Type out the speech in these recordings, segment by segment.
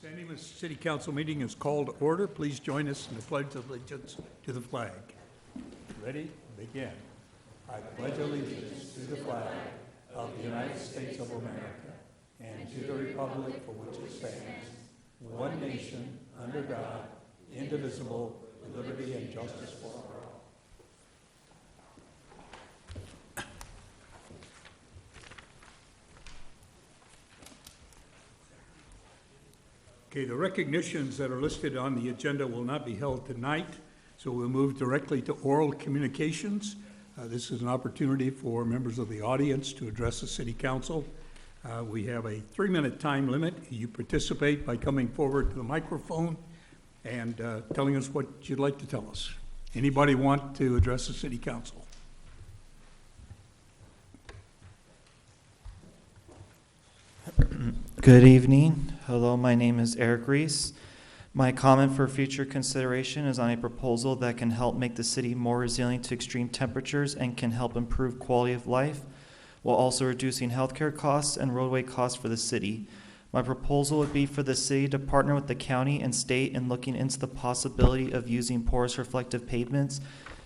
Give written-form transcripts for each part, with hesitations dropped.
San Dimas City Council meeting is called to order. Please join us in the Pledge of Allegiance to the flag. Ready? Begin. I pledge allegiance to the flag of the United States of America and to the republic for which it stands, one nation, under God, indivisible, with liberty and justice for all. Okay, the recognitions that are listed on the agenda will not be held tonight, so we'll move directly to oral communications. This is an opportunity for members of the audience to address the City Council. We have a 3-minute time limit. You participate by coming forward to the microphone and telling us what you'd like to tell us. Anybody want to address the City Council? Good evening. Hello, my name is Eric Reese. My comment for future consideration is on a proposal that can help make the city more resilient to extreme temperatures and can help improve quality of life while also reducing healthcare costs and roadway costs for the city. My proposal would be for the city to partner with the county and state in looking into the possibility of using porous reflective pavements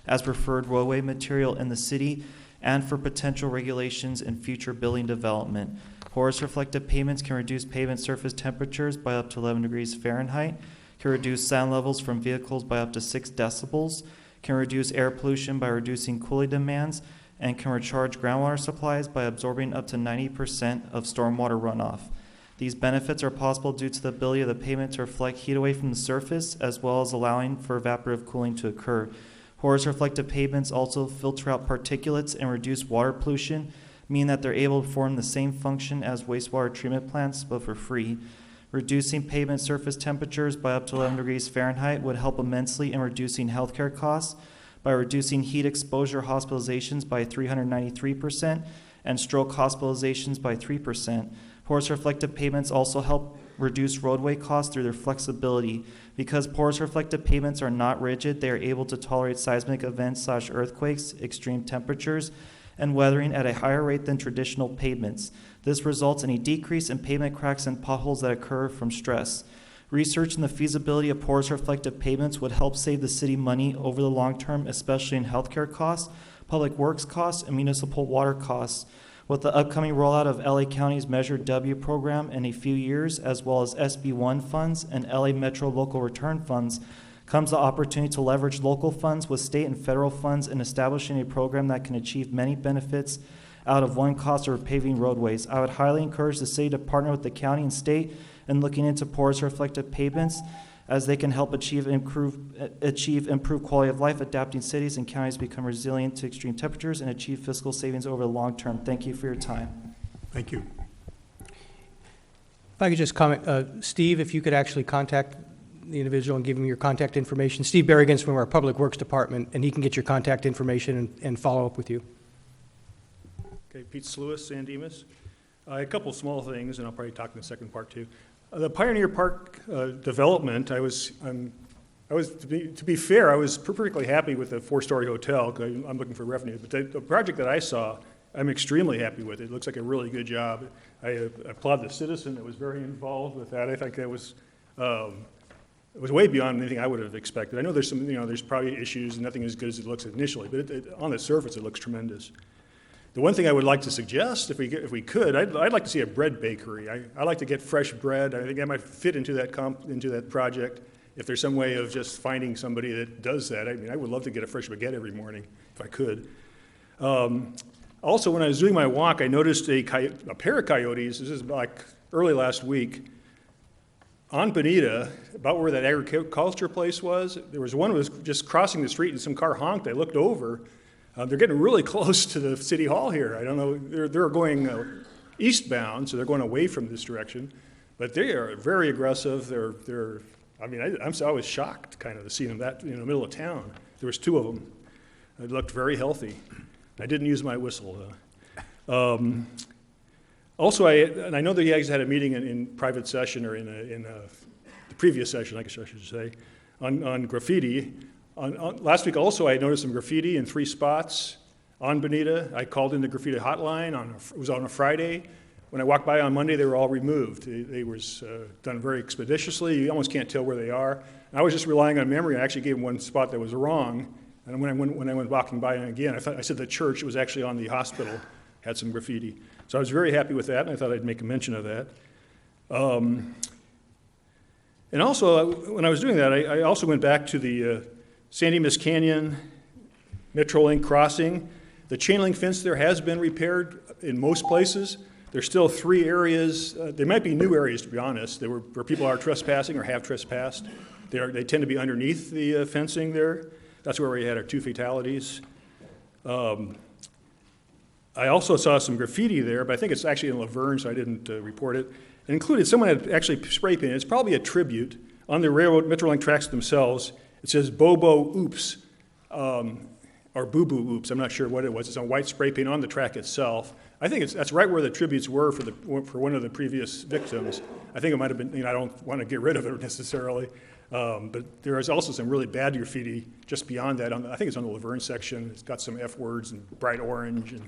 as preferred roadway material in the city and for potential regulations in future building development. Porous reflective pavements can reduce pavement surface temperatures by up to 11 degrees Fahrenheit, can reduce sound levels from vehicles by up to 6 decibels, can reduce air pollution by reducing cooling demands, and can recharge groundwater supplies by absorbing up to 90% of stormwater runoff. These benefits are possible due to the ability of the pavement to reflect heat away from the surface, as well as allowing for evaporative cooling to occur. Porous reflective pavements also filter out particulates and reduce water pollution, meaning that they're able to perform the same function as wastewater treatment plants, but for free. Reducing pavement surface temperatures by up to 11 degrees Fahrenheit would help immensely in reducing healthcare costs by reducing heat exposure hospitalizations by 393% and stroke hospitalizations by 3%. Porous reflective pavements also help reduce roadway costs through their flexibility. Because porous reflective pavements are not rigid, they are able to tolerate seismic events / earthquakes, extreme temperatures, and weathering at a higher rate than traditional pavements. This results in a decrease in pavement cracks and potholes that occur from stress. Research in the feasibility of porous reflective pavements would help save the city money over the long term, especially in healthcare costs, public works costs, and municipal water costs. With the upcoming rollout of LA County's Measure W program in a few years, as well as SB1 funds and LA Metro Local Return Funds, comes the opportunity to leverage local funds with state and federal funds in establishing a program that can achieve many benefits out of one cost of paving roadways. I would highly encourage the city to partner with the county and state in looking into porous reflective pavements, as they can help achieve improved quality of life, adapting cities and counties to become resilient to extreme temperatures and achieve fiscal savings over the long term. Thank you for your time. Thank you. If I could just comment, Steve, if you could actually contact the individual and give him your contact information. Steve Berrigan's from our Public Works Department, and he can get your contact information and follow up with you. Okay, Pete Sluis, San Dimas. A couple small things, and I'll probably talk in the second part too. The Pioneer Park development, to be fair, I was perfectly happy with the 4-story hotel, because I'm looking for revenue. But the project that I saw, I'm extremely happy with. It looks like a really good job. I applaud the citizen that was very involved with that. I think that was it was way beyond anything I would have expected. I know there's some, there's probably issues and nothing as good as it looks initially, but on the surface it looks tremendous. The one thing I would like to suggest, if we could, I'd like to see a bread bakery. I like to get fresh bread. I think I might fit into that project. If there's some way of just finding somebody that does that, I would love to get a fresh baguette every morning if I could. Also, when I was doing my walk, I noticed a pair of coyotes. This is like early last week. On Bonita, about where that agriculture place was, there was one who was just crossing the street and some car honked. I looked over. They're getting really close to the city hall here. I don't know, they're going eastbound, so they're going away from this direction. But they are very aggressive. I was shocked kind of to see them that in the middle of town. There was 2 of them. They looked very healthy. I didn't use my whistle. Also, I know that you guys had a meeting in private session, or in the previous session, I guess I should say, on graffiti. Last week also, I noticed some graffiti in 3 spots on Bonita. I called in the graffiti hotline. It was on a Friday. when I walked by on Monday, they were all removed. They was done very expeditiously. You almost can't tell where they are. And I was just relying on memory. I actually gave them one spot that was wrong. And when I went walking by again, I said the church. It was actually on the hospital, had some graffiti. So I was very happy with that, and I thought I'd make a mention of that. And also, when I was doing that, I also went back to the San Dimas Canyon Metrolink crossing. The chain link fence there has been repaired in most places. There's still 3 areas. They might be new areas, to be honest, where people are trespassing or have trespassed. They tend to be underneath the fencing there. That's where we had our 2 fatalities. I also saw some graffiti there, but I think it's actually in Laverne, so I didn't report it. It included, someone had actually spray painted, it's probably a tribute, on the railroad Metrolink tracks themselves. It says Bobo Oops, or Boo Boo Oops, I'm not sure what it was. It's on white spray paint on the track itself. I think that's right where the tributes were for one of the previous victims. I think it might have been, I don't want to get rid of it necessarily, but there is also some really bad graffiti just beyond that. I think it's on the Laverne section. It's got some F words and bright orange, and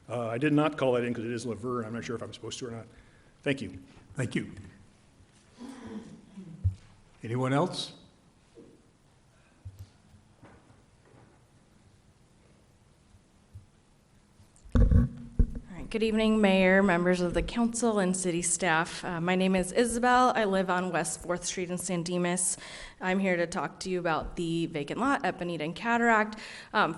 I did not call that in because it is Laverne. I'm not sure if I'm supposed to or not. Thank you. Thank you. Anyone else? Good evening, Mayor, members of the council, and city staff. My name is Isabel. I live on West 4th Street in San Dimas. I'm here to talk to you about the vacant lot at Bonita and Cataract.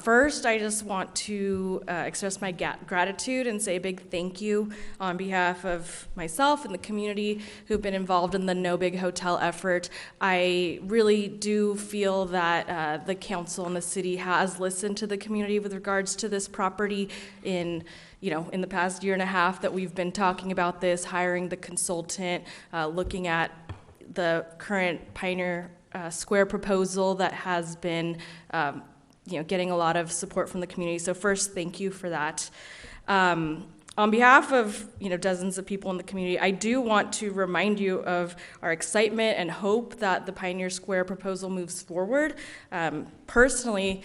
First, I just want to express my gratitude and say a big thank you on behalf of myself and the community who've been involved in the No Big Hotel effort. I really do feel that the council and the city has listened to the community with regards to this property in the past year and a half that we've been talking about this, hiring the consultant, looking at the current Pioneer Square proposal that has been, getting a lot of support from the community. So first, thank you for that. On behalf of dozens of people in the community, I do want to remind you of our excitement and hope that the Pioneer Square proposal moves forward. Personally,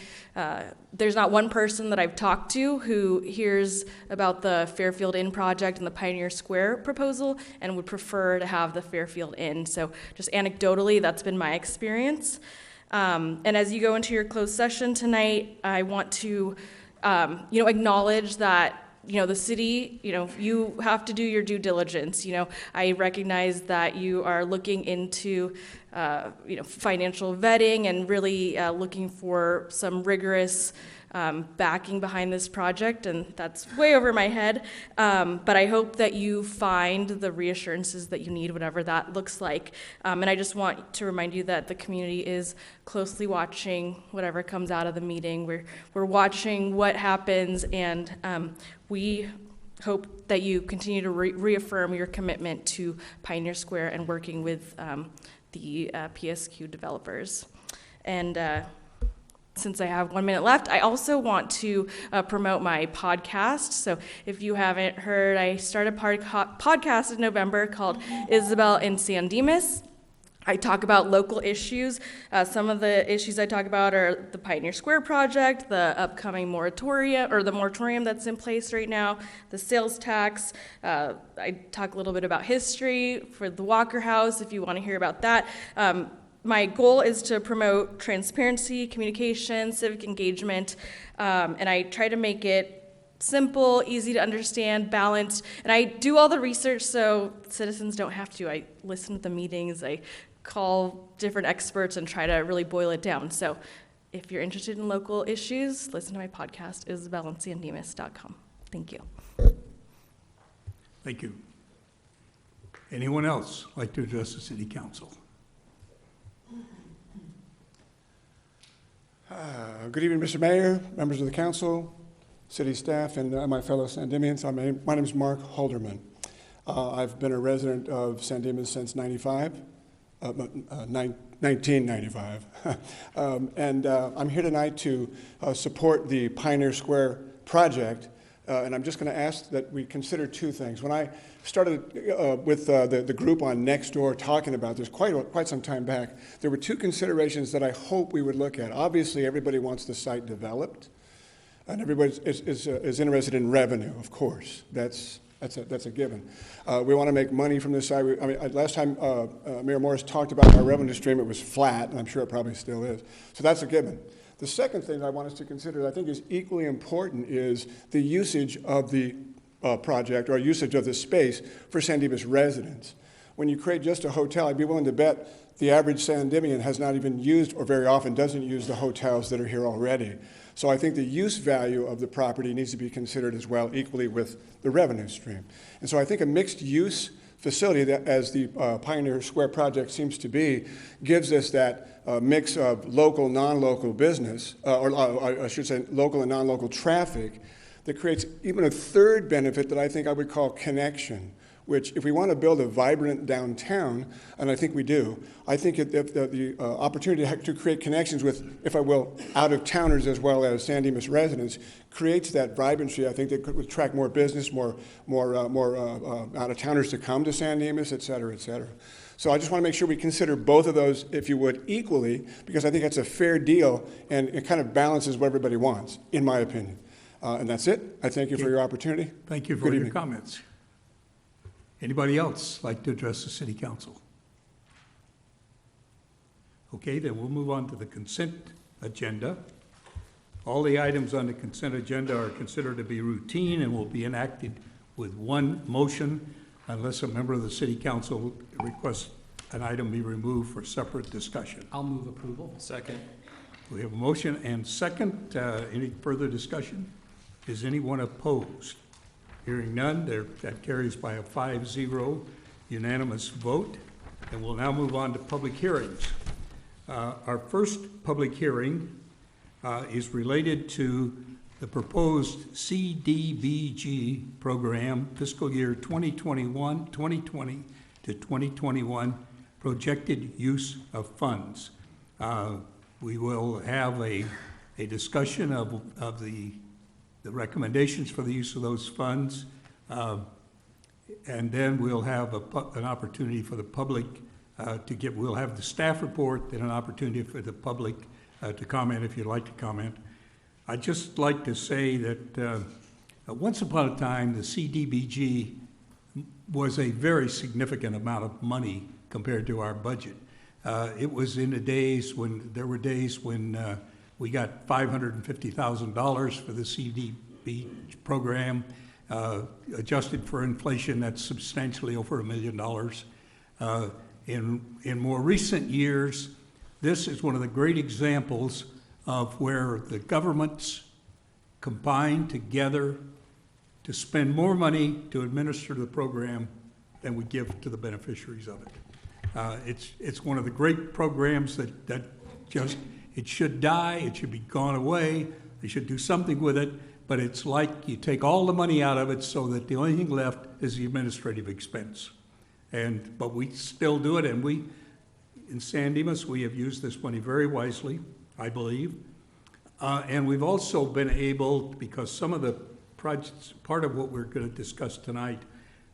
there's not one person that I've talked to who hears about the Fairfield Inn project and the Pioneer Square proposal and would prefer to have the Fairfield Inn. So just anecdotally, that's been my experience. And as you go into your closed session tonight, I want to acknowledge that the city, you have to do your due diligence. I recognize that you are looking into, financial vetting and really looking for some rigorous backing behind this project, and that's way over my head. But I hope that you find the reassurances that you need, whatever that looks like. And I just want to remind you that the community is closely watching whatever comes out of the meeting. We're watching what happens, and we hope that you continue to reaffirm your commitment to Pioneer Square and working with the PSQ developers. And since I have 1 minute left, I also want to promote my podcast. So if you haven't heard, I started a podcast in November called Isabel in San Dimas. I talk about local issues. Some of the issues I talk about are the Pioneer Square project, the upcoming moratorium that's in place right now, the sales tax. I talk a little bit about history for the Walker House, if you want to hear about that. My goal is to promote transparency, communication, civic engagement, and I try to make it simple, easy to understand, balanced, and I do all the research so citizens don't have to. I listen to the meetings, I call different experts and try to really boil it down. So if you're interested in local issues, listen to my podcast, isabelinsandimas.com. Thank you. Thank you. Anyone else like to address the city council? Good evening, Mr. Mayor, members of the council, city staff, and my fellow San Dimians. My name is Mark Halderman. I've been a resident of San Dimas since 1995. And I'm here tonight to support the Pioneer Square project. And I'm just going to ask that we consider 2 things. When I started with the group on Nextdoor talking about this quite some time back, there were 2 considerations that I hope we would look at. Obviously, everybody wants the site developed, and everybody is interested in revenue, of course. That's That's a given. We want to make money from this side. Last time Mayor Morris talked about our revenue stream, it was flat, and I'm sure it probably still is. So that's a given. The second thing I want us to consider that I think is equally important is the usage of the project or usage of the space for San Dimas residents. When you create just a hotel, I'd be willing to bet the average San Dimian has not even used or very often doesn't use the hotels that are here already. So I think the use value of the property needs to be considered as well, equally with the revenue stream. And so I think a mixed use facility, that, as the Pioneer Square project seems to be, gives us that mix of local, non-local business, or I should say local and non-local traffic, that creates even a third benefit that I think I would call connection, which if we want to build a vibrant downtown, and I think we do, I think if the opportunity to create connections with, if I will, out-of-towners as well as San Dimas residents creates that vibrancy. I think that could attract more business, more out-of-towners to come to San Dimas, et cetera, et cetera. So I just want to make sure we consider both of those, if you would, equally, because I think that's a fair deal, and it kind of balances what everybody wants, in my opinion. And that's it. I thank you for your opportunity. Thank you for your comments. Anybody else like to address the City Council? Okay, then we'll move on to the consent agenda. All the items on the consent agenda are considered to be routine and will be enacted with one motion unless a member of the City Council requests an item be removed for separate discussion. I'll move approval. Second. We have a motion and second. Any further discussion? Is anyone opposed? Hearing none, that carries by a 5-0 unanimous vote. And we'll now move on to public hearings. Our first public hearing is related to the proposed CDBG program, fiscal year 2020 to 2021, projected use of funds. We will have a discussion of the recommendations for the use of those funds, and then we'll have an opportunity for the public we'll have the staff report, then an opportunity for the public to comment if you'd like to comment. I'd just like to say that once upon a time, the CDBG was a very significant amount of money compared to our budget. It was in the days when we got $550,000 for the CDB program. Adjusted for inflation, that's substantially over $1 million. In more recent years, this is one of the great examples of where the governments combine together to spend more money to administer the program than we give to the beneficiaries of it. It's one of the great programs that just, it should die, it should be gone away, they should do something with it, but it's like you take all the money out of it so that the only thing left is the administrative expense. But we still do it, and in San Dimas, we have used this money very wisely, I believe. And we've also been able, because some of the projects, part of what we're going to discuss tonight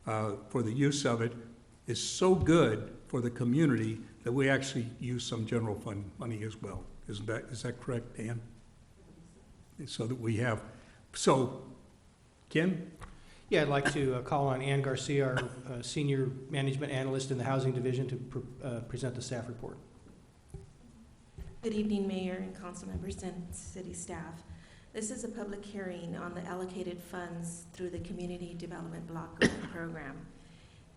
for the use of it is so good for the community that we actually use some general fund money as well. Is that correct, Dan? So that we have, Ken? Yeah, I'd like to call on Ann Garcia, our Senior Management Analyst in the Housing Division, to present the staff report. Good evening, Mayor and council members and city staff. This is a public hearing on the allocated funds through the Community Development Block Grant Program.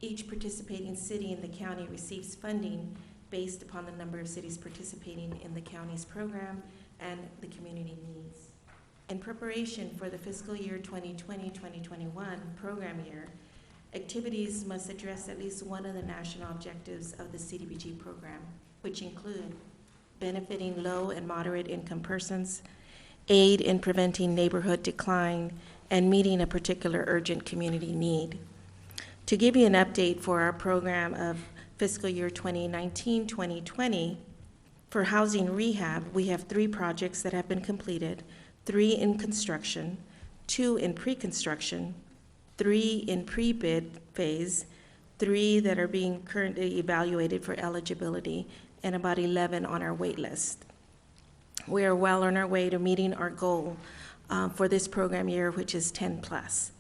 Each participating city in the county receives funding based upon the number of cities participating in the county's program and the community needs. In preparation for the fiscal year 2020-2021 program year, activities must address at least one of the national objectives of the CDBG program, which include benefiting low and moderate income persons, aid in preventing neighborhood decline, and meeting a particular urgent community need. To give you an update for our program of fiscal year 2019-2020, for housing rehab, we have 3 projects that have been completed, 3 in construction, 2 in pre-construction, 3 in pre-bid phase, 3 that are being currently evaluated for eligibility, and about 11 on our wait list. We are well on our way to meeting our goal for this program year, which is 10+.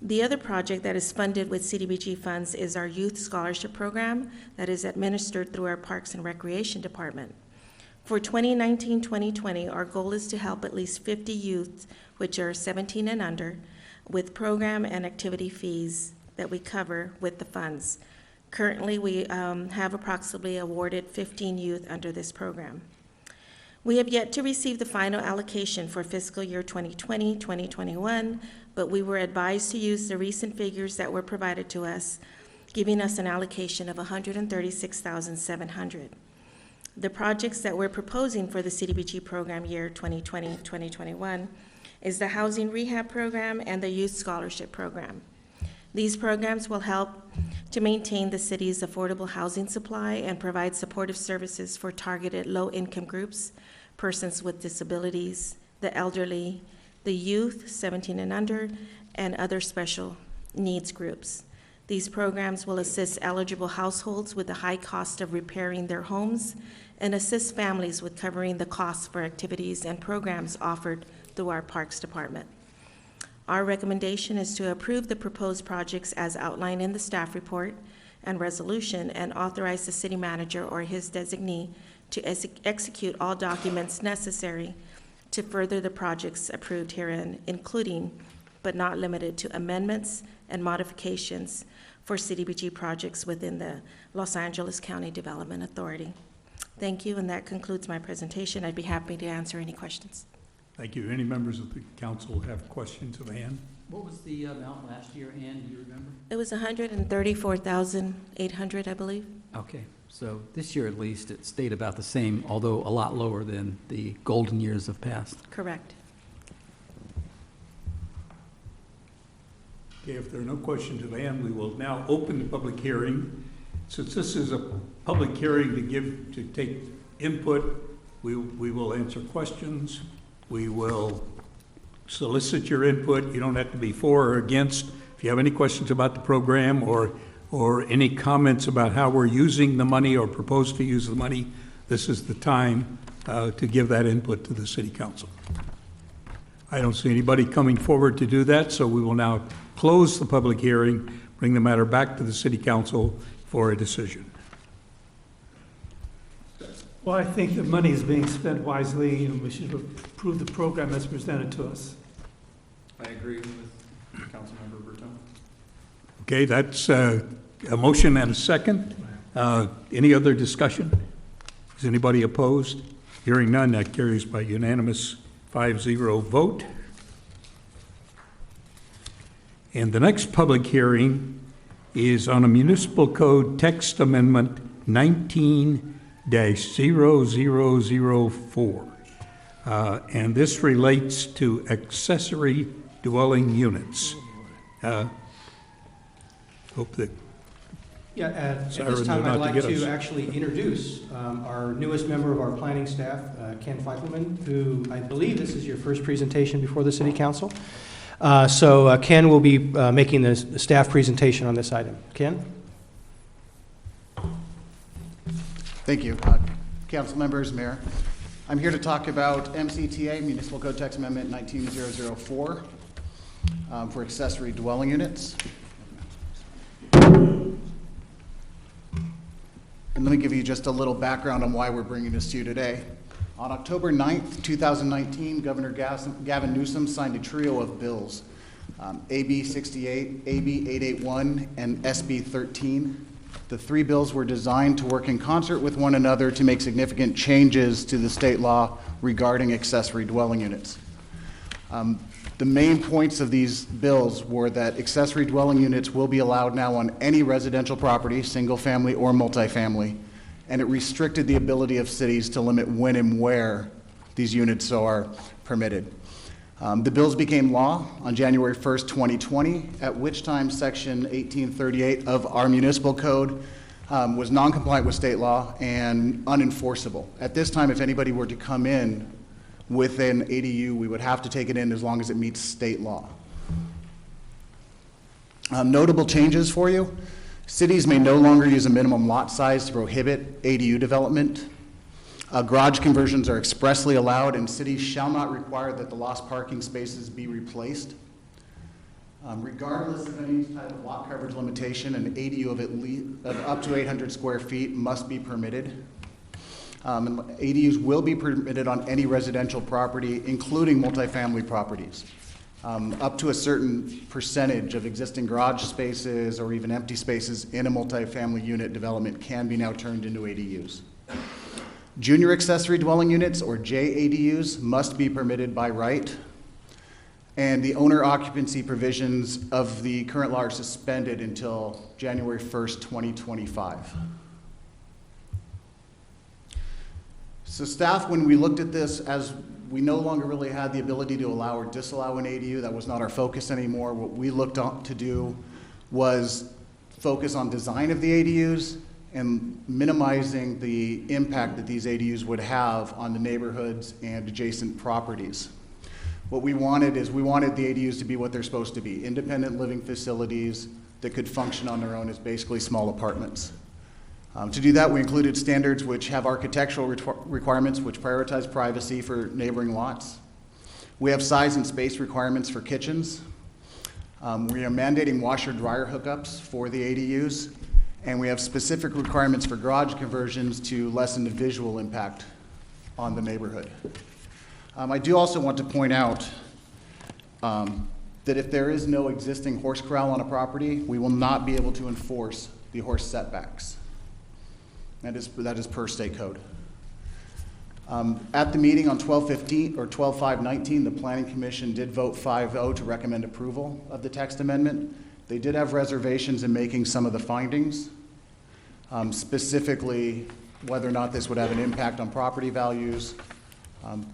The other project that is funded with CDBG funds is our Youth Scholarship Program that is administered through our Parks and Recreation Department. For 2019-2020, our goal is to help at least 50 youth, which are 17 and under, with program and activity fees that we cover with the funds. Currently, we have approximately awarded 15 youth under this program. We have yet to receive the final allocation for fiscal year 2020-2021, but we were advised to use the recent figures that were provided to us, giving us an allocation of $136,700. The projects that we're proposing for the CDBG program year 2020-2021 is the Housing Rehab Program and the Youth Scholarship Program. These programs will help to maintain the city's affordable housing supply and provide supportive services for targeted low-income groups, persons with disabilities, the elderly, the youth, 17 and under, and other special needs groups. These programs will assist eligible households with the high cost of repairing their homes and assist families with covering the costs for activities and programs offered through our Parks Department. Our recommendation is to approve the proposed projects as outlined in the staff report and resolution and authorize the city manager or his designee to execute all documents necessary to further the projects approved herein, including but not limited to amendments and modifications for CDBG projects within the Los Angeles County Development Authority. Thank you, and that concludes my presentation. I'd be happy to answer any questions. Thank you. Any members of the council have questions of Ann? What was the amount last year, Ann, do you remember? It was $134,800, I believe. Okay, so this year at least, it stayed about the same, although a lot lower than the golden years of past. Correct. Okay, if there are no questions of Ann, we will now open the public hearing. Since this is a public hearing to take input, we will answer questions. We will solicit your input. You don't have to be for or against. If you have any questions about the program or any comments about how we're using the money or propose to use the money, this is the time to give that input to the City Council. I don't see anybody coming forward to do that, so we will now close the public hearing, bring the matter back to the City Council for a decision. Well, I think the money is being spent wisely, and we should approve the program as presented to us. I agree with Councilmember Bertone. Okay, that's a motion and a second. Any other discussion? Is anybody opposed? Hearing none, that carries by unanimous 5-0 vote. And the next public hearing is on a municipal code text amendment 19-0004. And this relates to accessory dwelling units. Hope that At Siren this time, will I'd not like get us. to actually introduce our newest member of our planning staff, Ken Feiffelman, who I believe this is your first presentation before the City Council. So Ken will be making the staff presentation on this item. Ken? Thank you. Council members, Mayor. I'm here to talk about MCTA, Municipal Code Text Amendment 19-004, for accessory dwelling units. And let me give you just a little background on why we're bringing this to you today. On October 9th, 2019, Governor Gavin Newsom signed a trio of bills, AB 68, AB 881, and SB 13. The three bills were designed to work in concert with one another to make significant changes to the state law regarding accessory dwelling units. The main points of these bills were that accessory dwelling units will be allowed now on any residential property, single family or multifamily, and it restricted the ability of cities to limit when and where these units are permitted. The bills became law on January 1st, 2020, at which time Section 1838 of our municipal code was non-compliant with state law and unenforceable. At this time, if anybody were to come in with an ADU, we would have to take it in as long as it meets state law. Notable changes for you. Cities may no longer use a minimum lot size to prohibit ADU development. Garage conversions are expressly allowed, and cities shall not require that the lost parking spaces be replaced. Regardless of any type of lot coverage limitation, an ADU of up to 800 square feet must be permitted. And ADUs will be permitted on any residential property, including multifamily properties. Up to a certain percentage of existing garage spaces or even empty spaces in a multifamily unit development can be now turned into ADUs. Junior accessory dwelling units, or JADUs, must be permitted by right. And the owner occupancy provisions of the current law are suspended until January 1st, 2025. So staff, when we looked at this, as we no longer really had the ability to allow or disallow an ADU, that was not our focus anymore. What we looked to do was focus on design of the ADUs and minimizing the impact that these ADUs would have on the neighborhoods and adjacent properties. What we wanted is we wanted the ADUs to be what they're supposed to be, independent living facilities that could function on their own as basically small apartments. To do that, we included standards which have architectural requirements which prioritize privacy for neighboring lots. We have size and space requirements for kitchens. We are mandating washer-dryer hookups for the ADUs, and we have specific requirements for garage conversions to lessen the visual impact on the neighborhood. I do also want to point out that if there is no existing horse corral on a property, we will not be able to enforce the horse setbacks. That is per state code. At the meeting on 12/15 or 12/5/19, the Planning Commission did vote 5-0 to recommend approval of the text amendment. They did have reservations in making some of the findings, specifically whether or not this would have an impact on property values,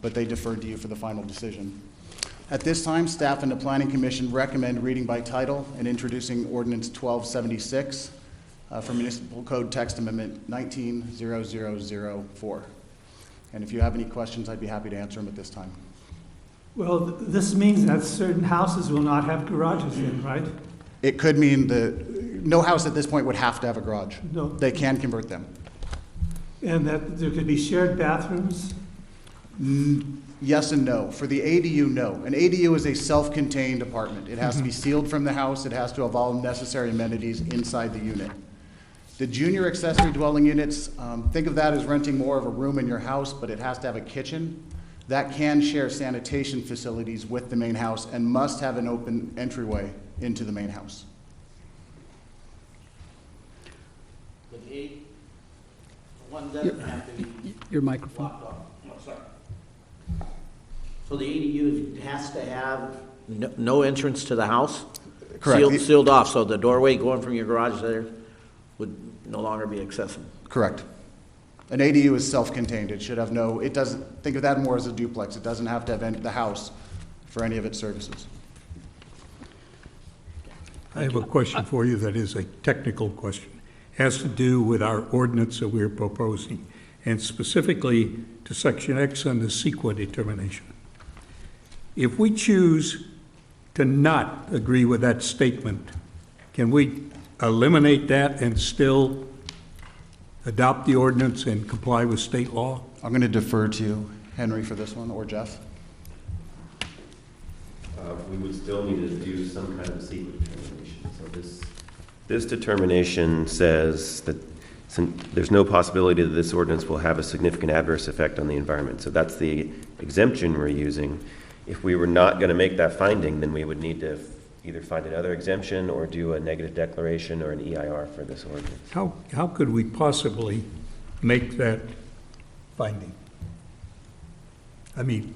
but they deferred to you for the final decision. At this time, staff and the Planning Commission recommend reading by title and introducing Ordinance 1276 for Municipal Code Text Amendment 190004. And if you have any questions, I'd be happy to answer them at this time. Well, this means that certain houses will not have garages in, right? It could mean that no house at this point would have to have a garage. No. They can convert them. And that there could be shared bathrooms? Yes and no. For the ADU, no. An ADU is a self-contained apartment. It has to be sealed from the house. It has to have all necessary amenities inside the unit. The junior accessory dwelling units, think of that as renting more of a room in your house, but it has to have a kitchen. That can share sanitation facilities with the main house and must have an open entryway into the main house. One doesn't have to be Your microphone. blocked off. Oh, sorry. So the ADU has to have no entrance to the house? Correct. Sealed off, so the doorway going from your garage there would no longer be accessible? Correct. An ADU is self-contained. It should have no, it doesn't, think of that more as a duplex. It doesn't have to have the house for any of its services. I have a question for you that is a technical question. It has to do with our ordinance that we're proposing, and specifically to Section X on the CEQA determination. If we choose to not agree with that statement, can we eliminate that and still adopt the ordinance and comply with state law? I'm going to defer to Henry for this one, or Jeff. We would still need to do some kind of secret determination. So this determination says that there's no possibility that this ordinance will have a significant adverse effect on the environment. So that's the exemption we're using. If we were not going to make that finding, then we would need to either find another exemption or do a negative declaration or an EIR for this ordinance. How could we possibly make that finding? I mean,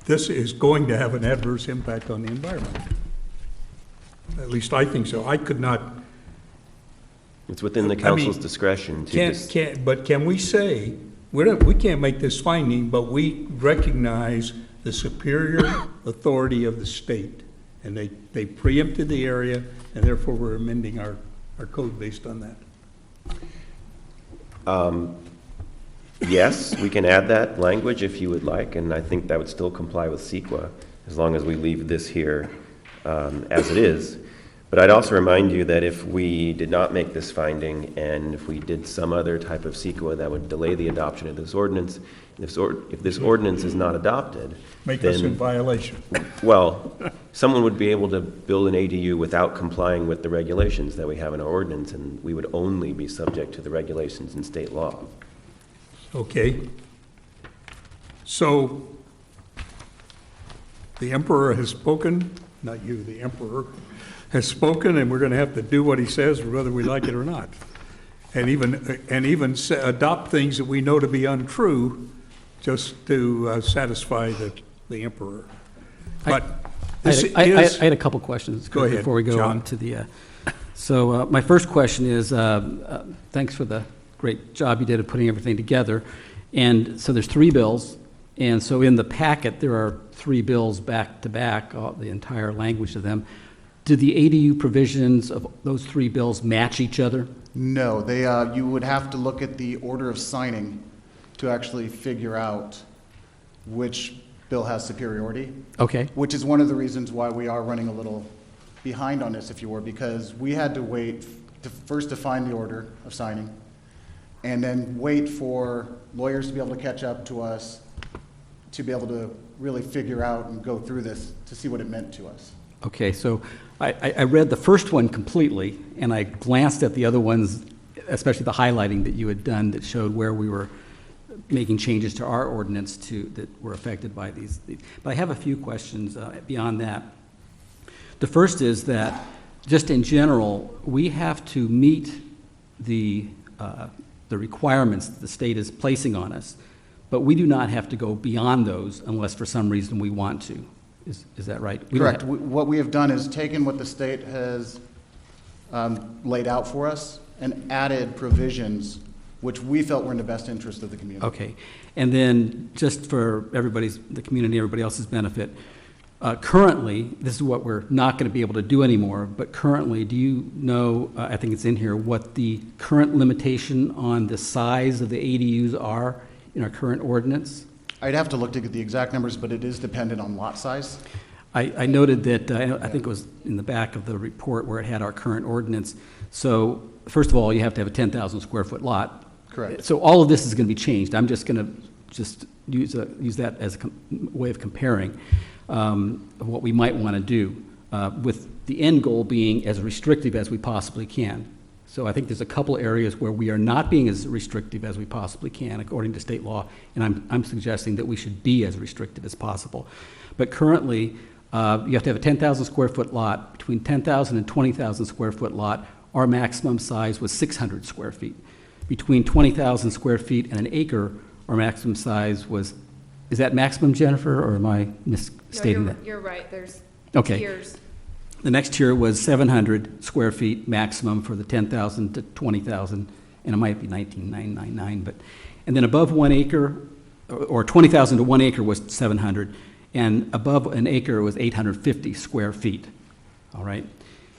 this is going to have an adverse impact on the environment. At least I think so. I could not. It's within the council's discretion to But can we say, we can't make this finding, but we recognize the superior authority of the state, and they preempted the area, and therefore we're amending our code based on that? Yes, we can add that language if you would like, and I think that would still comply with CEQA as long as we leave this here as it is. But I'd also remind you that if we did not make this finding and if we did some other type of CEQA that would delay the adoption of this ordinance, if this ordinance is not adopted, Make us in violation. Well, someone would be able to build an ADU without complying with the regulations that we have in our ordinance, and we would only be subject to the regulations in state law. Okay. So, the emperor has spoken, not you, the emperor has spoken, and we're going to have to do what he says, whether we like it or not. And even adopt things that we know to be untrue, just to satisfy the emperor. But I had a couple questions Go ahead, before we go John. on to the. So my first question is, thanks for the great job you did of putting everything together. And so there's 3 bills, and so in the packet there are 3 bills back to back, the entire language of them. Do the ADU provisions of those 3 bills match each other? No, you would have to look at the order of signing to actually figure out which bill has superiority. Okay. Which is one of the reasons why we are running a little behind on this, if you were, because we had to wait to first define the order of signing, and then wait for lawyers to be able to catch up to us, to be able to really figure out and go through this to see what it meant to us. Okay, so I read the first one completely, and I glanced at the other ones, especially the highlighting that you had done that showed where we were making changes to our ordinance that were affected by these. But I have a few questions beyond that. The first is that, just in general, we have to meet the requirements that the state is placing on us, but we do not have to go beyond those unless for some reason we want to. Is that right? Correct. What we have done is taken what the state has laid out for us and added provisions which we felt were in the best interest of the community. Okay. And then just for the community, everybody else's benefit, currently, this is what we're not going to be able to do anymore, but currently, do you know, I think it's in here, what the current limitation on the size of the ADUs are in our current ordinance? I'd have to look to get the exact numbers, but it is dependent on lot size. I noted that, I think it was in the back of the report where it had our current ordinance. So, first of all, you have to have a 10,000 square foot lot. Correct. So all of this is going to be changed. I'm just going to use that as a way of comparing what we might want to do, with the end goal being as restrictive as we possibly can. So I think there's a couple areas where we are not being as restrictive as we possibly can according to state law, and I'm suggesting that we should be as restrictive as possible. But currently, you have to have a 10,000 square foot lot. Between 10,000 and 20,000 square foot lot, our maximum size was 600 square feet. Between 20,000 square feet and an acre, our maximum size was, is that maximum, Jennifer, or am I misstating that? You're right, there's Okay. tiers. The next tier was 700 square feet maximum for the 10,000 to 20,000, and it might be 19,999, and then above 1 acre, or 20,000 to 1 acre was 700, and above an acre was 850 square feet. All right,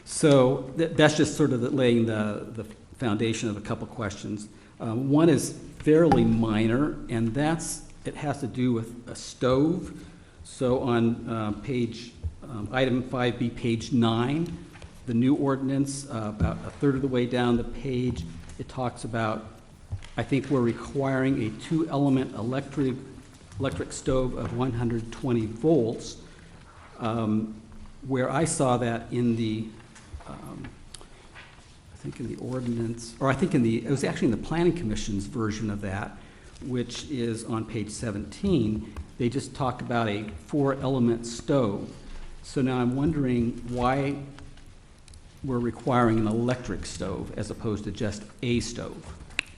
so that's just sort of laying the foundation of a couple questions. One is fairly minor, and it has to do with a stove. So on item 5B, page 9, the new ordinance, about a third of the way down the page, it talks about, I think we're requiring a 2-element electric stove of 120 volts, where I saw that in the, I think in the ordinance, or I think it was actually in the Planning Commission's version of that, which is on page 17. They just talk about a 4-element stove. So now I'm wondering why we're requiring an electric stove as opposed to just a stove.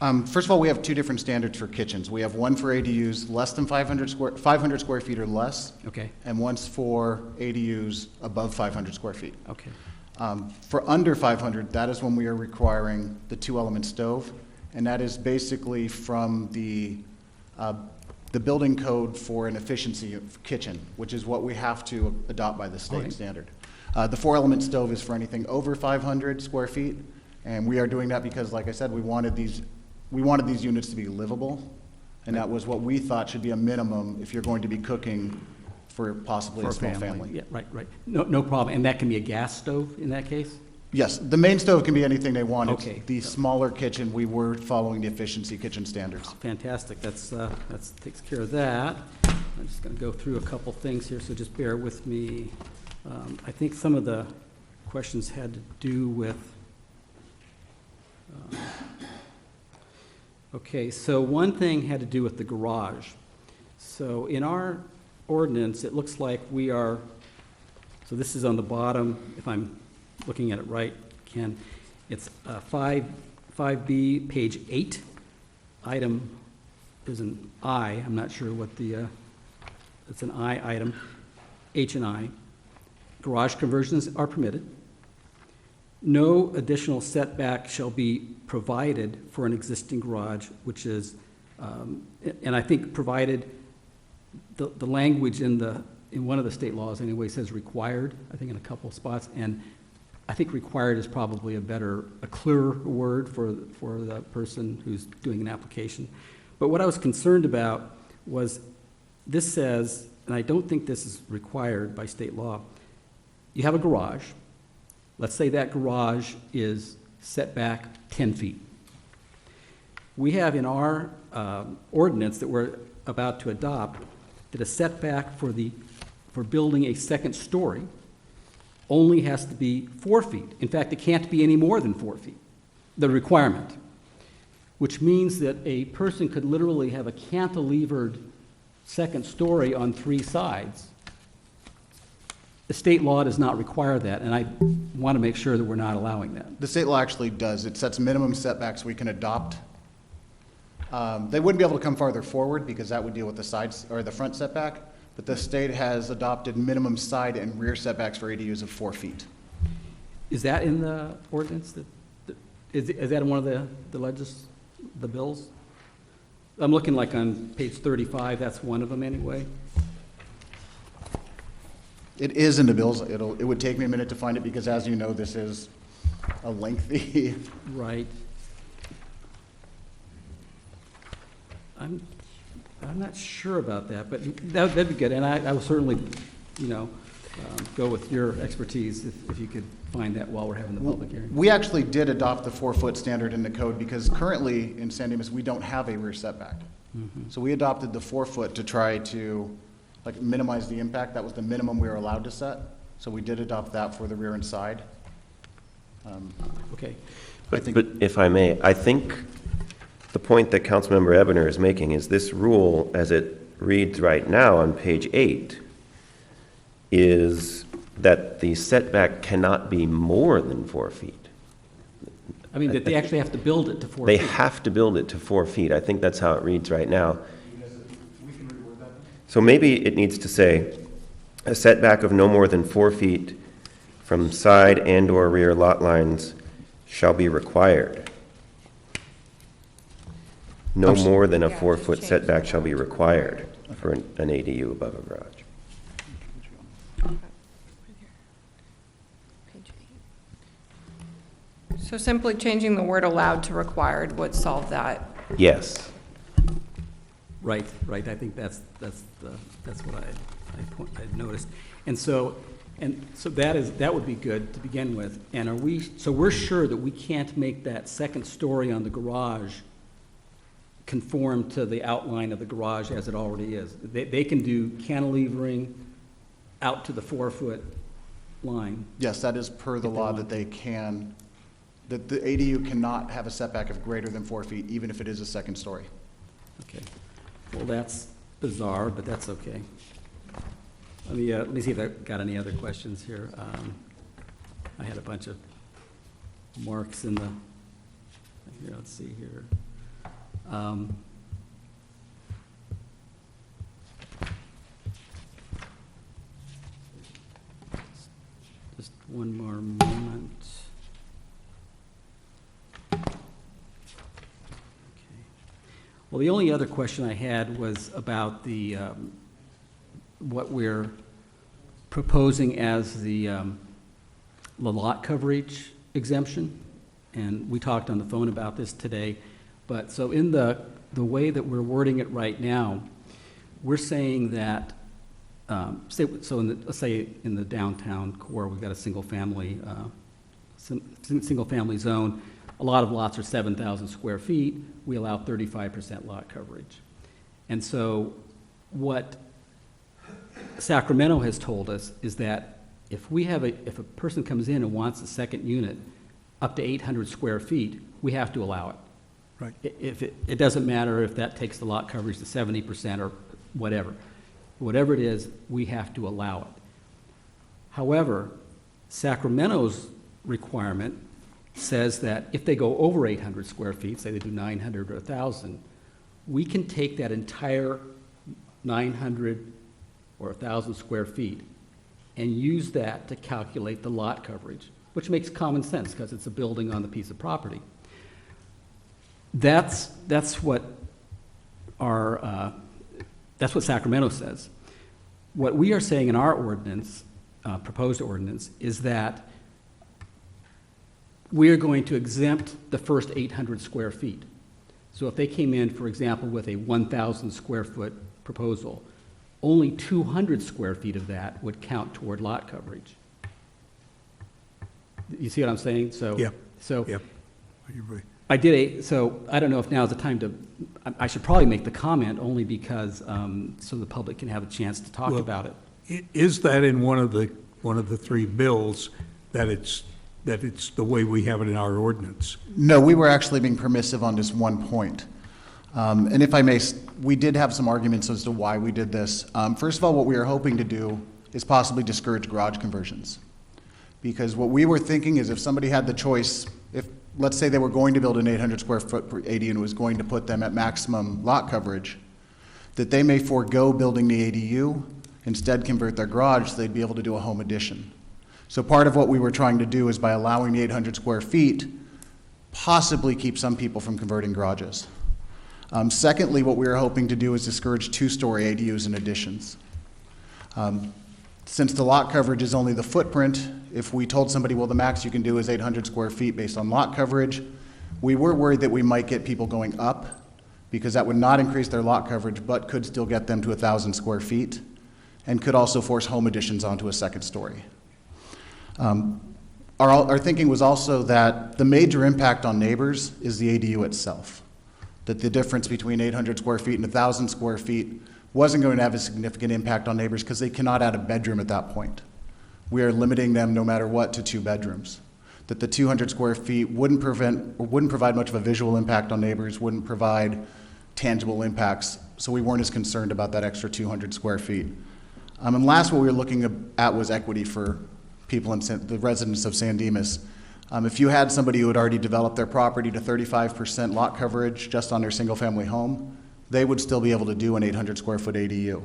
First of all, we have 2 different standards for kitchens. We have one for ADUs less than 500 square feet or less. Okay. And one's for ADUs above 500 square feet. Okay. For under 500, that is when we are requiring the 2-element stove, and that is basically from the building code for an efficiency kitchen, which is what we have to adopt by the state standard. The 4-element stove is for anything over 500 square feet, and we are doing that because, like I said, we wanted these units to be livable, and that was what we thought should be a minimum if you're going to be cooking for possibly a small family. Yeah, right. No problem. And that can be a gas stove in that case? Yes, the main stove can be anything they want. Okay. It's the smaller kitchen, we were following the efficiency kitchen standards. Fantastic. That takes care of that. I'm just going to go through a couple things here, so just bear with me. I think some of the questions had to do with, okay, so one thing had to do with the garage. So in our ordinance, it looks like we are, so this is on the bottom, if I'm looking at it right, Ken, it's 5B, page 8, item, there's an I, I'm not sure what the, it's an I item, H and I. Garage conversions are permitted. No additional setback shall be provided for an existing garage, which is, and I think provided, the language in one of the state laws anyway says required, I think in a couple of spots, and I think required is probably a clearer word for the person who's doing an application. But what I was concerned about was this says, and I don't think this is required by state law, you have a garage. Let's say that garage is set back 10 feet. We have in our ordinance that we're about to adopt that a setback for building a second story only has to be 4 feet. In fact, it can't be any more than 4 feet, the requirement, which means that a person could literally have a cantilevered second story on 3 sides. The state law does not require that, and I want to make sure that we're not allowing that. The state law actually does. It sets minimum setbacks we can adopt. They wouldn't be able to come farther forward because that would deal with the sides or the front setback, but the state has adopted minimum side and rear setbacks for ADUs of 4 feet. Is that in the ordinance? Is that in one of the bills? I'm looking like on page 35, that's one of them anyway. It is in the bills. It would take me a minute to find it because, as you know, this is a lengthy. Right. I'm not sure about that, but that'd be good. And I will certainly, go with your expertise if you could find that while we're having the public hearing. We actually did adopt the 4-foot standard in the code because currently in San Dimas, we don't have a rear setback. Mm-hmm. So we adopted the 4-foot to try to minimize the impact. That was the minimum we were allowed to set. So we did adopt that for the rear and side. Okay. But if I may, I think the point that Councilmember Ebner is making is this rule, as it reads right now on page 8, is that the setback cannot be more than 4 feet. I mean, that they actually have to build it to 4 They feet. have to build it to 4 feet. I think that's how it reads right now. So maybe it needs to say, a setback of no more than 4 feet from side and/or rear lot lines shall be required. No more than a 4-foot setback shall be required for an ADU above a garage. So simply changing the word allowed to required would solve that. Yes. Right. I think that's what I noticed. And so that would be good to begin with. And we're sure that we can't make that second story on the garage conform to the outline of the garage as it already is. They can do cantilevering out to the 4-foot line. Yes, that is per the law that they can, that the ADU cannot have a setback of greater than 4 feet, even if it is a second story. Okay. Well, that's bizarre, but that's okay. Let me see if I've got any other questions here. I had a bunch of marks in here, let's see here. Just one more moment. Well, the only other question I had was about the what we're proposing as the lot coverage exemption, and we talked on the phone about this today. But so in the way that we're wording it right now, we're saying that let's say in the downtown core we've got a single family zone. A lot of lots are 7,000 square feet. We allow 35% lot coverage. And so what Sacramento has told us is that if a person comes in and wants a second unit up to 800 square feet, we have to allow it. Right. It doesn't matter if that takes the lot coverage to 70% or whatever. Whatever it is, we have to allow it. However, Sacramento's requirement says that if they go over 800 square feet, say they do 900 or 1,000, we can take that entire 900 or 1,000 square feet and use that to calculate the lot coverage, which makes common sense because it's a building on the piece of property. That's what that's what Sacramento says. What we are saying in our ordinance, proposed ordinance, is that we are going to exempt the first 800 square feet. So if they came in, for example, with a 1,000 square foot proposal, only 200 square feet of that would count toward lot coverage. You see what I'm saying? So, Yeah. So Yep. I agree. so I don't know if now is the time to, I should probably make the comment only because, so the public can have a chance to talk Well, about it. Is that in one of the three bills that it's the way we have it in our ordinance? No, we were actually being permissive on this one point. And if I may, we did have some arguments as to why we did this. First of all, what we are hoping to do is possibly discourage garage conversions. Because what we were thinking is if somebody had the choice, if, let's say they were going to build an 800 square foot ADU and was going to put them at maximum lot coverage, that they may forego building the ADU, instead convert their garage so they'd be able to do a home addition. So part of what we were trying to do is by allowing the 800 square feet, possibly keep some people from converting garages. Secondly, what we were hoping to do is discourage two-story ADUs and additions. Since the lot coverage is only the footprint, if we told somebody, well, the max you can do is 800 square feet based on lot coverage, we were worried that we might get people going up because that would not increase their lot coverage but could still get them to 1,000 square feet and could also force home additions onto a second story. Our thinking was also that the major impact on neighbors is the ADU itself, that the difference between 800 square feet and 1,000 square feet wasn't going to have a significant impact on neighbors because they cannot add a bedroom at that point. We are limiting them no matter what to 2 bedrooms. That the 200 square feet wouldn't provide much of a visual impact on neighbors, wouldn't provide tangible impacts, so we weren't as concerned about that extra 200 square feet. And last, what we were looking at was equity for people in the residents of San Dimas. If you had somebody who had already developed their property to 35% lot coverage just on their single-family home, they would still be able to do an 800 square foot ADU.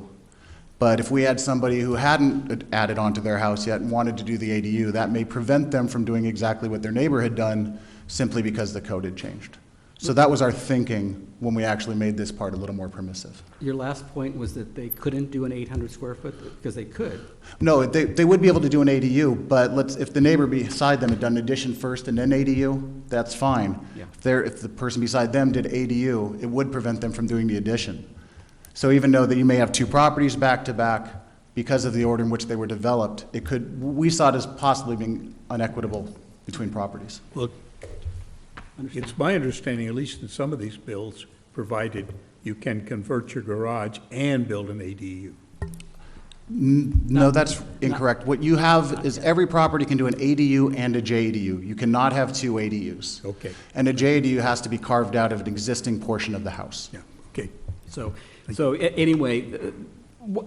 But if we had somebody who hadn't added onto their house yet and wanted to do the ADU, that may prevent them from doing exactly what their neighbor had done simply because the code had changed. So that was our thinking when we actually made this part a little more permissive. Your last point was that they couldn't do an 800 square foot because they could. No, they would be able to do an ADU, but if the neighbor beside them had done an addition first and then ADU, that's fine. Yeah. If the person beside them did ADU, it would prevent them from doing the addition. So even though that you may have 2 properties back to back, because of the order in which they were developed, we saw it as possibly being unequitable between properties. Well, it's my understanding, at least in some of these bills, provided you can convert your garage and build an ADU. No, that's incorrect. What you have is every property can do an ADU and a JADU. You cannot have 2 ADUs. Okay. And a JADU has to be carved out of an existing portion of the house. Yeah, okay. So anyway, what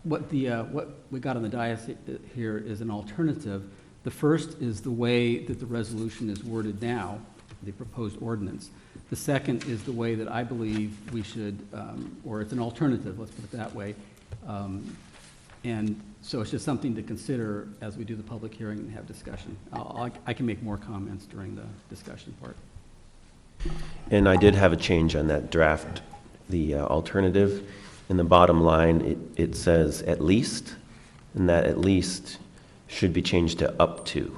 we got on the dais here is an alternative. The first is the way that the resolution is worded now, the proposed ordinance. The second is the way that I believe we should, or it's an alternative, let's put it that way. And so it's just something to consider as we do the public hearing and have discussion. I can make more comments during the discussion part. And I did have a change on that draft, the alternative. In the bottom line, it says at least, and that at least should be changed to up to.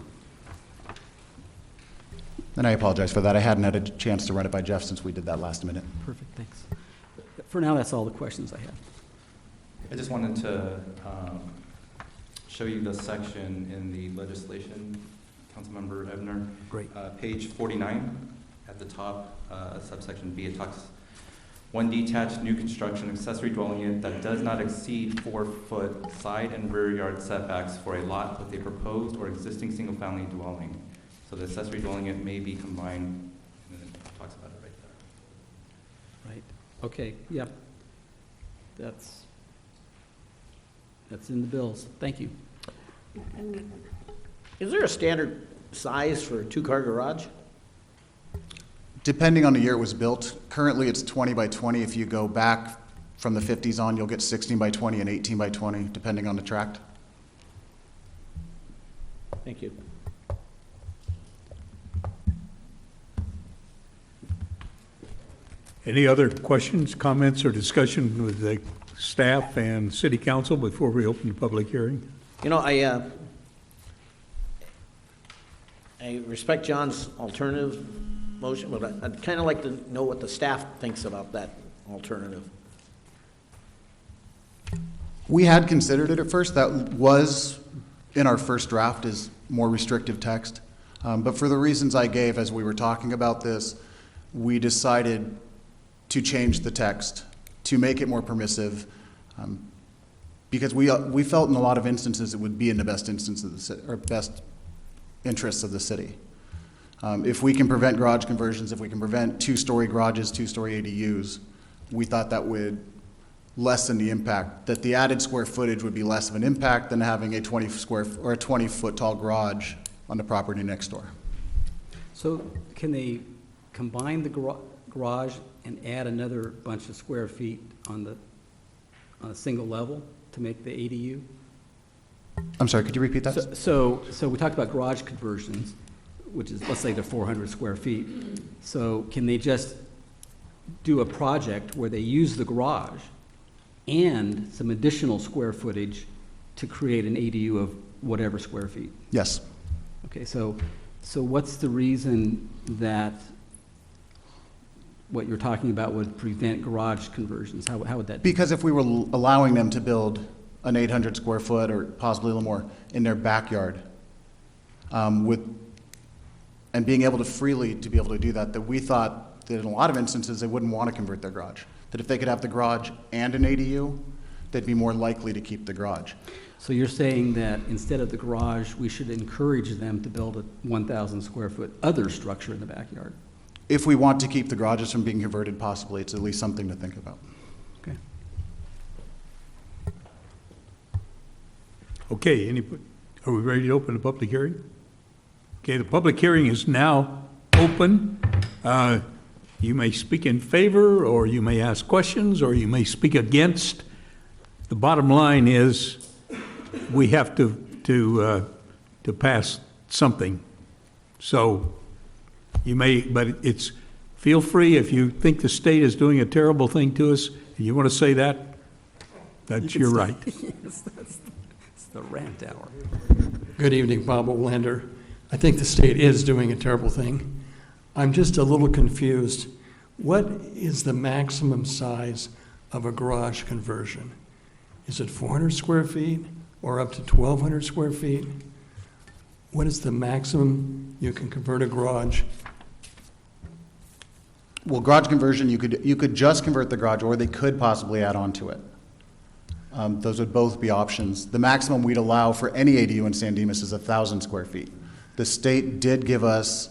And I apologize for that. I hadn't had a chance to run it by Jeff since we did that last minute. Perfect, thanks. For now, that's all the questions I have. I just wanted to show you the section in the legislation, Councilmember Ebner. Great. Page 49 at the top, subsection B, it talks One detached new construction accessory dwelling unit that does not exceed 4-foot side and rear yard setbacks for a lot with a proposed or existing single-family dwelling. So the accessory dwelling unit may be combined, and then it talks about it right there. Right, okay, yep. That's in the bills. Thank you. Is there a standard size for a two-car garage? Depending on the year it was built, currently it's 20 by 20. If you go back from the 50s on, you'll get 16 by 20 and 18 by 20, depending on the tract. Thank you. Any other questions, comments, or discussion with the staff and city council before we open the public hearing? You know, I respect John's alternative motion, but I'd kind of like to know what the staff thinks about that alternative. We had considered it at first. That was in our first draft as more restrictive text. But for the reasons I gave as we were talking about this, we decided to change the text to make it more permissive, because we felt in a lot of instances it would be in the best instance of the city, or best interests of the city. If we can prevent garage conversions, if we can prevent two-story garages, two-story ADUs, we thought that would lessen the impact, that the added square footage would be less of an impact than having a 20-foot tall garage on the property next door. So can they combine the garage and add another bunch of square feet on a single level to make the ADU? I'm sorry, could you repeat that? So we talked about garage conversions, which is, let's say they're 400 square feet. So can they just do a project where they use the garage and some additional square footage to create an ADU of whatever square feet? Yes. Okay, so what's the reason that what you're talking about would prevent garage conversions? How would that be? Because if we were allowing them to build an 800 square foot or possibly a little more in their backyard, and being able to freely to be able to do that, that we thought that in a lot of instances they wouldn't want to convert their garage. That if they could have the garage and an ADU, they'd be more likely to keep the garage. So you're saying that instead of the garage, we should encourage them to build a 1,000 square foot other structure in the backyard? If we want to keep the garages from being converted, possibly, it's at least something to think about. Okay. Okay, are we ready to open the public hearing? Okay, the public hearing is now open. You may speak in favor, or you may ask questions, or you may speak against. The bottom line is we have to pass something. So you may, but feel free if you think the state is doing a terrible thing to us, and you want to say that, that's your right. Yes, it's the rant hour. Good evening, Bob Olander. I think the state is doing a terrible thing. I'm just a little confused. What is the maximum size of a garage conversion? Is it 400 square feet or up to 1,200 square feet? What is the maximum you can convert a garage? Well, garage conversion, you could just convert the garage, or they could possibly add on to it. Those would both be options. The maximum we'd allow for any ADU in San Dimas is 1,000 square feet. The state did give us,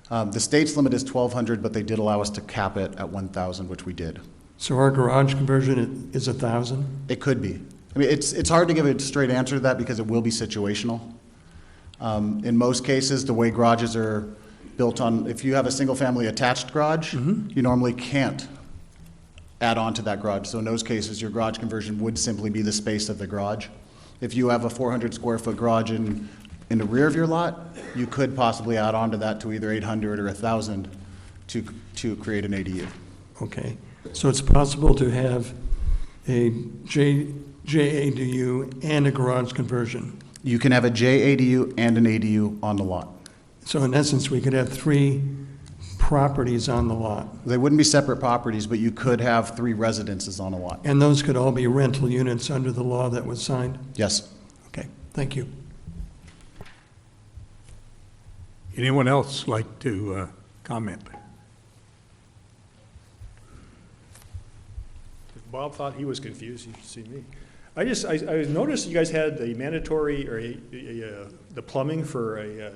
the state's limit is 1,200, but they did allow us to cap it at 1,000, which we did. So our garage conversion is 1,000? It could be. I mean, it's hard to give a straight answer to that because it will be situational. In most cases, the way garages are built on, if you have a single-family attached garage, you normally can't add on to that garage. So in those cases, your garage conversion would simply be the space of the garage. If you have a 400 square foot garage in the rear of your lot, you could possibly add on to that to either 800 or 1,000 to create an ADU. Okay. So it's possible to have a JADU and a garage conversion? You can have a JADU and an ADU on the lot. So in essence, we could have 3 properties on the lot. They wouldn't be separate properties, but you could have 3 residences on a lot. And those could all be rental units under the law that was signed? Yes. Okay, thank you. Anyone else like to comment? Bob thought he was confused, you should see me. I noticed you guys had the mandatory, or the plumbing for a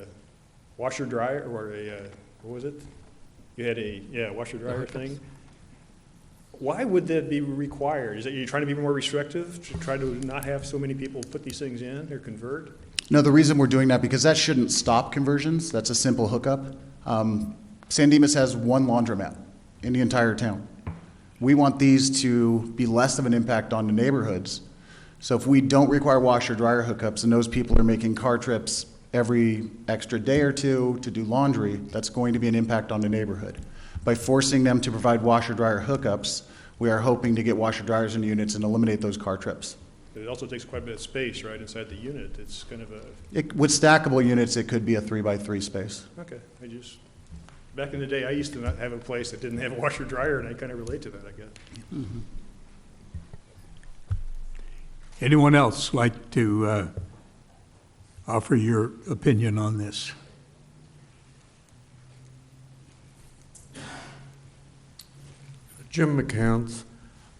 washer dryer, or what was it? You had a washer dryer thing. Why would that be required? Is it you're trying to be more restrictive, to try to not have so many people put these things in or convert? No, the reason we're doing that, because that shouldn't stop conversions. That's a simple hookup. San Dimas has one laundromat in the entire town. We want these to be less of an impact on the neighborhoods. So if we don't require washer dryer hookups and those people are making car trips every extra day or two to do laundry, that's going to be an impact on the neighborhood. By forcing them to provide washer dryer hookups, we are hoping to get washer dryers in units and eliminate those car trips. But it also takes quite a bit of space, right, inside the unit. It's kind of a... With stackable units, it could be a 3x3 space. Okay, back in the day, I used to not have a place that didn't have a washer dryer, and I kind of relate to that, I guess. Mm-hmm. Anyone else like to offer your opinion on this? Jim McCants.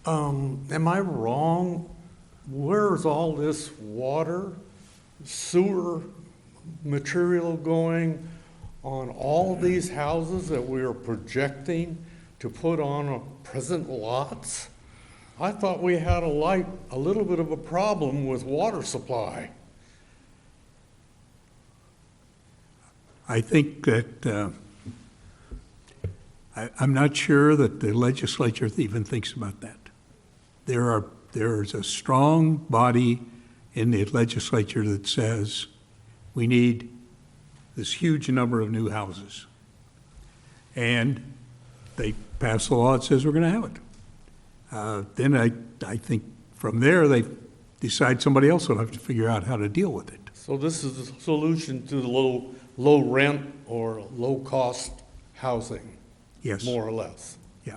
Am I wrong? Where's all this water, sewer material going on all these houses that we are projecting to put on present lots? I thought we had a little bit of a problem with water supply. I think that I'm not sure that the legislature even thinks about that. There's a strong body in the legislature that says we need this huge number of new houses. And they pass a law that says we're going to have it. Then I think from there they decide somebody else will have to figure out how to deal with it. So this is a solution to the low rent or low cost housing? Yes. More or less? Yeah.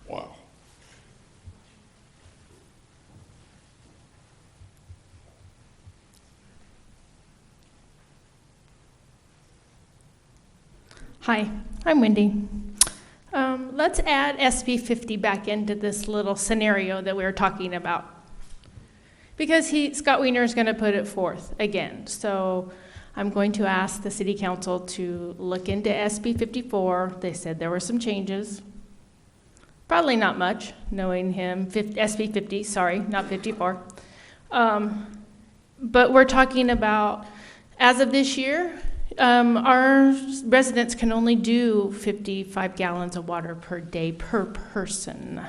Wow. Hi, I'm Wendy. Let's add SB 50 back into this little scenario that we were talking about. Because Scott Wiener is going to put it forth again. So I'm going to ask the City Council to look into SB 54. They said there were some changes. Probably not much, knowing him. SB 50, sorry, not 54. But we're talking about, as of this year, our residents can only do 55 gallons of water per day per person.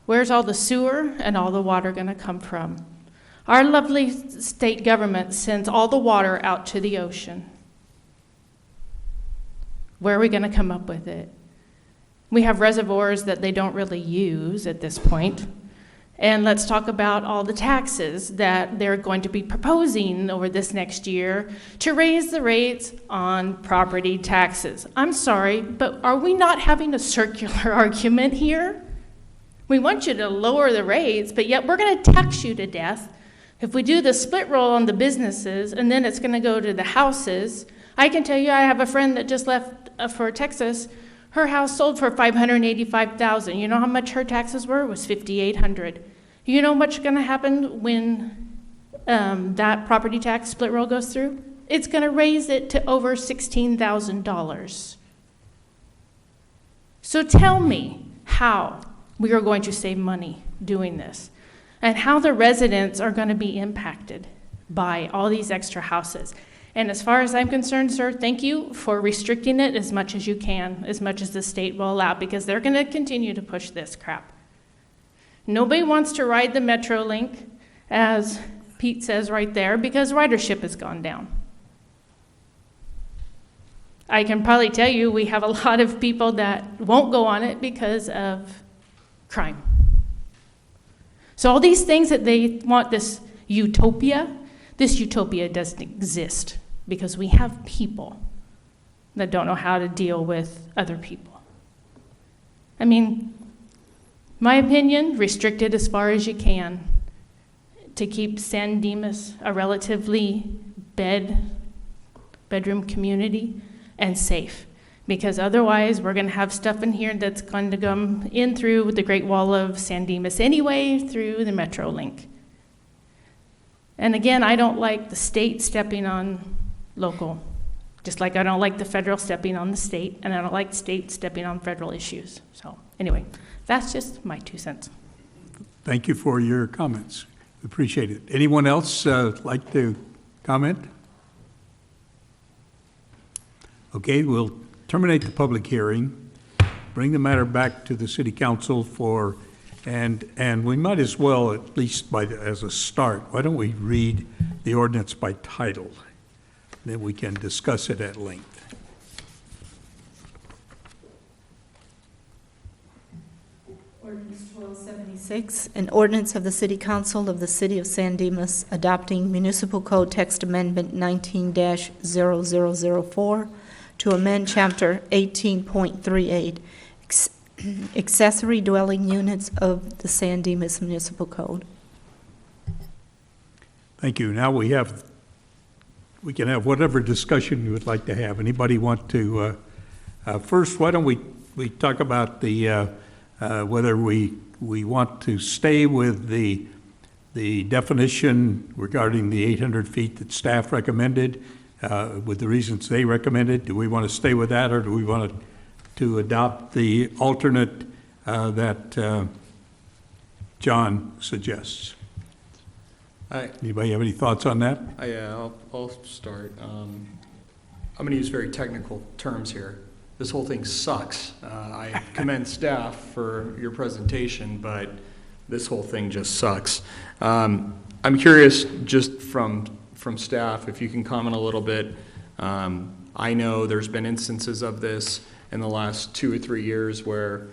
Where's all the sewer and all the water going to come from? Our lovely state government sends all the water out to the ocean. Where are we going to come up with it? We have reservoirs that they don't really use at this point. And let's talk about all the taxes that they're going to be proposing over this next year to raise the rates on property taxes. I'm sorry, but are we not having a circular argument here? We want you to lower the rates, but yet we're going to tax you to death. If we do the split roll on the businesses and then it's going to go to the houses, I can tell you I have a friend that just left for Texas. Her house sold for $585,000. You know how much her taxes were? It was $5,800. You know what's going to happen when that property tax split roll goes through? It's going to raise it to over $16,000. So tell me how we are going to save money doing this, and how the residents are going to be impacted by all these extra houses. And as far as I'm concerned, sir, thank you for restricting it as much as you can, as much as the state will allow, because they're going to continue to push this crap. Nobody wants to ride the Metrolink, as Pete says right there, because ridership has gone down. I can probably tell you we have a lot of people that won't go on it because of crime. So all these things that they want, this utopia doesn't exist because we have people that don't know how to deal with other people. I mean, my opinion, restrict it as far as you can to keep San Dimas a relatively bedroom community and safe. Because otherwise, we're going to have stuff in here that's going to come in through the Great Wall of San Dimas anyway, through the Metro Link. And again, I don't like the state stepping on local, just like I don't like the federal stepping on the state, and I don't like state stepping on federal issues. So anyway, that's just my 2 cents. Thank you for your comments. Appreciate it. Anyone else like to comment? Okay, we'll terminate the public hearing, bring the matter back to the city council for, and we might as well, at least as a start, why don't we read the ordinance by title? Then we can discuss it at length. Ordinance 1276, an ordinance of the City Council of the City of San Dimas adopting Municipal Code Text Amendment 19-0004 to amend Chapter 18.38, accessory dwelling units of the San Dimas Municipal Code. Thank you. Now we can have whatever discussion you would like to have. Anybody want to, first, why don't we talk about the, whether we want to stay with the definition regarding the 800 feet that staff recommended, with the reasons they recommended. Do we want to stay with that, or do we want to adopt the alternate that John suggests? Anybody have any thoughts on that? Yeah, I'll start. I'm going to use very technical terms here. This whole thing sucks. I commend staff for your presentation, but this whole thing just sucks. I'm curious, just from staff, if you can comment a little bit. I know there's been instances of this in the last 2 or 3 years where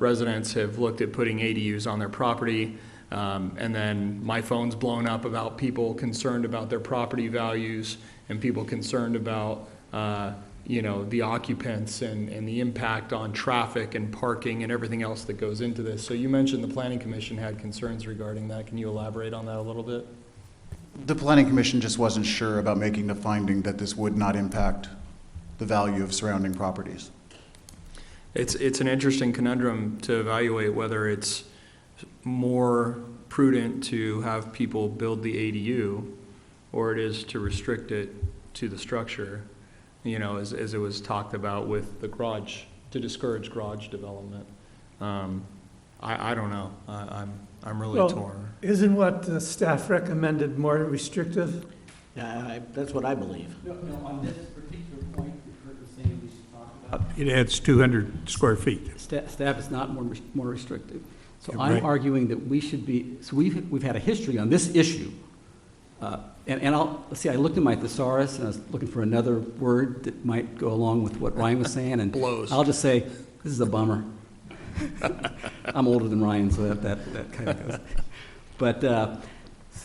residents have looked at putting ADUs on their property, and then my phone's blown up about people concerned about their property values and people concerned about the occupants and the impact on traffic and parking and everything else that goes into this. So you mentioned the Planning Commission had concerns regarding that. Can you elaborate on that a little bit? The Planning Commission just wasn't sure about making the finding that this would not impact the value of surrounding properties. It's an interesting conundrum to evaluate whether it's more prudent to have people build the ADU or it is to restrict it to the structure, as it was talked about with the garage, to discourage garage development. I don't know. I'm really torn. Isn't what the staff recommended more restrictive? Yeah, that's what I believe. No, on this particular point, Kurt was saying we should talk about. It adds 200 square feet. Staff is not more restrictive. So Yeah, I'm right. arguing that we should be, so we've had a history on this issue. Let's see, I looked at my thesaurus and I was looking for another word that might go along with what Ryan was saying, and Blows. I'll just say, this is a bummer. I'm older than Ryan, so that kind of goes. But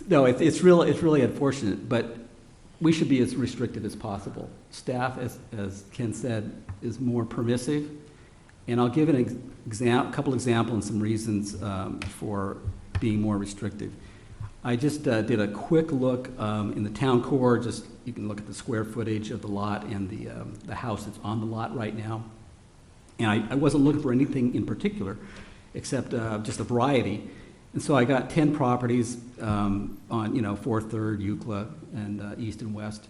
no, it's really unfortunate, but we should be as restrictive as possible. Staff, as Ken said, is more permissive, and I'll give a couple examples and some reasons for being more restrictive. I just did a quick look in the town core. Just you can look at the square footage of the lot and the house that's on the lot right now. And I wasn't looking for anything in particular, except just a variety. And so I got 10 properties on 4th, 3rd, Euclid, and East and West.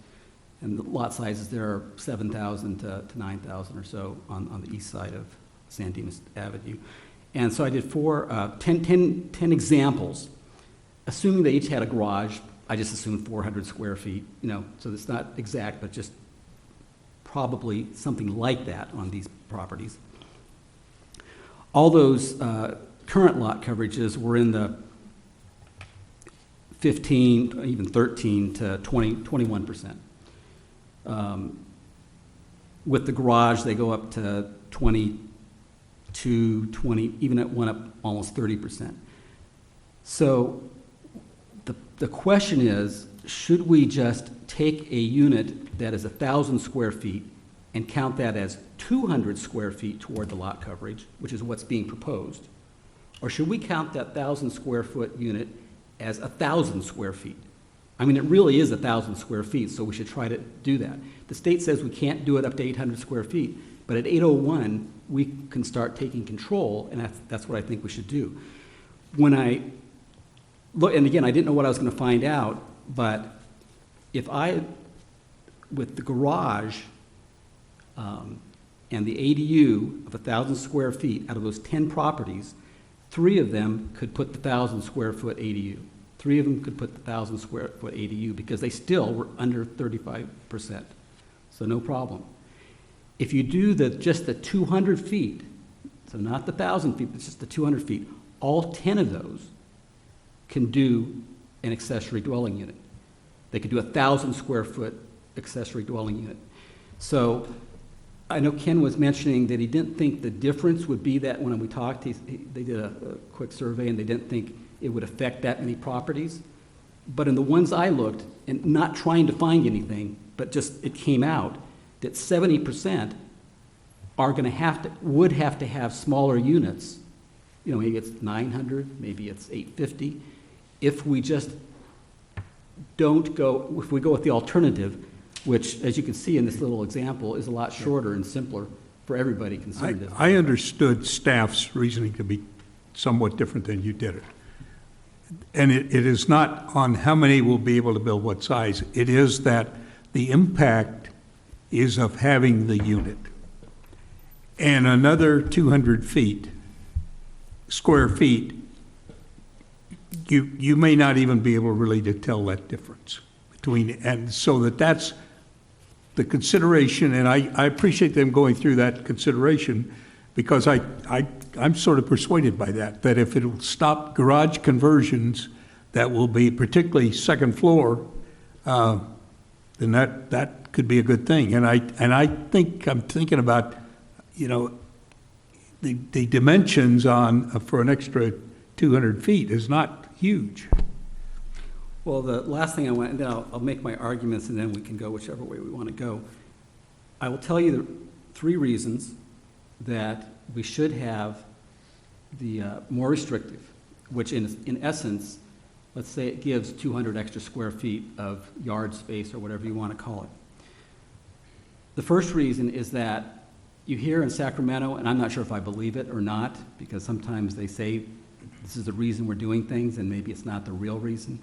And the lot sizes there are 7,000 to 9,000 or so on the east side of San Dimas Avenue. And so I did 10 examples. Assuming they each had a garage, I just assumed 400 square feet, so it's not exact, but just probably something like that on these properties. All those current lot coverages were in the 15, even 13 to 21%. With the garage, they go up to 22, 20, even it went up almost 30%. So the question is, should we just take a unit that is 1,000 square feet and count that as 200 square feet toward the lot coverage, which is what's being proposed? Or should we count that 1,000 square foot unit as 1,000 square feet? I mean, it really is 1,000 square feet, so we should try to do that. The state says we can't do it up to 800 square feet, but at 801, we can start taking control, and that's what I think we should do. When I look, and again, I didn't know what I was going to find out, but if with the garage and the ADU of 1,000 square feet, out of those 10 properties, 3 of them could put the 1,000 square foot ADU. 3 of them could put the 1,000 square foot ADU because they still were under 35%. So no problem. If you do just the 200 feet, so not the 1,000 feet, but just the 200 feet, all 10 of those can do an accessory dwelling unit. They could do 1,000 square foot accessory dwelling unit. So I know Ken was mentioning that he didn't think the difference would be that when we talked, they did a quick survey and they didn't think it would affect that many properties. But in the ones I looked, and not trying to find anything, but just it came out that 70% are going to would have to have smaller units. You know, maybe it's 900, maybe it's 850. If we just don't go, if we go with the alternative, which, as you can see in this little example, is a lot shorter and simpler for everybody concerned. I understood staff's reasoning to be somewhat different than you did it. And it is not on how many will be able to build what size. It is that the impact is of having the unit. And another 200 square feet, you may not even be able really to tell that difference between, and so that's the consideration, and I appreciate them going through that consideration, because I'm sort of persuaded by that if it'll stop garage conversions that will be particularly second floor, then that could be a good thing. And I think I'm thinking about, you know, the dimensions for an extra 200 feet is not huge. Well, the last thing I want, and then I'll make my arguments, and then we can go whichever way we want to go. I will tell you the 3 reasons that we should have the more restrictive, which in essence, let's say it gives 200 extra square feet of yard space or whatever you want to call it. The first reason is that you hear in Sacramento, and I'm not sure if I believe it or not, because sometimes they say this is the reason we're doing things, and maybe it's not the real reason,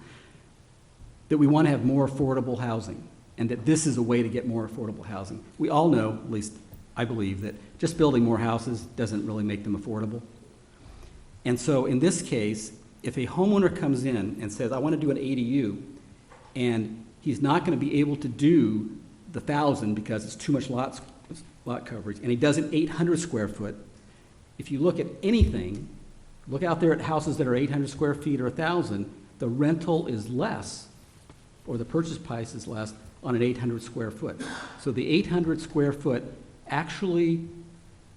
that we want to have more affordable housing, and that this is a way to get more affordable housing. We all know, at least I believe, that just building more houses doesn't really make them affordable. And so in this case, if a homeowner comes in and says, I want to do an ADU, and he's not going to be able to do the 1,000 because it's too much lot coverage, and he does an 800 square foot, if you look at anything, look out there at houses that are 800 square feet or 1,000, the rental is less, or the purchase price is less on an 800 square foot. So the 800 square foot actually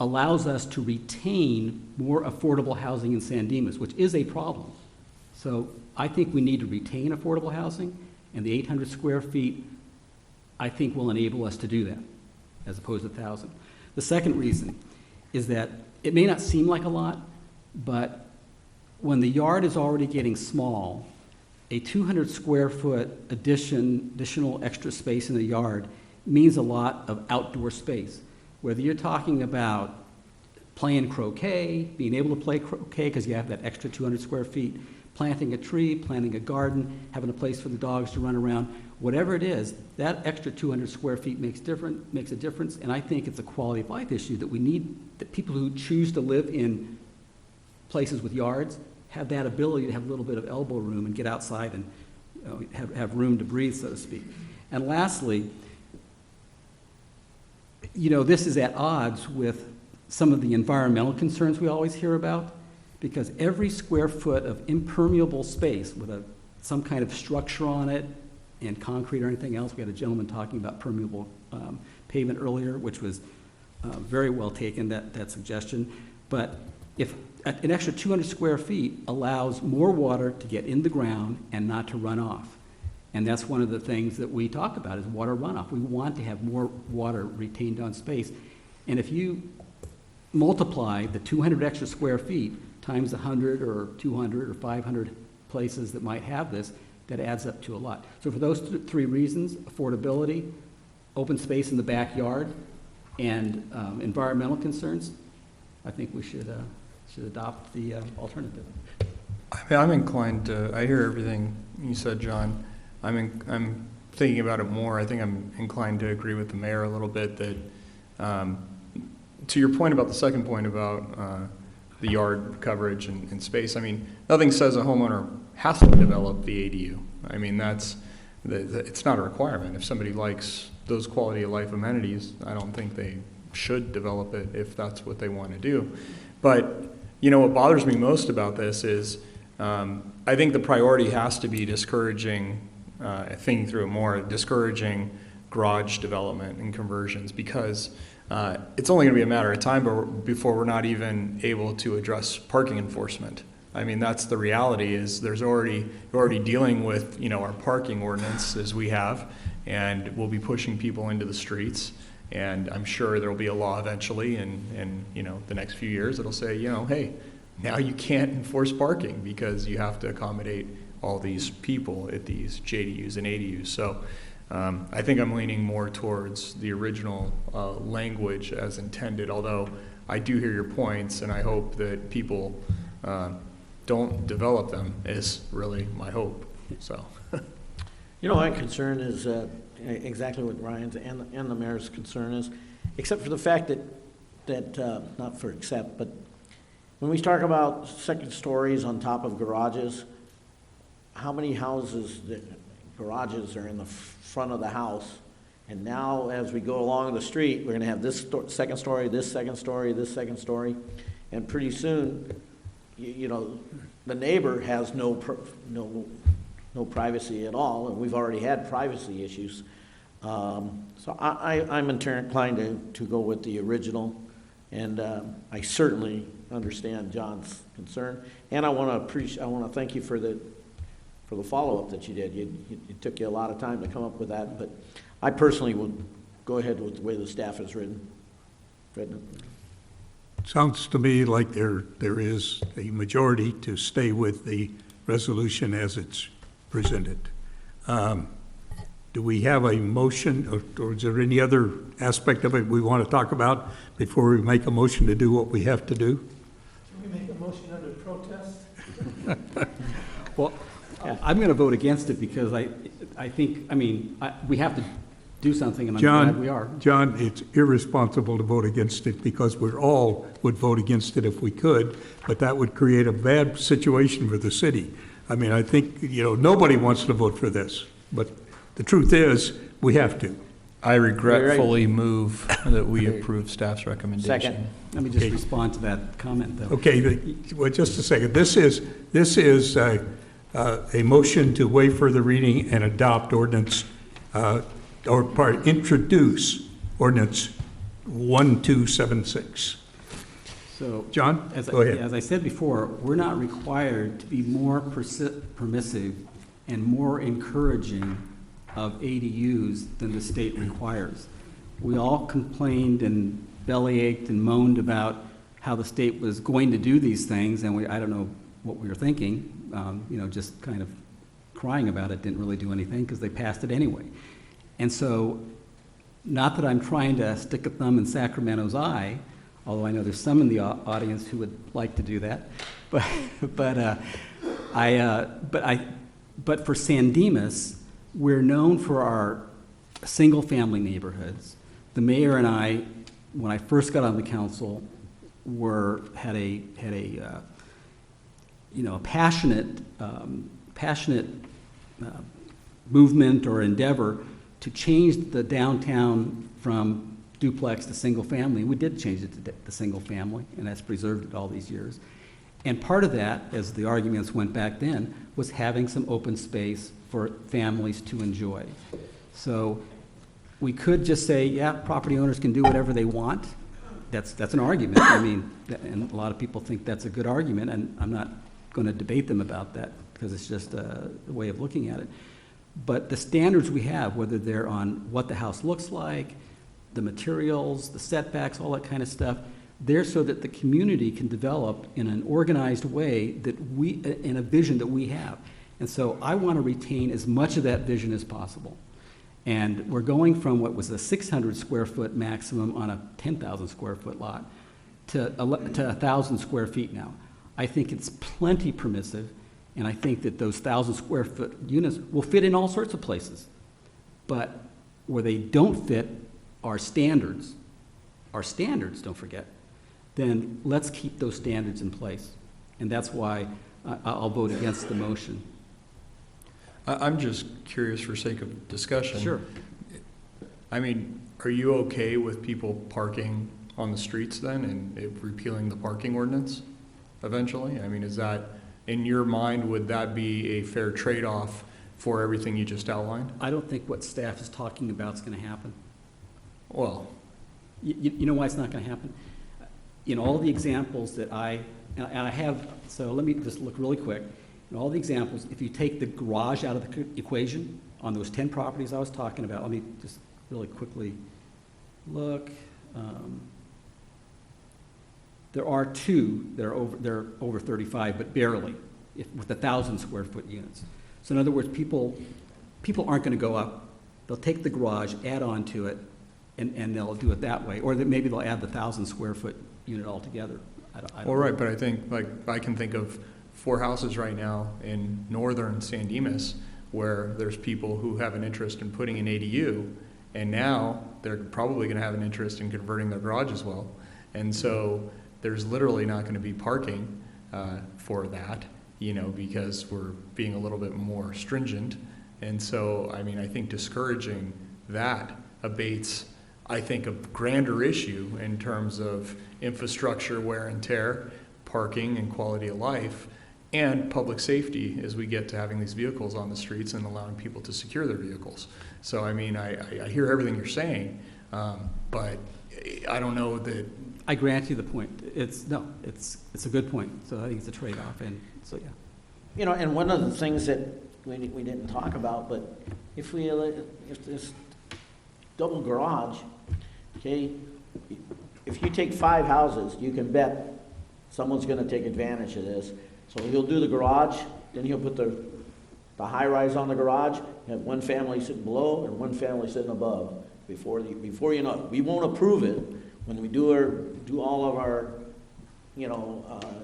allows us to retain more affordable housing in San Dimas, which is a problem. So I think we need to retain affordable housing, and the 800 square feet, I think, will enable us to do that, as opposed to 1,000. The second reason is that it may not seem like a lot, but when the yard is already getting small, a 200 square foot additional extra space in the yard means a lot of outdoor space. Whether you're talking about playing croquet, being able to play croquet because you have that extra 200 square feet, planting a tree, planting a garden, having a place for the dogs to run around, whatever it is, that extra 200 square feet makes a difference, and I think it's a quality of life issue that we need, that people who choose to live in places with yards have that ability to have a little bit of elbow room and get outside and have room to breathe, so to speak. And lastly, you know, this is at odds with some of the environmental concerns we always hear about, because every square foot of impermeable space with some kind of structure on it and concrete or anything else, we had a gentleman talking about permeable pavement earlier, which was very well taken, that suggestion. But if an extra 200 square feet allows more water to get in the ground and not to run off. And that's one of the things that we talk about is water runoff. We want to have more water retained on space. And if you multiply the 200 extra square feet times 100 or 200 or 500 places that might have this, that adds up to a lot. So for those three reasons, affordability, open space in the backyard, and environmental concerns, I think we should adopt the alternative. I'm inclined to, I hear everything you said, John. I'm thinking about it more. I think I'm inclined to agree with the mayor a little bit that, to your point about the second point about the yard coverage and space, I mean, nothing says a homeowner has to develop the ADU. I mean, it's not a requirement. If somebody likes those quality of life amenities, I don't think they should develop it if that's what they want to do. But, you know, what bothers me most about this is I think the priority has to be discouraging, thinking through it more, discouraging garage development and conversions, because it's only going to be a matter of time before we're not even able to address parking enforcement. I mean, that's the reality. Is we're already dealing with, you know, our parking ordinance as we have, and we'll be pushing people into the streets. And I'm sure there'll be a law eventually, in you know, the next few years, it'll say, you know, hey, now you can't enforce parking because you have to accommodate all these people at these JDUs and ADUs. So I think I'm leaning more towards the original language as intended, although I do hear your points, and I hope that people don't develop them, is really my hope. So, you know, my concern is exactly what Ryan's and the mayor's concern is, except for the fact that not for except, but when we talk about second stories on top of garages, how many houses, garages are in the front of the house? And now as we go along the street, we're going to have this second story, this second story, this second story. And pretty soon, you know, the neighbor has no privacy at all, and we've already had privacy issues. So I'm inclined to go with the original, and I certainly understand John's concern. And I want to thank you for the follow-up that you did. It took you a lot of time to come up with that, but I personally would go ahead with the way the staff has written it. Sounds to me like there is a majority to stay with the resolution as it's presented. Do we have a motion, or is there any other aspect of it we want to talk about before we make a motion to do what we have to do? Can we make a motion under protest? Well, I'm going to vote against it because I think, I mean, we have to do something, and I'm glad we are. John, it's irresponsible to vote against it because we all would vote against it if we could, but that would create a bad situation for the city. I mean, I think, you know, nobody wants to vote for this, but the truth is, we have to. I regretfully move that we approve staff's recommendation. Second. Let me just respond to that comment, though. Okay, well, just a second. This is a motion to waive further reading and adopt ordinance, introduce ordinance 1276. So, John, go ahead. As I said before, we're not required to be more permissive and more encouraging of ADUs than the state requires. We all complained and bellyached and moaned about how the state was going to do these things, and I don't know what we were thinking, you know, just kind of crying about it, didn't really do anything because they passed it anyway. And so, not that I'm trying to stick a thumb in Sacramento's eye, although I know there's some in the audience who would like to do that, but for San Dimas, we're known for our single-family neighborhoods. The mayor and I, when I first got on the council, had a passionate movement or endeavor to change the downtown from duplex to single family. We did change it to single family, and that's preserved it all these years. And part of that, as the arguments went back then, was having some open space for families to enjoy. So we could just say, yeah, property owners can do whatever they want. That's an argument. I mean, and a lot of people think that's a good argument, and I'm not going to debate them about that because it's just a way of looking at it. But the standards we have, whether they're on what the house looks like, the materials, the setbacks, all that kind of stuff, they're so that the community can develop in an organized way that in a vision that we have. And so I want to retain as much of that vision as possible. And we're going from what was a 600 square foot maximum on a 10,000 square foot lot to 1,000 square feet now. I think it's plenty permissive, and I think that those 1,000 square foot units will fit in all sorts of places. But where they don't fit our standards, don't forget, then let's keep those standards in place. And that's why I'll vote against the motion. I'm just curious for sake of discussion. Sure. I mean, are you okay with people parking on the streets then and repealing the parking ordinance eventually? I mean, is that, in your mind, would that be a fair trade-off for everything you just outlined? I don't think what staff is talking about is going to happen. Well, you know why it's not going to happen? In all the examples that and I have, so let me just look really quick. In all the examples, if you take the garage out of the equation on those 10 properties I was talking about, let me just really quickly look. There are two that are they're over 35, but barely, with 1,000 square foot units. So in other words, people aren't going to go up. They'll take the garage, add on to it, and they'll do it that way. Or maybe they'll add the 1,000 square foot unit altogether. I don't all right, but I think, like, I can think of 4 houses right now in northern San Dimas where there's people who have an interest in putting an ADU, and now they're probably going to have an interest in converting their garage as well. And so there's literally not going to be parking for that, because we're being a little bit more stringent. And so, I mean, I think discouraging that abates, I think, a grander issue in terms of infrastructure wear and tear, parking and quality of life, and public safety as we get to having these vehicles on the streets and allowing people to secure their vehicles. So, I mean, I hear everything you're saying, but I don't know that. I grant you the point. It's a good point. So I think it's a trade-off, and so yeah. And one of the things that we didn't talk about, but if this double garage, okay, if you take 5 houses, you can bet someone's going to take advantage of this. So he'll do the garage, then he'll put the high-rise on the garage, have one family sitting below and one family sitting above. Before you know it, we won't approve it when we do all of our,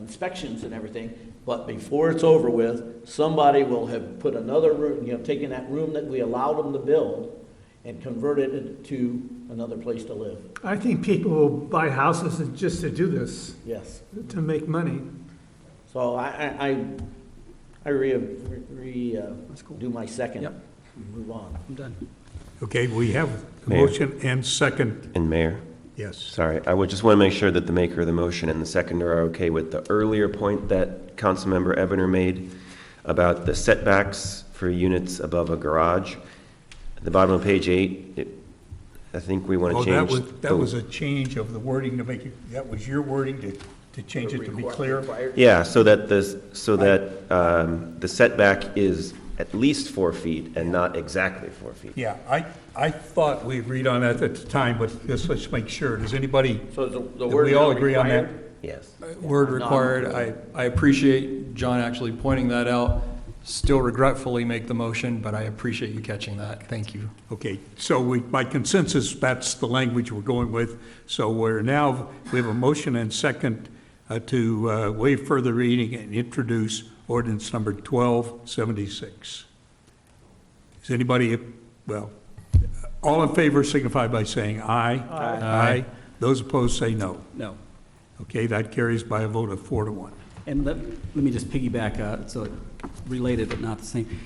inspections and everything. But before it's over with, somebody will have put another room, taken that room that we allowed them to build and converted it to another place to live. I think people will buy houses just to do this. Yes. To make money. So I do my second. Yep. Move on. I'm done. Okay, we have a Mayor. motion and second. And Mayor? Yes. Sorry, I would just want to make sure that the maker of the motion and the seconder are okay with the earlier point that Councilmember Ebener made about the setbacks for units above a garage. At the bottom of page 8, I think we want to change. That was a change of the wording to make it, that was your wording to change it to be clear? Yeah, so that the setback is at least 4 feet and not exactly 4 feet. Yeah, I thought we agreed on that at the time, but let's make sure. Does anybody, So the do word we all agree on that? Yes. word required. I appreciate John actually pointing that out. Still regretfully make the motion, but I appreciate you catching that. Thank you. Okay, so by consensus, that's the language we're going with. So we have a motion and second to waive further reading and introduce ordinance number 1276. Is anybody, all in favor signify by saying aye. Aye. Those opposed say no. No. Okay, that carries by a vote of 4-1. And let me just piggyback, so it's related but not the same.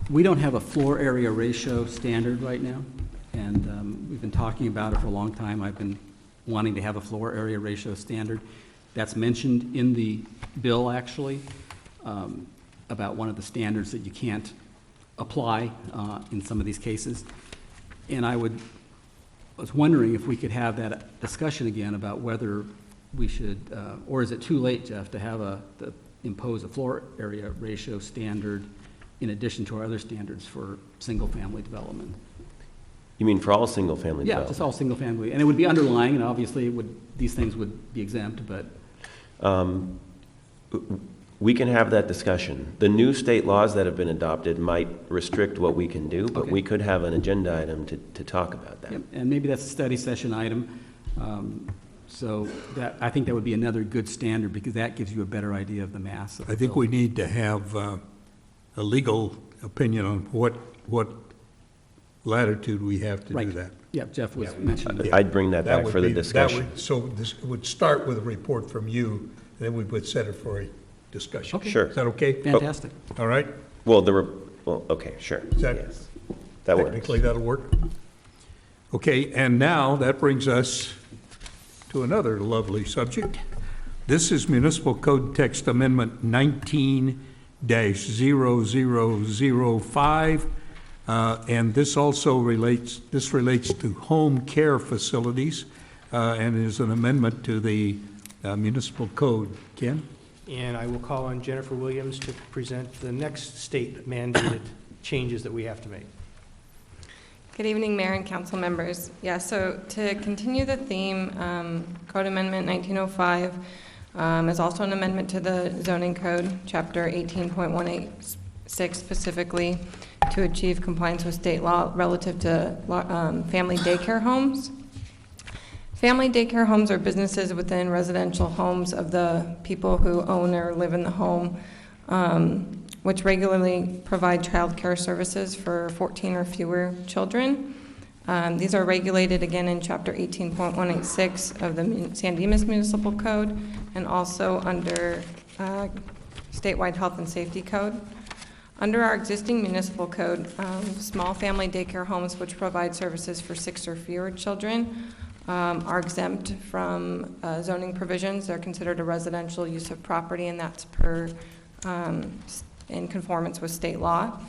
We don't have a floor area ratio standard right now, and we've been talking about it for a long time. I've been wanting to have a floor area ratio standard. That's mentioned in the bill, actually, about one of the standards that you can't apply in some of these cases. And I was wondering if we could have that discussion again about whether we should, or is it too late, Jeff, to impose a floor area ratio standard in addition to our other standards for single-family development? You mean for all single-family Yeah, development? just all single-family. And it would be underlying, and obviously these things would be exempt, but... we can have that discussion. The new state laws that have been adopted might restrict what we can do, but Okay. we could have an agenda item to talk about that. Yep, and maybe that's a study session item. So that, I think that would be another good standard, because that gives you a better idea of the mass of the I think we need to have a legal opinion on what latitude we have to do Right. that. Yeah, Jeff was mentioning that. I'd bring that back would for the be- that discussion. would- So this would start with a report from you, then we would set it for a discussion. Okay. Sure. Is that okay? Fantastic. All right? Well, okay, sure. Is that- Yes. That works. Technically, that'll work. Okay, and now that brings us to another lovely subject. This is Municipal Code Text Amendment 19-0005, and this also relates to home care facilities, and is an amendment to the municipal code. Ken? And I will call on Jennifer Williams to present the next state mandated changes that we have to make. Good evening, Mayor and council members. Yeah, so to continue the theme, Code Amendment 1905 is also an amendment to the zoning code, Chapter 18.186, specifically to achieve compliance with state law relative to family daycare homes. Family daycare homes are businesses within residential homes of the people who own or live in the home, which regularly provide child care services for 14 or fewer children. These are regulated again in Chapter 18.186 of the San Dimas Municipal Code, and also under statewide health and safety code. Under our existing municipal code, small family daycare homes which provide services for 6 or fewer children are exempt from zoning provisions. They're considered a residential use of property, and that's in conformance with state law.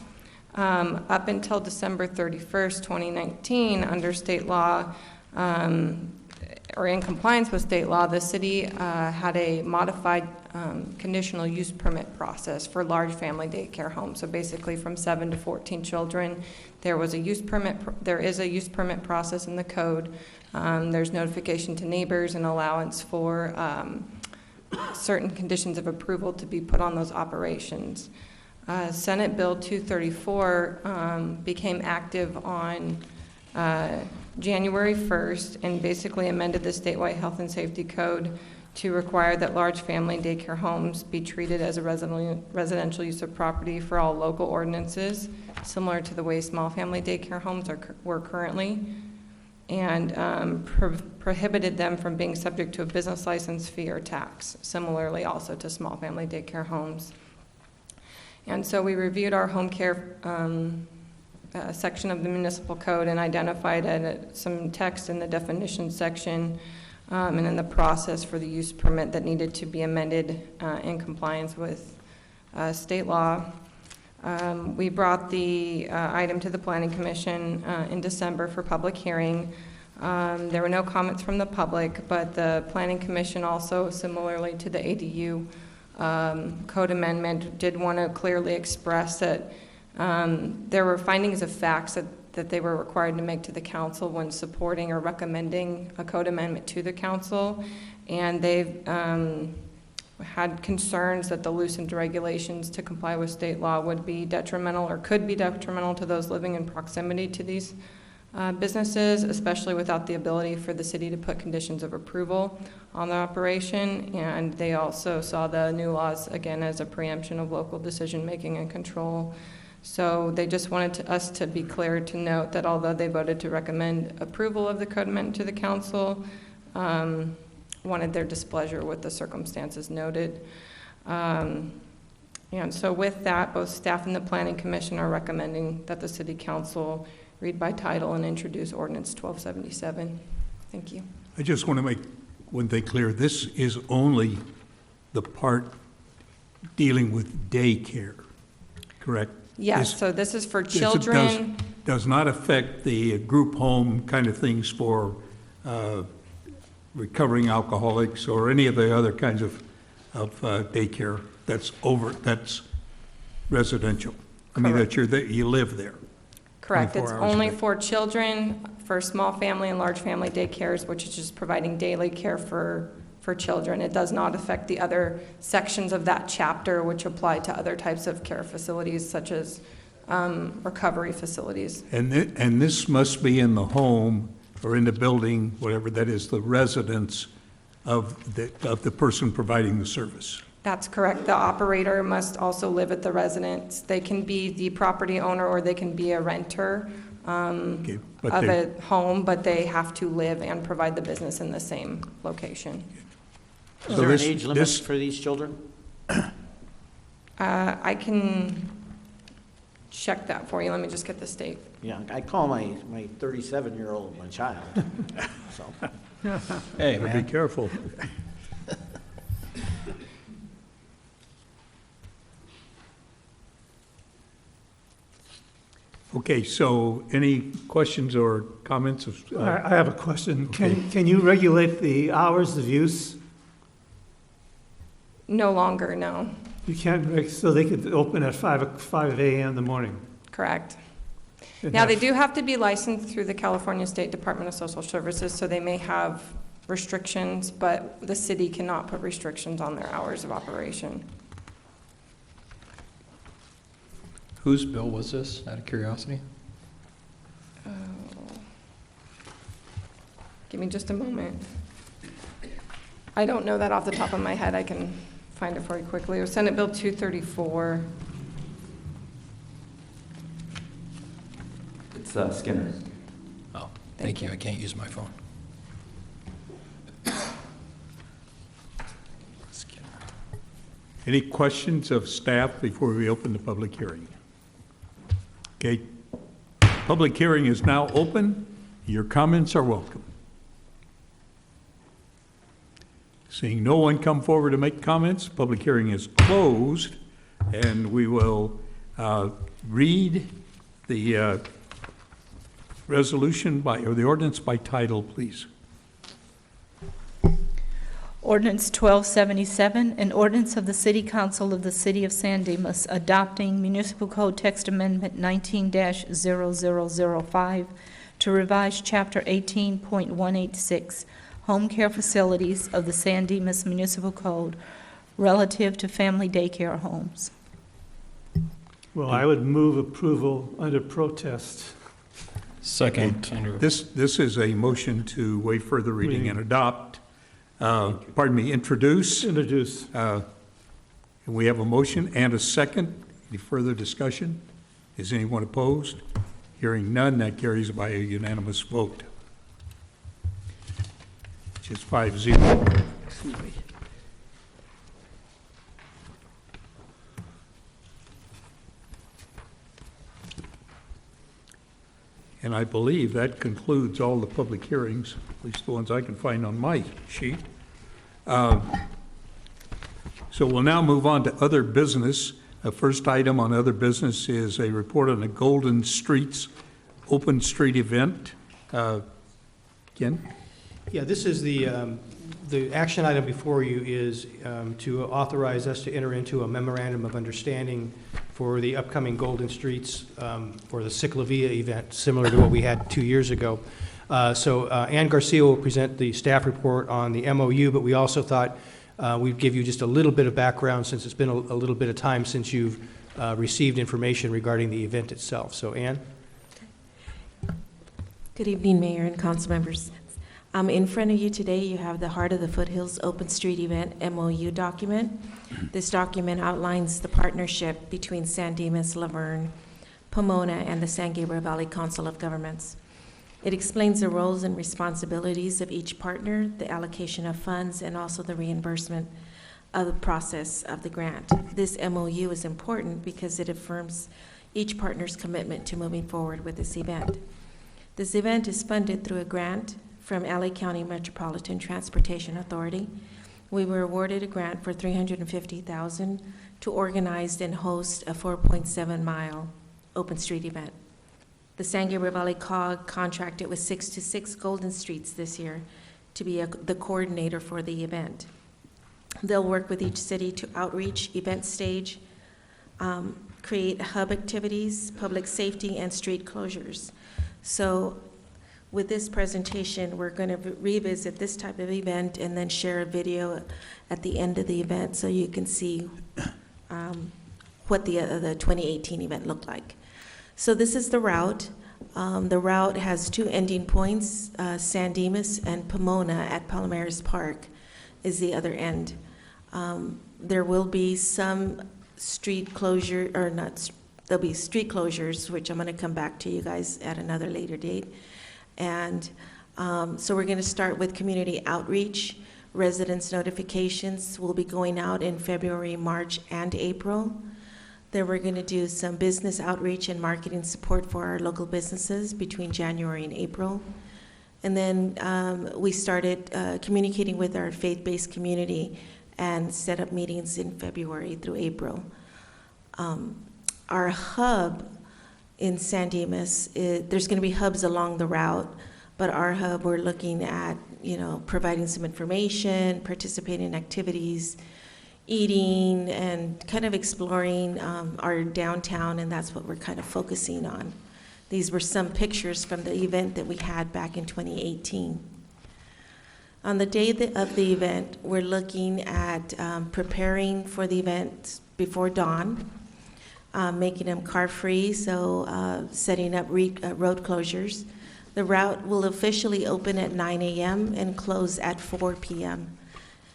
Up until December 31st, 2019, under state law, or in compliance with state law, the city had a modified conditional use permit process for large family daycare homes. So basically from 7 to 14 children, there is a use permit process in the code. There's notification to neighbors and allowance for certain conditions of approval to be put on those operations. Senate Bill 234 became active on January 1st and basically amended the statewide health and safety code to require that large family daycare homes be treated as a residential use of property for all local ordinances, similar to the way small family daycare homes were currently, and prohibited them from being subject to a business license fee or tax, similarly also to small family daycare homes. And so we reviewed our home care section of the municipal code and identified some text in the definition section and in the process for the use permit that needed to be amended in compliance with state law. We brought the item to the Planning Commission in December for public hearing. There were no comments from the public, but the Planning Commission also, similarly to the ADU code amendment, did want to clearly express that there were findings of facts that they were required to make to the council when supporting or recommending a code amendment to the council, and they've had concerns that the loosened regulations to comply with state law would be detrimental or could be detrimental to those living in proximity to these businesses, especially without the ability for the city to put conditions of approval on the operation. And they also saw the new laws, again, as a preemption of local decision-making and control. So they just wanted us to be clear to note that although they voted to recommend approval of the code amendment to the council, wanted their displeasure with the circumstances noted. And so with that, both staff and the Planning Commission are recommending that the City Council read by title and introduce Ordinance 1277. Thank you. I just want to make one thing clear. This is only the part dealing with daycare, correct? Yes, so this is for children. Does not affect the group home kind of things for recovering alcoholics or any of the other kinds of daycare that's residential. I mean, that you live there. Correct. It's only for children, for small family and large family daycares, which is just providing daily care for for children. It does not affect the other sections of that chapter, which apply to other types of care facilities, such as recovery facilities. And this must be in the home or in the building, whatever that is, the residence of the person providing the service. That's correct. The operator must also live at the residence. They can be the property owner or they can be a renter of a home, but they have to live and provide the business in the same location. Is there an age limit for these children? I can check that for you. Let me just get the state. Yeah, I call my 37-year-old my child. So. Hey, man. Be careful. Okay, so any questions or comments? I have a question. Okay. Can you regulate the hours of use? No longer, no. You can't, so they could open at 5 a.m. in the morning? Correct. Now, they do have to be licensed through the California State Department of Social Services, so they may have restrictions, but the city cannot put restrictions on their hours of operation. Whose bill was this, out of curiosity? Give me just a moment. I don't know that off the top of my head. I can find it for you quickly. It was Senate Bill 234. It's Skinner. Oh, thank you. I can't use my phone. Any questions of staff before we open the public hearing? Okay, public hearing is now open. Your comments are welcome. Seeing no one come forward to make comments, public hearing is closed, and we will read the resolution or the ordinance by title, please. Ordinance 1277, an ordinance of the City Council of the City of San Dimas adopting Municipal Code Text Amendment 19-0005 to revise Chapter 18.186, Home Care Facilities of the San Dimas Municipal Code relative to family daycare homes. Well, I would move approval under protest. Second. This is a motion to waive further reading and adopt. Introduce. Introduce. We have a motion and a second. Any further discussion? Is anyone opposed? Hearing none, that carries by a unanimous vote. Which is 5-0. Excuse me. And I believe that concludes all the public hearings, at least the ones I can find on my sheet. So we'll now move on to other business. The first item on other business is a report on the Golden Streets Open Street event. Ken? Yeah, this is the action item before you is to authorize us to enter into a memorandum of understanding for the upcoming Golden Streets for the Ciclavia event, similar to what we had 2 years ago. So Ann Garcia will present the staff report on the MOU, but we also thought we'd give you just a little bit of background since it's been a little bit of time since you've received information regarding the event itself. So Ann? Good evening, Mayor and council members. In front of you today, you have the Heart of the Foothills Open Street Event MOU document. This document outlines the partnership between San Dimas, Laverne, Pomona, and the San Gabriel Valley Council of Governments. It explains the roles and responsibilities of each partner, the allocation of funds, and also the reimbursement of the process of the grant. This MOU is important because it affirms each partner's commitment to moving forward with this event. This event is funded through a grant from LA County Metropolitan Transportation Authority. We were awarded a grant for $350,000 to organize and host a 4.7-mile open street event. The San Gabriel Valley COG contracted with 626 Golden Streets this year to be the coordinator for the event. They'll work with each city to outreach, event stage, create hub activities, public safety, and street closures. So with this presentation, we're going to revisit this type of event and then share a video at the end of the event so you can see what the 2018 event looked like. So this is the route. The route has two ending points, San Dimas and Pomona at Palomares Park is the other end. There will be some street closure, or not, there'll be street closures, which I'm going to come back to you guys at another later date. And so we're going to start with community outreach. Residents notifications will be going out in February, March, and April. Then we're going to do some business outreach and marketing support for our local businesses between January and April. And then we started communicating with our faith-based community and set up meetings in February through April. Our hub in San Dimas, there's going to be hubs along the route, but our hub, we're looking at, providing some information, participating in activities, eating, and kind of exploring our downtown, and that's what we're kind of focusing on. These were some pictures from the event that we had back in 2018. On the day of the event, we're looking at preparing for the event before dawn, making them car-free, so setting up road closures. The route will officially open at 9 a.m. and close at 4 p.m.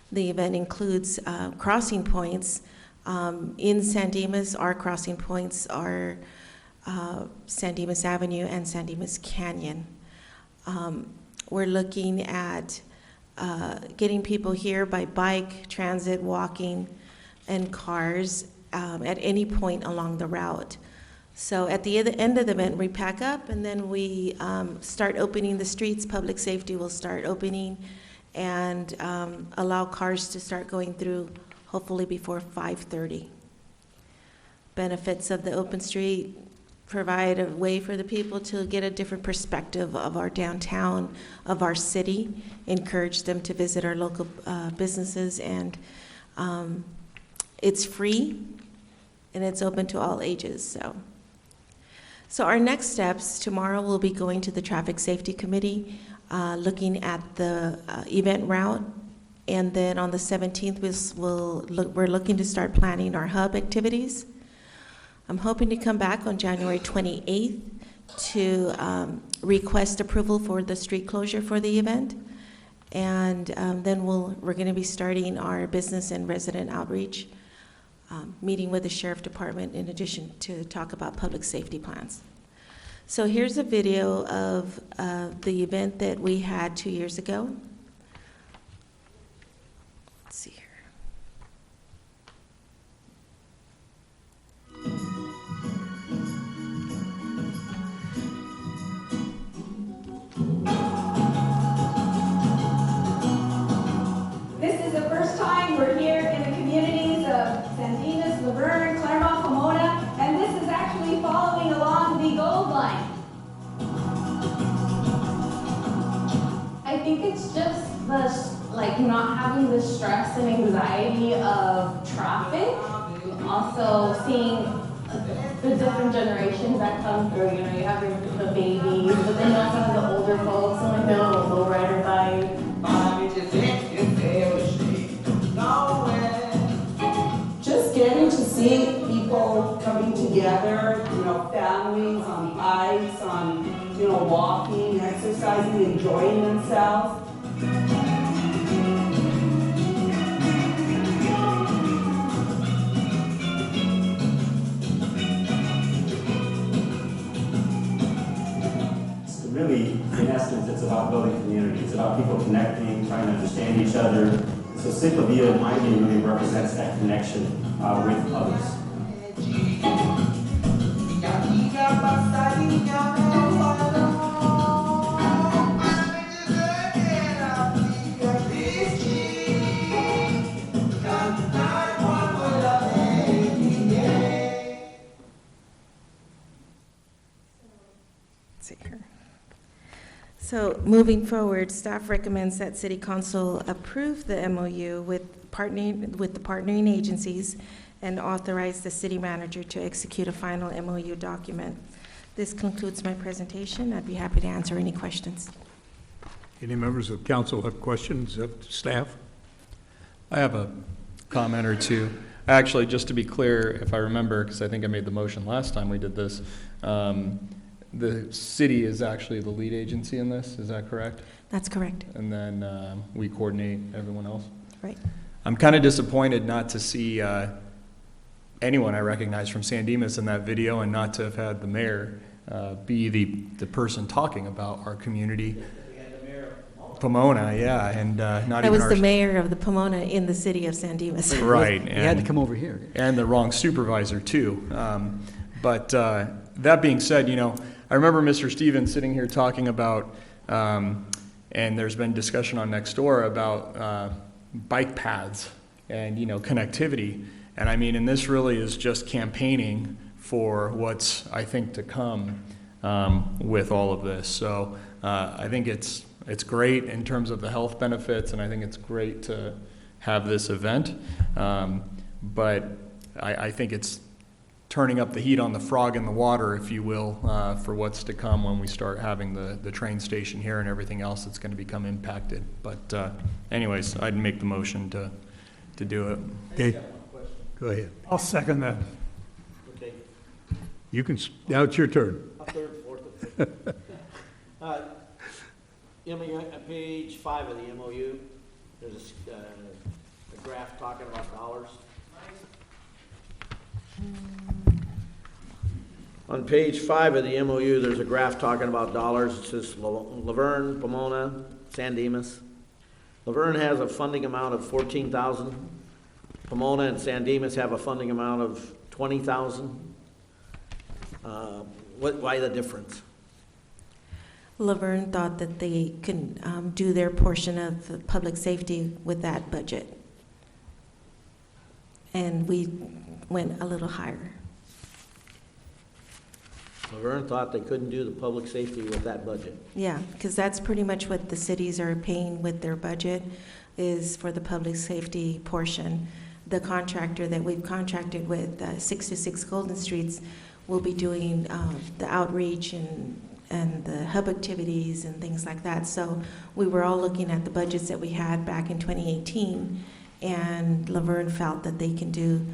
The event includes crossing points. In San Dimas, our crossing points are San Dimas Avenue and San Dimas Canyon. We're looking at getting people here by bike, transit, walking, and cars at any point along the route. So at the end of the event, we pack up and then we start opening the streets. Public safety will start opening and allow cars to start going through hopefully before 5:30. Benefits of the open street provide a way for the people to get a different perspective of our downtown, of our city, encourage them to visit our local businesses, and it's free and it's open to all ages. So our next steps, tomorrow we'll be going to the Traffic Safety Committee, looking at the event route, and then on the 17th we're looking to start planning our hub activities. I'm hoping to come back on January 28th to request approval for the street closure for the event, and then we're going to be starting our business and resident outreach, meeting with the Sheriff Department in addition to talk about public safety plans. So here's a video of the event that we had 2 years ago. Let's see here. This is the first time we're here in the communities of San Dimas, Laverne, Claremont, Pomona, and this is actually following along the gold line. I think it's just not having the stress and anxiety of traffic. Also seeing the different generations that come through. You have the babies, but then you also have the older folks, and the lowrider bike. Just getting to see people coming together, families on bikes, on, walking, exercising, enjoying themselves. Really, in essence, it's about building community. It's about people connecting, trying to understand each other. So Ciclavia, in my view, really represents that connection with others. Let's see here. So moving forward, staff recommends that City Council approve the MOU with the partnering agencies and authorize the city manager to execute a final MOU document. This concludes my presentation. I'd be happy to answer any questions. Any members of council have questions of staff? I have a comment or two. Actually, just to be clear, if I remember, because I think I made the motion last time we did this, the city is actually the lead agency in this, is that correct? That's correct. And then we coordinate everyone else? Right. I'm kind of disappointed not to see anyone I recognize from San Dimas in that video, and not to have had the mayor be the person talking about our community. Pomona, yeah, and not I even was the mayor of the Pomona in the city of San Dimas. Right. You had to come over here. And the wrong supervisor, too. But that being said, I remember Mr. Stevens sitting here talking about, and there's been discussion on Nextdoor about bike paths and, connectivity. And I mean, and this really is just campaigning for what's, I think, to come with all of this. So I think it's great in terms of the health benefits, and I think it's great to have this event. But I think it's turning up the heat on the frog in the water, if you will, for what's to come when we start having the train station here and everything else that's going to become impacted. But anyways, I'd make the motion to do it. Okay. Go ahead. I'll second that. Okay. You can, now it's your turn. Third, fourth, or fifth. On page 5 of the MOU, there's a graph talking about dollars. On page 5 of the MOU, there's a graph talking about dollars. It says Laverne, Pomona, San Dimas. Laverne has a funding amount of $14,000. Pomona and San Dimas have a funding amount of $20,000. Why the difference? Laverne thought that they could do their portion of public safety with that budget. And we went a little higher. Laverne thought they couldn't do the public safety with that budget. Yeah, because that's pretty much what the cities are paying with their budget, is for the public safety portion. The contractor that we've contracted with, 66 Golden Streets, will be doing the outreach and the hub activities and things like that. So we were all looking at the budgets that we had back in 2018, and Laverne felt that they can do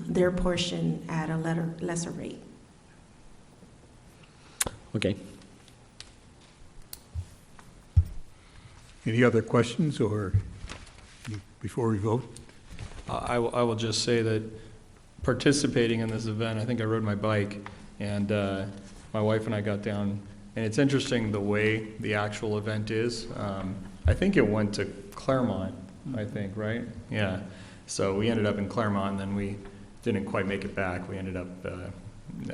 their portion at a lesser rate. Okay. Any other questions or before we vote? I will just say that participating in this event, I think I rode my bike, and my wife and I got down, and it's interesting the way the actual event is. I think it went to Claremont, I think, right? Yeah. So we ended up in Claremont, and then we didn't quite make it back. We ended up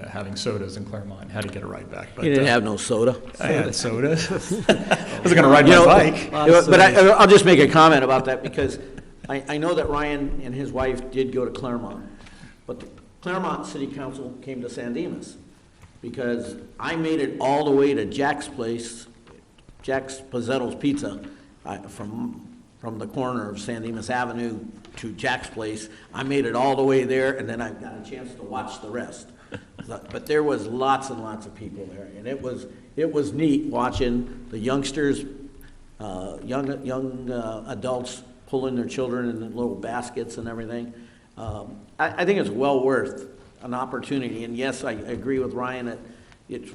having sodas in Claremont. Had to get a ride back. But, You didn't have no soda? I had soda. I wasn't going to ride my bike. But I'll just make a comment about that, because I know that Ryan and his wife did go to Claremont, but the Claremont City Council came to San Dimas, because I made it all the way to Jack's place, Jack's Pizzetto's Pizza, from the corner of San Dimas Avenue to Jack's place. I made it all the way there, and then I got a chance to watch the rest. But there was lots and lots of people there, and it was neat watching the youngsters, young adults pulling their children in little baskets and everything. I think it's well worth an opportunity, and yes, I agree with Ryan that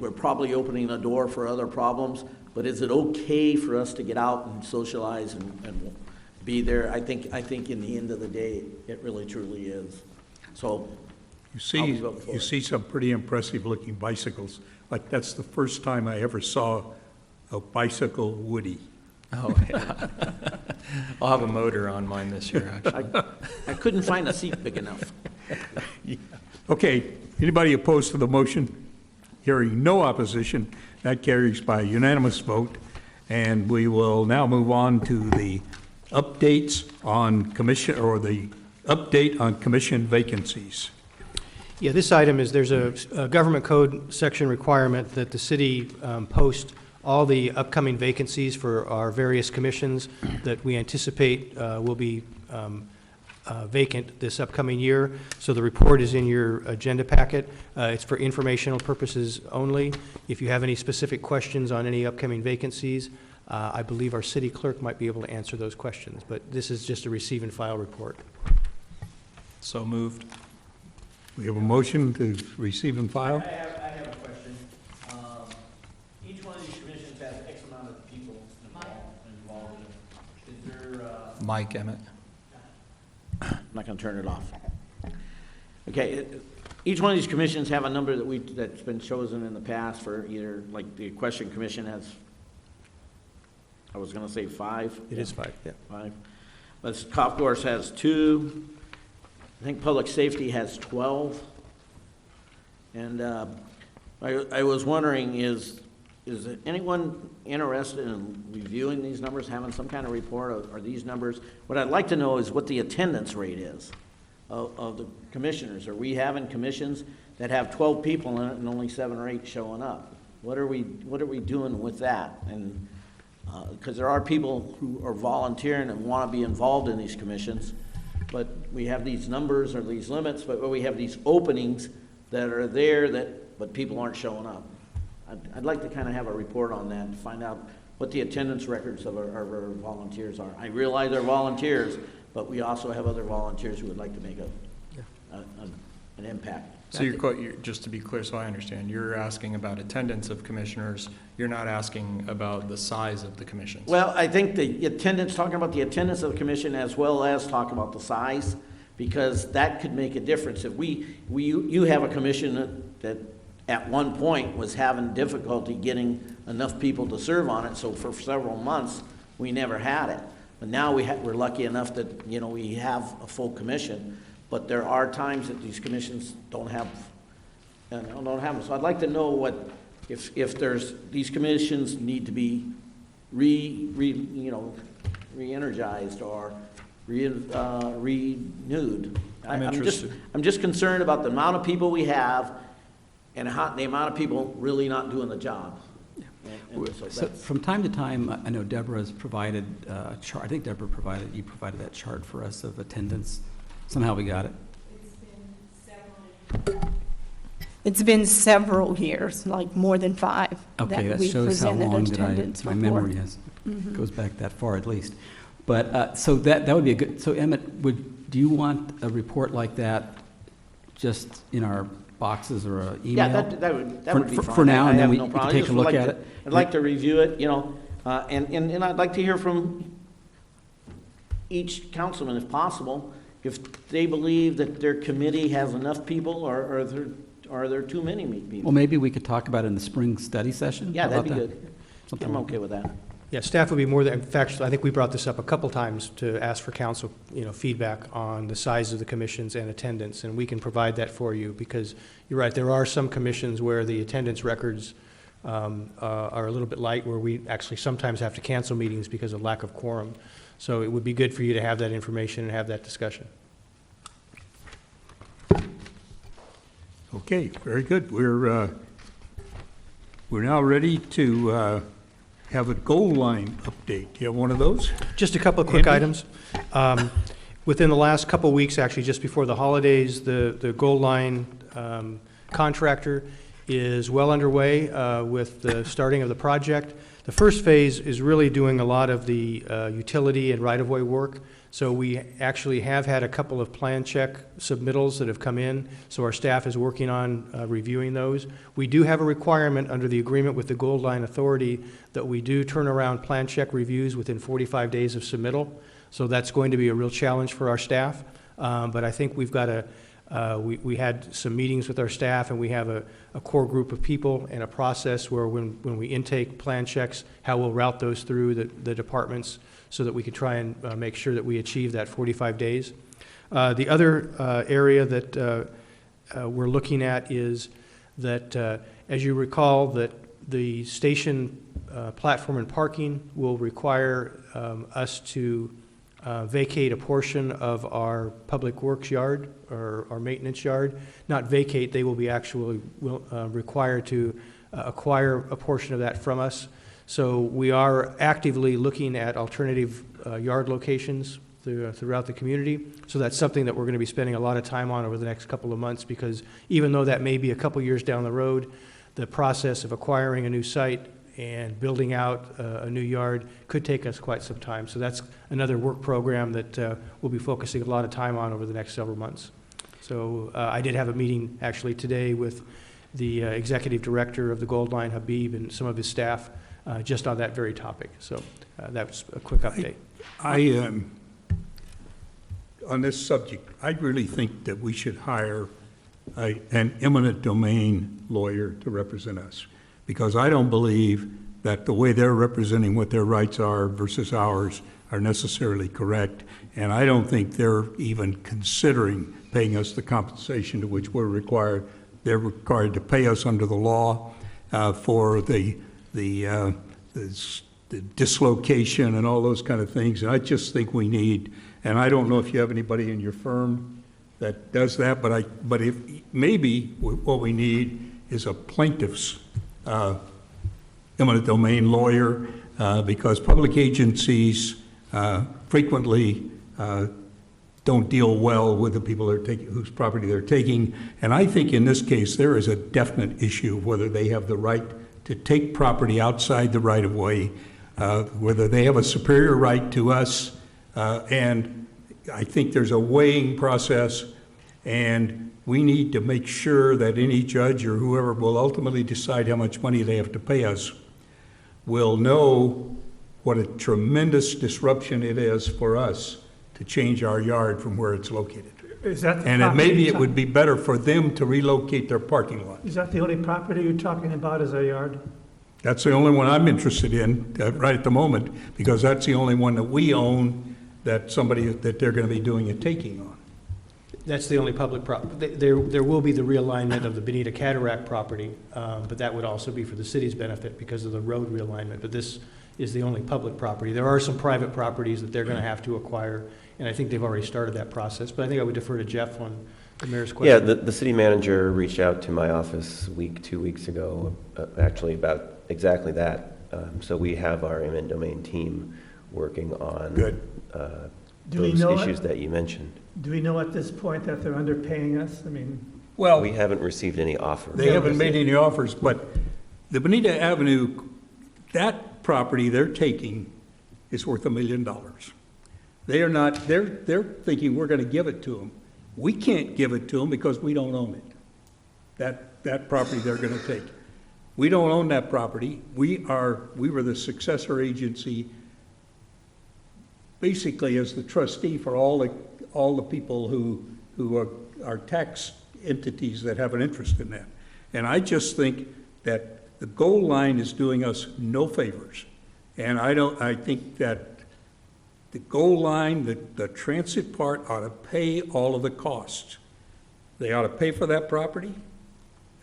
we're probably opening a door for other problems, but is it okay for us to get out and socialize and be there? I think in the end of the day, it really truly is. So You see some pretty impressive looking bicycles. Like, that's the first time I ever saw a bicycle Woody. Oh, yeah. I'll have a motor on mine this year, actually. I couldn't find a seat big enough. Yeah. Okay, anybody opposed to the motion? Hearing no opposition, that carries by unanimous vote. And we will now move on to the updates on commission, or the update on commission vacancies. Yeah, this item is, there's a government code section requirement that the city post all the upcoming vacancies for our various commissions that we anticipate will be vacant this upcoming year. So the report is in your agenda packet. It's for informational purposes only. If you have any specific questions on any upcoming vacancies, I believe our city clerk might be able to answer those questions, but this is just a receive and file report. So moved. We have a motion to receive and file. I have a question. Each one of these commissions has X amount of people involved in it. Is there, Mike Emmett. I'm not gonna turn it off. Okay, each one of these commissions have a number that's been chosen in the past for either, like the Equestrian Commission has, I was gonna say 5. It is 5, yeah. 5. But Golf Course has 2. I think Public Safety has 12. And I was wondering, is anyone interested in reviewing these numbers, having some kind of report? Are these numbers, what I'd like to know is what the attendance rate is of the commissioners. Are we having commissions that have 12 people in it and only 7 or 8 showing up? What are we doing with that? And because there are people who are volunteering and want to be involved in these commissions, but we have these numbers or these limits, but we have these openings that are there but people aren't showing up. I'd like to kind of have a report on that to find out what the attendance records of our volunteers are. I realize they're volunteers, but we also have other volunteers who would like to make an impact. So just to be clear, so I understand, you're asking about attendance of commissioners. You're not asking about the size of the commissions. Well, I think the attendance, talking about the attendance of the commission as well as talking about the size, because that could make a difference. If you have a commission that at one point was having difficulty getting enough people to serve on it, so for several months we never had it. But now we're lucky enough that we have a full commission. But there are times that these commissions don't have them. So I'd like to know if there's these commissions need to be re-energized or renewed. I'm just concerned about the amount of people we have and the amount of people really not doing the job. So from time to time, I know Deborah has provided a chart. I think Deborah you provided that chart for us of attendance. Somehow we got it. It's been several years, like more than 5. Okay, that we shows how presented long attendance my report. memory goes back that far at least. But so that would be a good. So Emmett, do you want a report like that just in our boxes or an email? Yeah, that would be fine. For now, and then we can take a look at it. I'd like to review it, and I'd like to hear from each councilman, if possible, if they believe that their committee has enough people, or are there too many people? Well, maybe we could talk about it in the spring study session. Yeah, How that'd be about good. Something I'm like okay with that. Yeah, staff would be more than, in fact, I think we brought this up a couple times to ask for council, feedback on the size of the commissions and attendance, and we can provide that for you, because you're right, there are some commissions where the attendance records are a little bit light, where we actually sometimes have to cancel meetings because of lack of quorum. So it would be good for you to have that information and have that discussion. Okay, very good. We're now ready to have a goal line update. Do you have one of those? Just a couple of quick items. Within the last couple of weeks, actually just before the holidays, the gold line contractor is well underway with the starting of the project. The first phase is really doing a lot of the utility and right-of-way work. So we actually have had a couple of plan check submittals that have come in, so our staff is working on reviewing those. We do have a requirement under the agreement with the Gold Line Authority that we do turn around plan check reviews within 45 days of submittal. So that's going to be a real challenge for our staff. But I think we've got we had some meetings with our staff, and we have a core group of people and a process where when we intake plan checks, how we'll route those through the departments so that we can try and make sure that we achieve that 45 days. The other area that we're looking at is that, as you recall, that the station platform and parking will require us to vacate a portion of our public works yard or our maintenance yard. Not vacate, they will be actually required to acquire a portion of that from us. So we are actively looking at alternative yard locations throughout the community. So that's something that we're going to be spending a lot of time on over the next couple of months, because even though that may be a couple years down the road, the process of acquiring a new site and building out a new yard could take us quite some time. So that's another work program that we'll be focusing a lot of time on over the next several months. So I did have a meeting actually today with the executive director of the Gold Line, Habib, and some of his staff just on that very topic. So that was a quick update. On this subject, I really think that we should hire an eminent domain lawyer to represent us, because I don't believe that the way they're representing what their rights are versus ours are necessarily correct, and I don't think they're even considering paying us the compensation to which we're required. They're required to pay us under the law for the dislocation and all those kind of things, and I just think we need, and I don't know if you have anybody in your firm that does that, but if maybe what we need is a plaintiff's eminent domain lawyer, because public agencies frequently don't deal well with the people whose property they're taking. And I think in this case, there is a definite issue of whether they have the right to take property outside the right-of-way, whether they have a superior right to us, and I think there's a weighing process, and we need to make sure that any judge or whoever will ultimately decide how much money they have to pay us will know what a tremendous disruption it is for us to change our yard from where it's located. Is that the And property maybe you're it would be better for them to relocate their parking lot. Is that the only property you're talking about as a yard? That's the only one I'm interested in right at the moment, because that's the only one that we own that they're going to be doing a taking on. That's the only public property. There will be the realignment of the Bonita Cataract property, but that would also be for the city's benefit because of the road realignment. But this is the only public property. There are some private properties that they're going to have to acquire, and I think they've already started that process. But I think I would defer to Jeff on the mayor's question. Yeah, the city manager reached out to my office 2 weeks ago, actually about exactly that. So we have our eminent domain team working on those issues that you mentioned. Do we know at this point that they're underpaying us? I mean, well, we haven't received any offers. They haven't made any offers, but the Bonita Avenue, that property they're taking is worth $1 million. They are not, they're thinking we're going to give it to them. We can't give it to them because we don't own it. That property they're going to take. We don't own that property. We were the successor agency, basically as the trustee for all the people who are tax entities that have an interest in that. And I just think that the Gold Line is doing us no favors. And I think that the Gold Line, the transit part ought to pay all of the costs. They ought to pay for that property.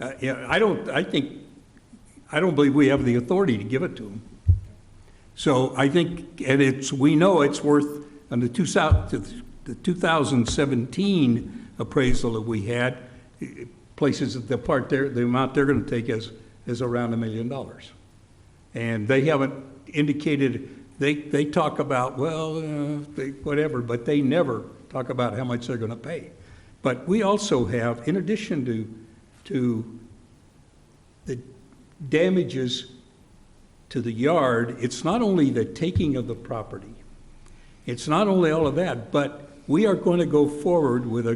I don't believe we have the authority to give it to them. So I think, and we know it's worth, on the 2017 appraisal that we had, places at the amount they're going to take is around $1 million. And they haven't indicated, they talk about, well, whatever, but they never talk about how much they're going to pay. But we also have, in addition to the damages to the yard, it's not only the taking of the property, it's not only all of that, but we are going to go forward with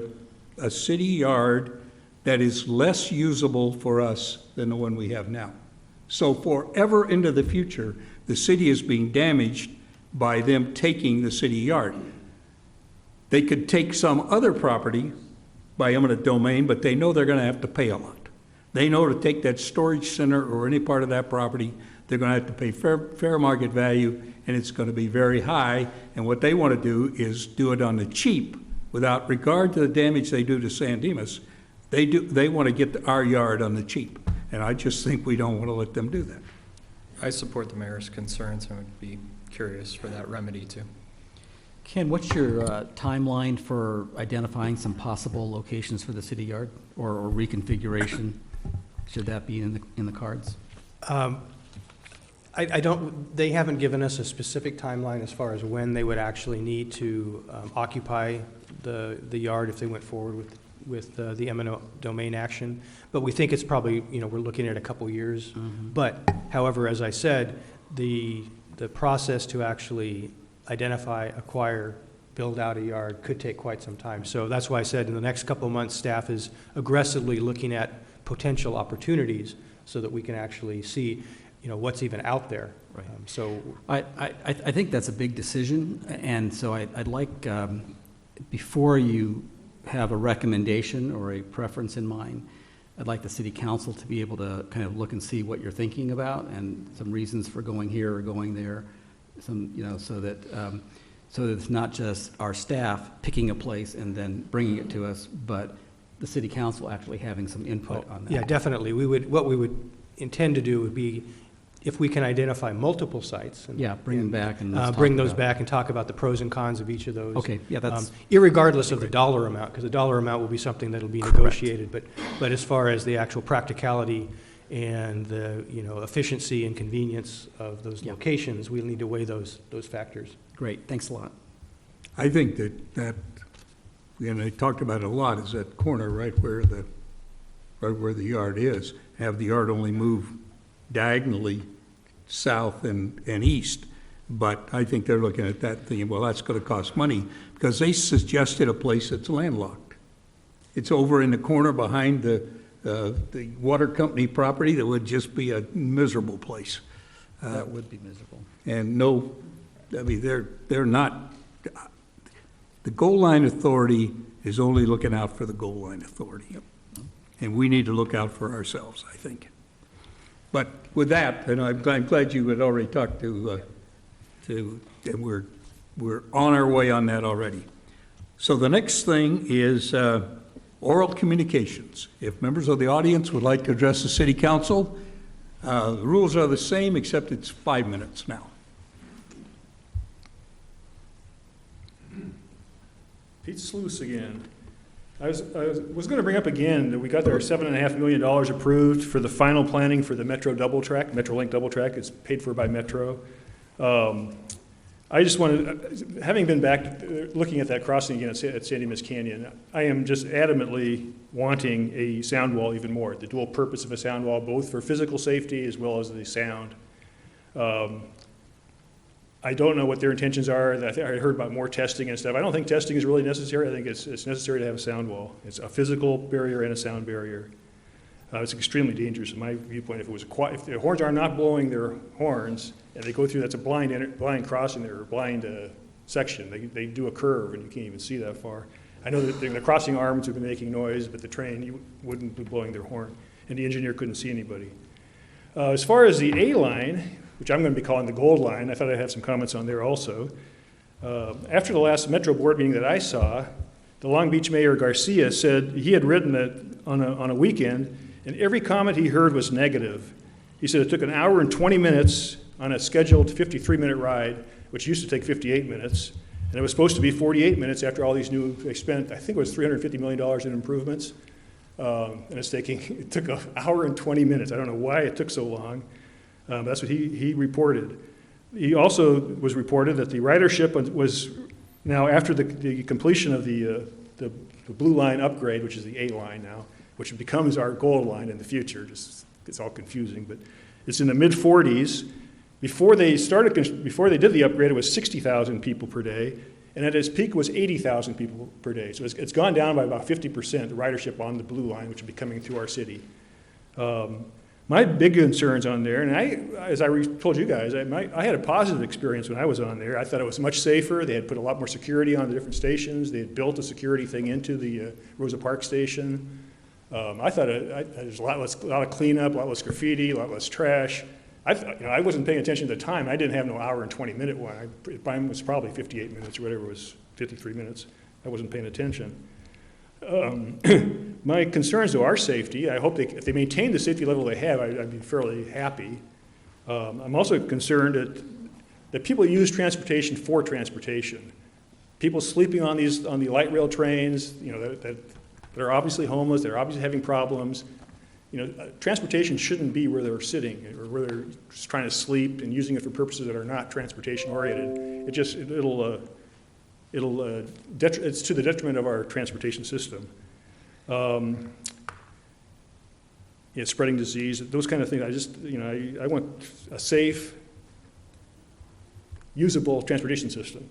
a city yard that is less usable for us than the one we have now. So forever into the future, the city is being damaged by them taking the city yard. They could take some other property by eminent domain, but they know they're going to have to pay a lot. They know to take that storage center or any part of that property, they're going to have to pay fair market value, and it's going to be very high. And what they want to do is do it on the cheap, without regard to the damage they do to San Dimas. They want to get our yard on the cheap, and I just think we don't want to let them do that. I support the mayor's concerns and would be curious for that remedy too. Ken, what's your timeline for identifying some possible locations for the city yard or reconfiguration? Should that be in the cards? I don't, they haven't given us a specific timeline as far as when they would actually need to occupy the yard if they went forward with the eminent domain action. But we think it's probably, we're looking at a couple years. But however, as I said, the process to actually identify, acquire, build out a yard could take quite some time. So that's why I said in the next couple of months, staff is aggressively looking at potential opportunities so that we can actually see, what's even out there. Right. So I think that's a big decision, and so I'd like, before you have a recommendation or a preference in mind, I'd like the city council to be able to kind of look and see what you're thinking about and some reasons for going here or going there, so that it's not just our staff picking a place and then bringing it to us, but the city council actually having some input on that. yeah, definitely. What we would intend to do would be, if we can identify multiple sites. Bring them back and let's bring talk those about back and talk about the pros and cons of each of those. Okay, yeah, that's irregardless of the dollar amount, because the dollar amount will be something that'll be negotiated. But as far as the actual practicality and the efficiency and convenience of those locations, we'll need to weigh those factors. Great, thanks a lot. I think that and I talked about it a lot, is that corner right where the yard is. Have the yard only move diagonally south and east. But I think they're looking at that thinking, well, that's going to cost money, because they suggested a place that's landlocked. It's over in the corner behind the water company property. That would just be a miserable place. That would be miserable. And they're not. The Goal Line Authority is only looking out for the Goal Line Authority. And we need to look out for ourselves, I think. But with that, and I'm glad you had already talked to and we're on our way on that already. So the next thing is oral communications. If members of the audience would like to address the city council, the rules are the same, except it's 5 minutes now. Pete Sluice again. I was going to bring up again that we got our $7.5 million approved for the final planning for the Metro double track, Metrolink double track. It's paid for by Metro. I just wanted, having been back looking at that crossing again at San Dimas Canyon, I am just adamantly wanting a sound wall even more. The dual purpose of a sound wall, both for physical safety as well as the sound. I don't know what their intentions are. I heard about more testing and stuff. I don't think testing is really necessary. I think it's necessary to have a sound wall. It's a physical barrier and a sound barrier. It's extremely dangerous in my viewpoint. If the horns are not blowing their horns and they go through, that's a blind crossing there, or blind section. They do a curve and you can't even see that far. I know that the crossing arms have been making noise, but the train wouldn't be blowing their horn, and the engineer couldn't see anybody. As far as the A line, which I'm going to be calling the gold line, I thought I'd have some comments on there also. After the last Metro board meeting that I saw, the Long Beach Mayor Garcia said he had written that on a weekend, and every comment he heard was negative. He said it took an hour and 20 minutes on a scheduled 53-minute ride, which used to take 58 minutes, and it was supposed to be 48 minutes after all these they spent, I think it was $350 million in improvements, and it took an hour and 20 minutes. I don't know why it took so long. That's what he reported. He also was reported that the ridership was now, after the completion of the blue line upgrade, which is the A line now, which becomes our gold line in the future. Just it's all confusing, but it's in the mid-40s. Before they did the upgrade, it was 60,000 people per day, and at its peak was 80,000 people per day. So it's gone down by about 50%, the ridership on the blue line, which will be coming through our city. My big concerns on there, and as I told you guys, I had a positive experience when I was on there. I thought it was much safer. They had put a lot more security on the different stations. They had built a security thing into the Rosa Parks station. I thought there's a lot of cleanup, a lot less graffiti, a lot less trash. I wasn't paying attention at the time. I didn't have no hour and 20 minute one. Mine was probably 58 minutes or whatever it was, 53 minutes. I wasn't paying attention. My concerns to our safety, I hope if they maintain the safety level they have, I'd be fairly happy. I'm also concerned that people use transportation for transportation. People sleeping on the light rail trains, that are obviously homeless, they're obviously having problems, transportation shouldn't be where they're sitting or where they're just trying to sleep and using it for purposes that are not transportation oriented. It's to the detriment of our transportation system. Spreading disease, those kind of things. I want a safe, usable transportation system.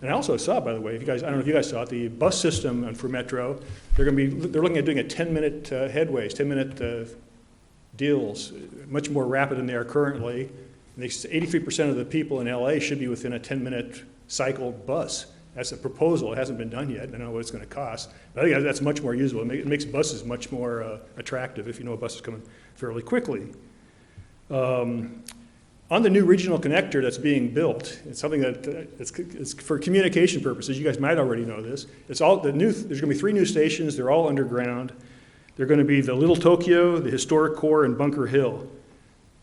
And I also saw, by the way, I don't know if you guys saw it, the bus system for Metro, they're looking at doing a 10-minute headways, 10-minute deals, much more rapid than they are currently. And 83% of the people in LA should be within a 10-minute cycled bus. That's a proposal. It hasn't been done yet. I don't know what it's going to cost. But I think that's much more usable. It makes buses much more attractive if you know a bus is coming fairly quickly. On the new regional connector that's being built, it's something that it's for communication purposes. You guys might already know this. There's going to be 3 new stations. They're all underground. They're going to be the Little Tokyo, the Historic Core, and Bunker Hill.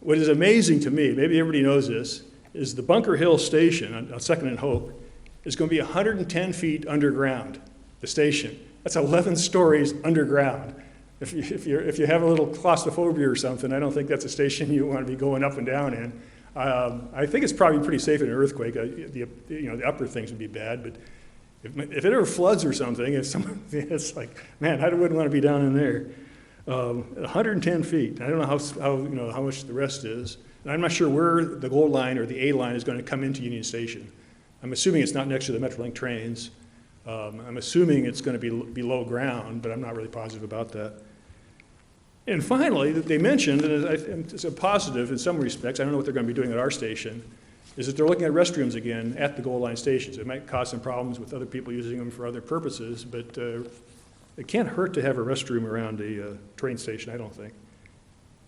What is amazing to me, maybe everybody knows this, is the Bunker Hill station on 2nd and Hope is going to be 110 feet underground, the station. That's 11 stories underground. If you have a little claustrophobia or something, I don't think that's a station you want to be going up and down in. I think it's probably pretty safe in an earthquake. The upper things would be bad, but if it ever floods or something, it's like, man, I wouldn't want to be down in there. 110 feet. I don't know how much the rest is. And I'm not sure where the Gold Line or the A line is going to come into Union Station. I'm assuming it's not next to the Metrolink trains. I'm assuming it's going to be below ground, but I'm not really positive about that. And finally, they mentioned, and it's a positive in some respects, I don't know what they're going to be doing at our station, is that they're looking at restrooms again at the Gold Line stations. It might cause some problems with other people using them for other purposes, but it can't hurt to have a restroom around a train station, I don't think.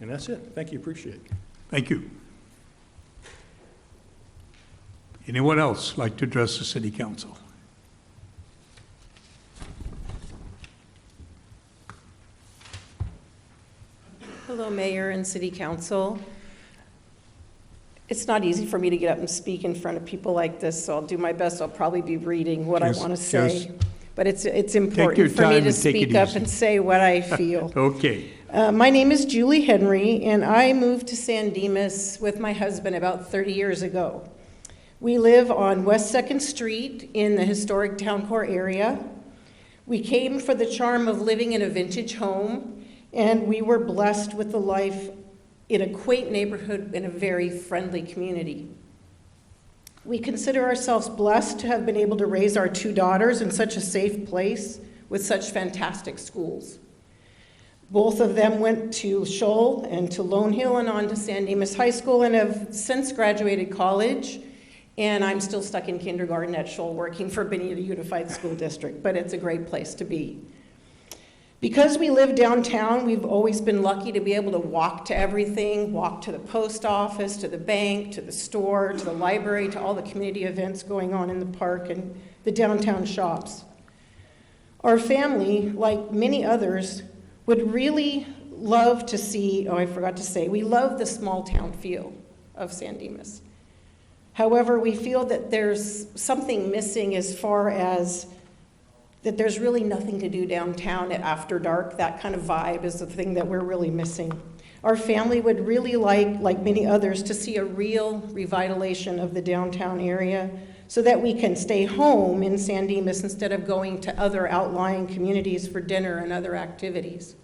And that's it. Thank you. Appreciate it. Thank you. Anyone else like to address the City Council? Hello, Mayor and City Council. It's not easy for me to get up and speak in front of people like this, so I'll do my best. I'll probably be reading what I want to say. But it's important for me to speak up and say what I feel. Okay. My name is Julie Henry, and I moved to San Dimas with my husband about 30 years ago. We live on West 2nd Street in the historic town core area. We came for the charm of living in a vintage home, and we were blessed with the life in a quaint neighborhood in a very friendly community. We consider ourselves blessed to have been able to raise our 2 daughters in such a safe place with such fantastic schools. Both of them went to Shoal and to Lone Hill and on to San Dimas High School and have since graduated college. And I'm still stuck in kindergarten at Shoal working for Bonita Unified School District, but it's a great place to be. Because we live downtown, we've always been lucky to be able to walk to everything, walk to the post office, to the bank, to the store, to the library, to all the community events going on in the park and the downtown shops. Our family, like many others, would really love to see, we love the small town feel of San Dimas. However, we feel that there's something missing as far as that there's really nothing to do downtown after dark. That kind of vibe is the thing that we're really missing. Our family would really like many others, to see a real revitalization of the downtown area so that we can stay home in San Dimas instead of going to other outlying communities for dinner and other activities.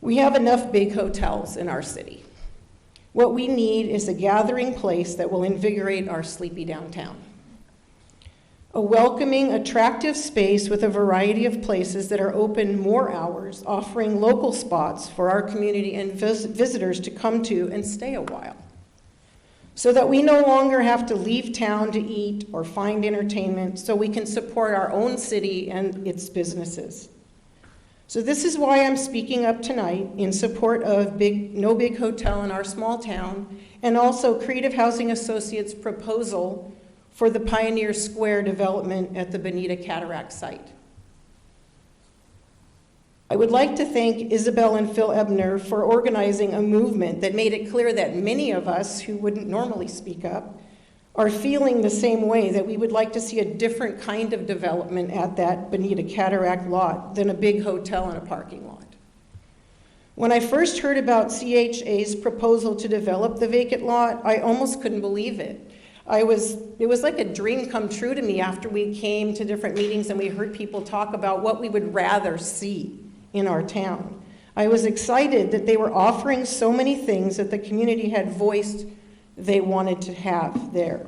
We have enough big hotels in our city. What we need is a gathering place that will invigorate our sleepy downtown. A welcoming, attractive space with a variety of places that are open more hours, offering local spots for our community and visitors to come to and stay a while, so that we no longer have to leave town to eat or find entertainment, so we can support our own city and its businesses. So this is why I'm speaking up tonight in support of No Big Hotel in our small town, and also Creative Housing Associates' proposal for the Pioneer Square development at the Bonita Cataract site. I would like to thank Isabel and Phil Ebner for organizing a movement that made it clear that many of us who wouldn't normally speak up are feeling the same way, that we would like to see a different kind of development at that Bonita Cataract lot than a big hotel and a parking lot. When I first heard about CHA's proposal to develop the vacant lot, I almost couldn't believe it. It was like a dream come true to me after we came to different meetings and we heard people talk about what we would rather see in our town. I was excited that they were offering so many things that the community had voiced they wanted to have there.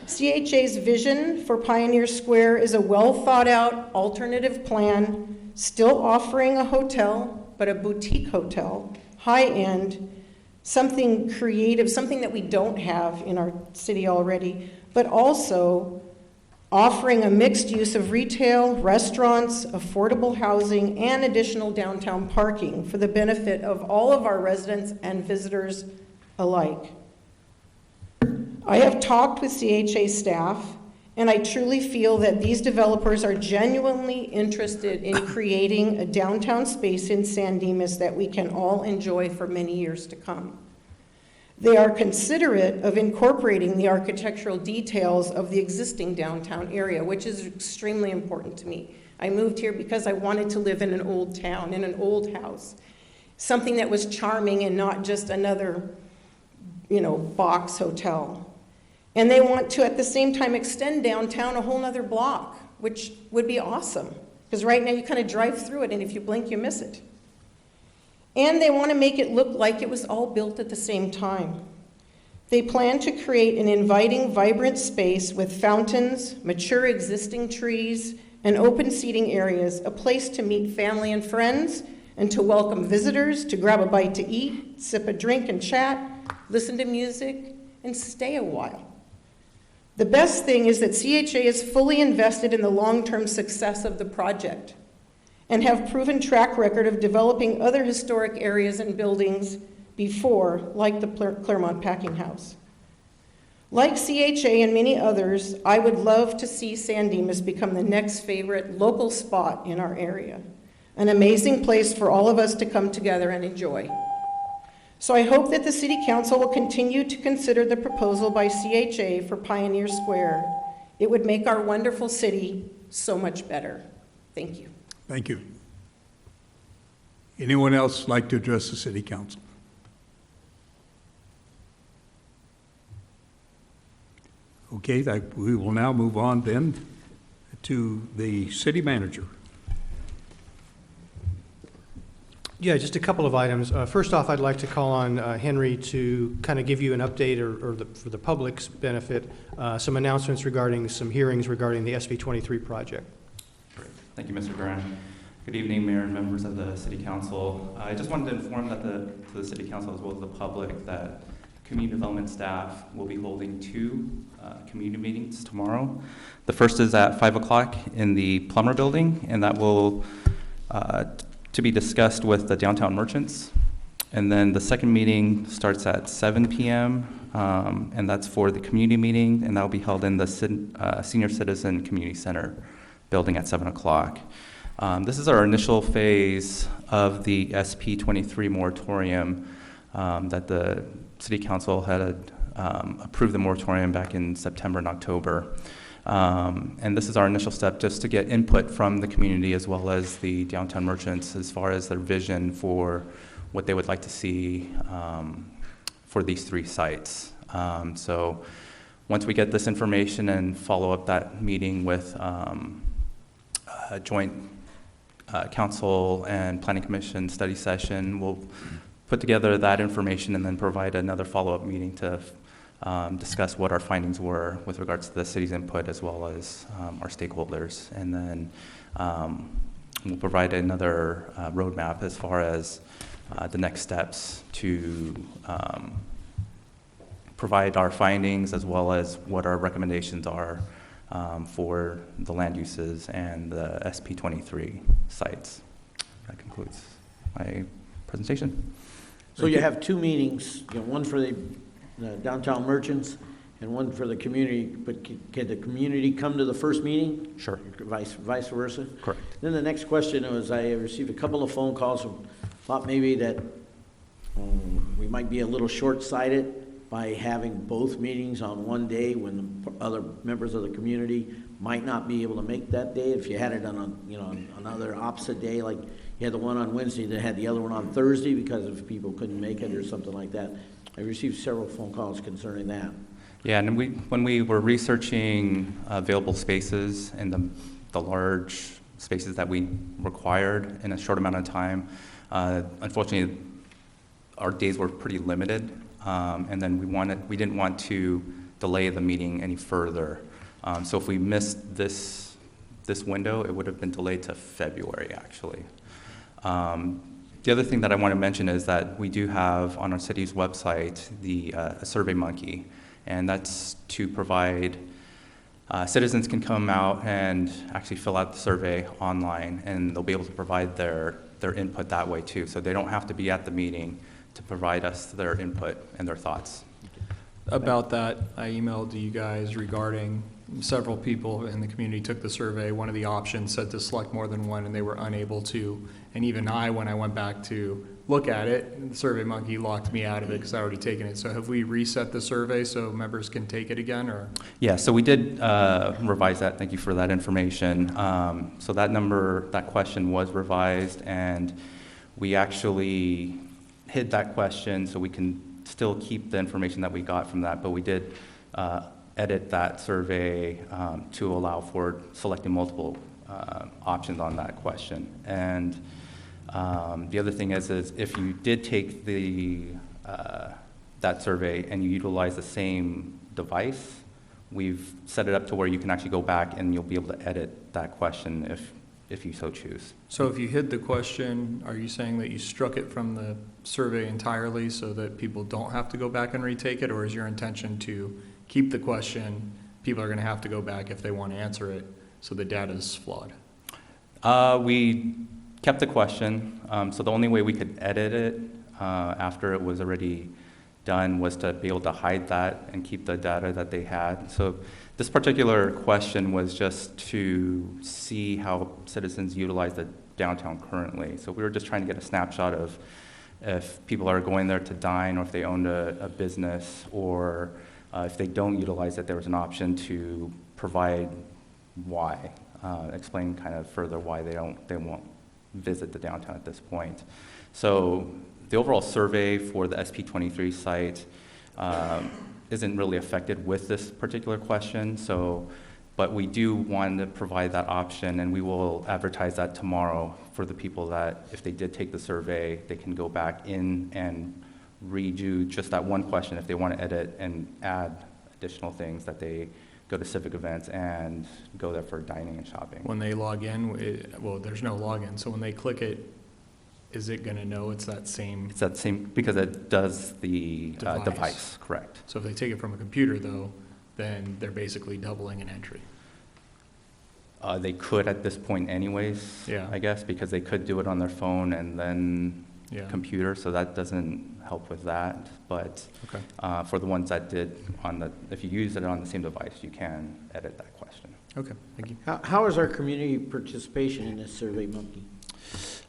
CHA's vision for Pioneer Square is a well-thought-out alternative plan, still offering a hotel, but a boutique hotel, high-end, something creative, something that we don't have in our city already, but also offering a mixed use of retail, restaurants, affordable housing, and additional downtown parking for the benefit of all of our residents and visitors alike. I have talked with CHA staff, and I truly feel that these developers are genuinely interested in creating a downtown space in San Dimas that we can all enjoy for many years to come. They are considerate of incorporating the architectural details of the existing downtown area, which is extremely important to me. I moved here because I wanted to live in an old town, in an old house, something that was charming and not just another, box hotel. And they want to, at the same time, extend downtown a whole nother block, which would be awesome. Because right now you kind of drive through it, and if you blink, you miss it. And they want to make it look like it was all built at the same time. They plan to create an inviting, vibrant space with fountains, mature existing trees, and open seating areas, a place to meet family and friends, and to welcome visitors, to grab a bite to eat, sip a drink and chat, listen to music, and stay a while. The best thing is that CHA is fully invested in the long-term success of the project and have proven track record of developing other historic areas and buildings before, like the Claremont Packing House. Like CHA and many others, I would love to see San Dimas become the next favorite local spot in our area, an amazing place for all of us to come together and enjoy. So I hope that the City Council will continue to consider the proposal by CHA for Pioneer Square. It would make our wonderful city so much better. Thank you. Thank you. Anyone else like to address the City Council? Okay, we will now move on then to the City Manager. Yeah, just a couple of items. First off, I'd like to call on Henry to kind of give you an update for the public's benefit, some announcements regarding some hearings regarding the SB 23 project. Great. Thank you, Mr. Guerin. Good evening, Mayor and members of the City Council. I just wanted to inform to the City Council as well as the public that community development staff will be holding two community meetings tomorrow. The first is at 5 o'clock in the Plummer Building, and that will to be discussed with the downtown merchants. And then the second meeting starts at 7 p.m., and that's for the community meeting, and that will be held in the Senior Citizen Community Center building at 7 o'clock. This is our initial phase of the SP 23 moratorium that the City Council had approved the moratorium back in September and October. And this is our initial step just to get input from the community as well as the downtown merchants as far as their vision for what they would like to see for these three sites. So once we get this information and follow up that meeting with a joint council and planning commission study session, we'll put together that information and then provide another follow-up meeting to discuss what our findings were with regards to the city's input as well as our stakeholders. And then we'll provide another roadmap as far as the next steps to provide our findings as well as what our recommendations are for the land uses and the SP 23 sites. That concludes my presentation. So you have two meetings, one for the downtown merchants and one for the community, but can the community come to the first meeting? Sure. Vice versa? Correct. Then the next question was, I received a couple of phone calls, thought maybe that we might be a little short-sighted by having both meetings on one day when the other members of the community might not be able to make that day. If you had it on a, you know, another opposite day, like you had the one on Wednesday, then had the other one on Thursday because if people couldn't make it or something like that. I received several phone calls concerning that. Yeah, and when we were researching available spaces and the large spaces that we required in a short amount of time, unfortunately, our days were pretty limited, and then we didn't want to delay the meeting any further. So if we missed this window, it would have been delayed to February, actually. The other thing that I want to mention is that we do have on our city's website the Survey Monkey, and that's to provide citizens can come out and actually fill out the survey online, and they'll be able to provide their input that way too. So they don't have to be at the meeting to provide us their input and their thoughts. About that, I emailed you guys regarding several people in the community took the survey. One of the options said to select more than one, and they were unable to. And even I, when I went back to look at it, the Survey Monkey locked me out of it because I already taken it. So have we reset the survey so members can take it again, or? Yeah, so we did revise that. Thank you for that information. So that question was revised, and we actually hid that question so we can still keep the information that we got from that, but we did edit that survey to allow for selecting multiple options on that question. And the other thing is if you did take that survey and you utilize the same device, we've set it up to where you can actually go back and you'll be able to edit that question if you so choose. So if you hid the question, are you saying that you struck it from the survey entirely so that people don't have to go back and retake it, or is your intention to keep the question? People are going to have to go back if they want to answer it, so the data is flawed. We kept the question, so the only way we could edit it after it was already done was to be able to hide that and keep the data that they had. So this particular question was just to see how citizens utilize the downtown currently. So we were just trying to get a snapshot of if people are going there to dine, or if they own a business, or if they don't utilize it, there was an option to provide why, explain kind of further why they won't visit the downtown at this point. So the overall survey for the SP23 site isn't really affected with this particular question. So, but we do want to provide that option, and we will advertise that tomorrow for the people that, if they did take the survey, they can go back in and redo just that one question if they want to edit and add additional things, that they go to civic events and go there for dining and shopping. When they log in, well, there's no login, so when they click it, is it going to know it's that same? It's that same, because it does the device, correct. So if they take it from a computer, though, then they're basically doubling an entry. They could at this point anyways, Yeah. I guess, because they could do it on their phone and then Yeah. computer, so that doesn't help with that. But Okay. for the ones that did, if you use it on the same device, you can edit that question. Okay, thank you. How is our community participation in this Survey Monkey?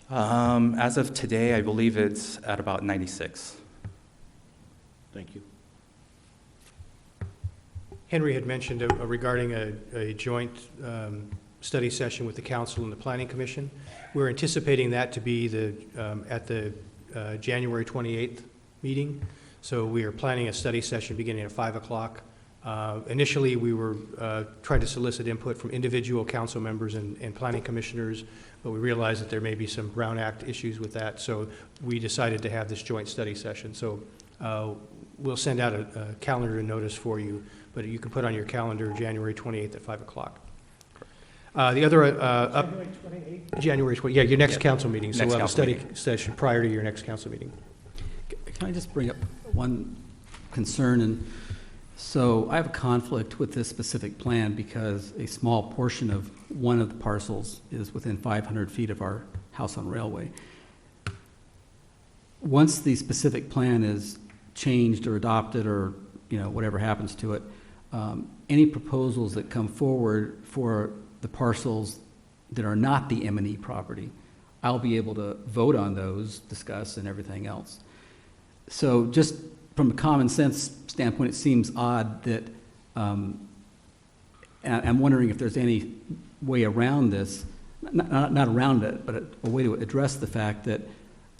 As of today, I believe it's at about 96. Thank you. Henry had mentioned regarding a joint study session with the council and the planning commission. We're anticipating that to be at the January 28th meeting. So we are planning a study session beginning at 5 o'clock. Initially, we were trying to solicit input from individual council members and planning commissioners, but we realized that there may be some Brown Act issues with that. So we decided to have this joint study session. So we'll send out a calendar notice for you, but you can put on your calendar January 28th at 5 o'clock. The other January 28th? January 28th, yeah, your next council meeting. So Next we'll have a council study session prior to your next council meeting. Can I just bring up one concern? And so I have a conflict with this specific plan because a small portion of one of the parcels is within 500 feet of our house on Railway. Once the specific plan is changed or adopted, or whatever happens to it, any proposals that come forward for the parcels that are not the M&E property, I'll be able to vote on those, discuss, and everything else. So just from a common sense standpoint, it seems odd that And I'm wondering if there's any way around this, not around it, but a way to address the fact that,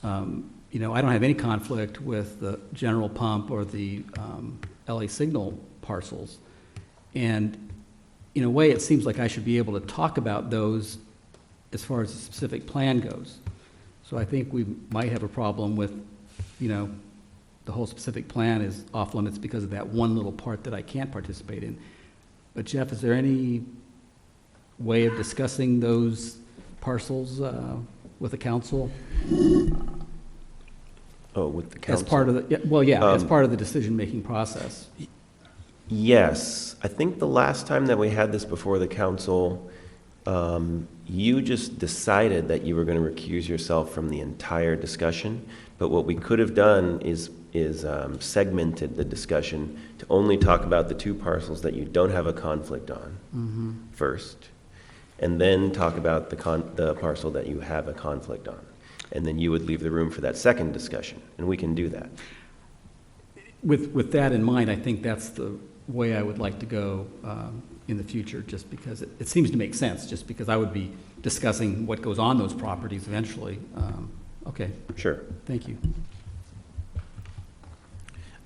you know, I don't have any conflict with the General Pump or the LA Signal parcels. And in a way, it seems like I should be able to talk about those as far as the specific plan goes. So I think we might have a problem with, you know, the whole specific plan is off limits because of that one little part that I can't participate in. But Jeff, is there any way of discussing those parcels with the council? Oh, with the council? As part of the, as part of the decision-making process. Yes. I think the last time that we had this before the council, you just decided that you were going to recuse yourself from the entire discussion. But what we could have done is segmented the discussion to only talk about the two parcels that you don't have a conflict on first, and then talk about the parcel that you have a conflict on. And then you would leave the room for that second discussion, and we can do that. With that in mind, I think that's the way I would like to go in the future, just because it seems to make sense, just because I would be discussing what goes on those properties eventually. Okay. Sure. Thank you.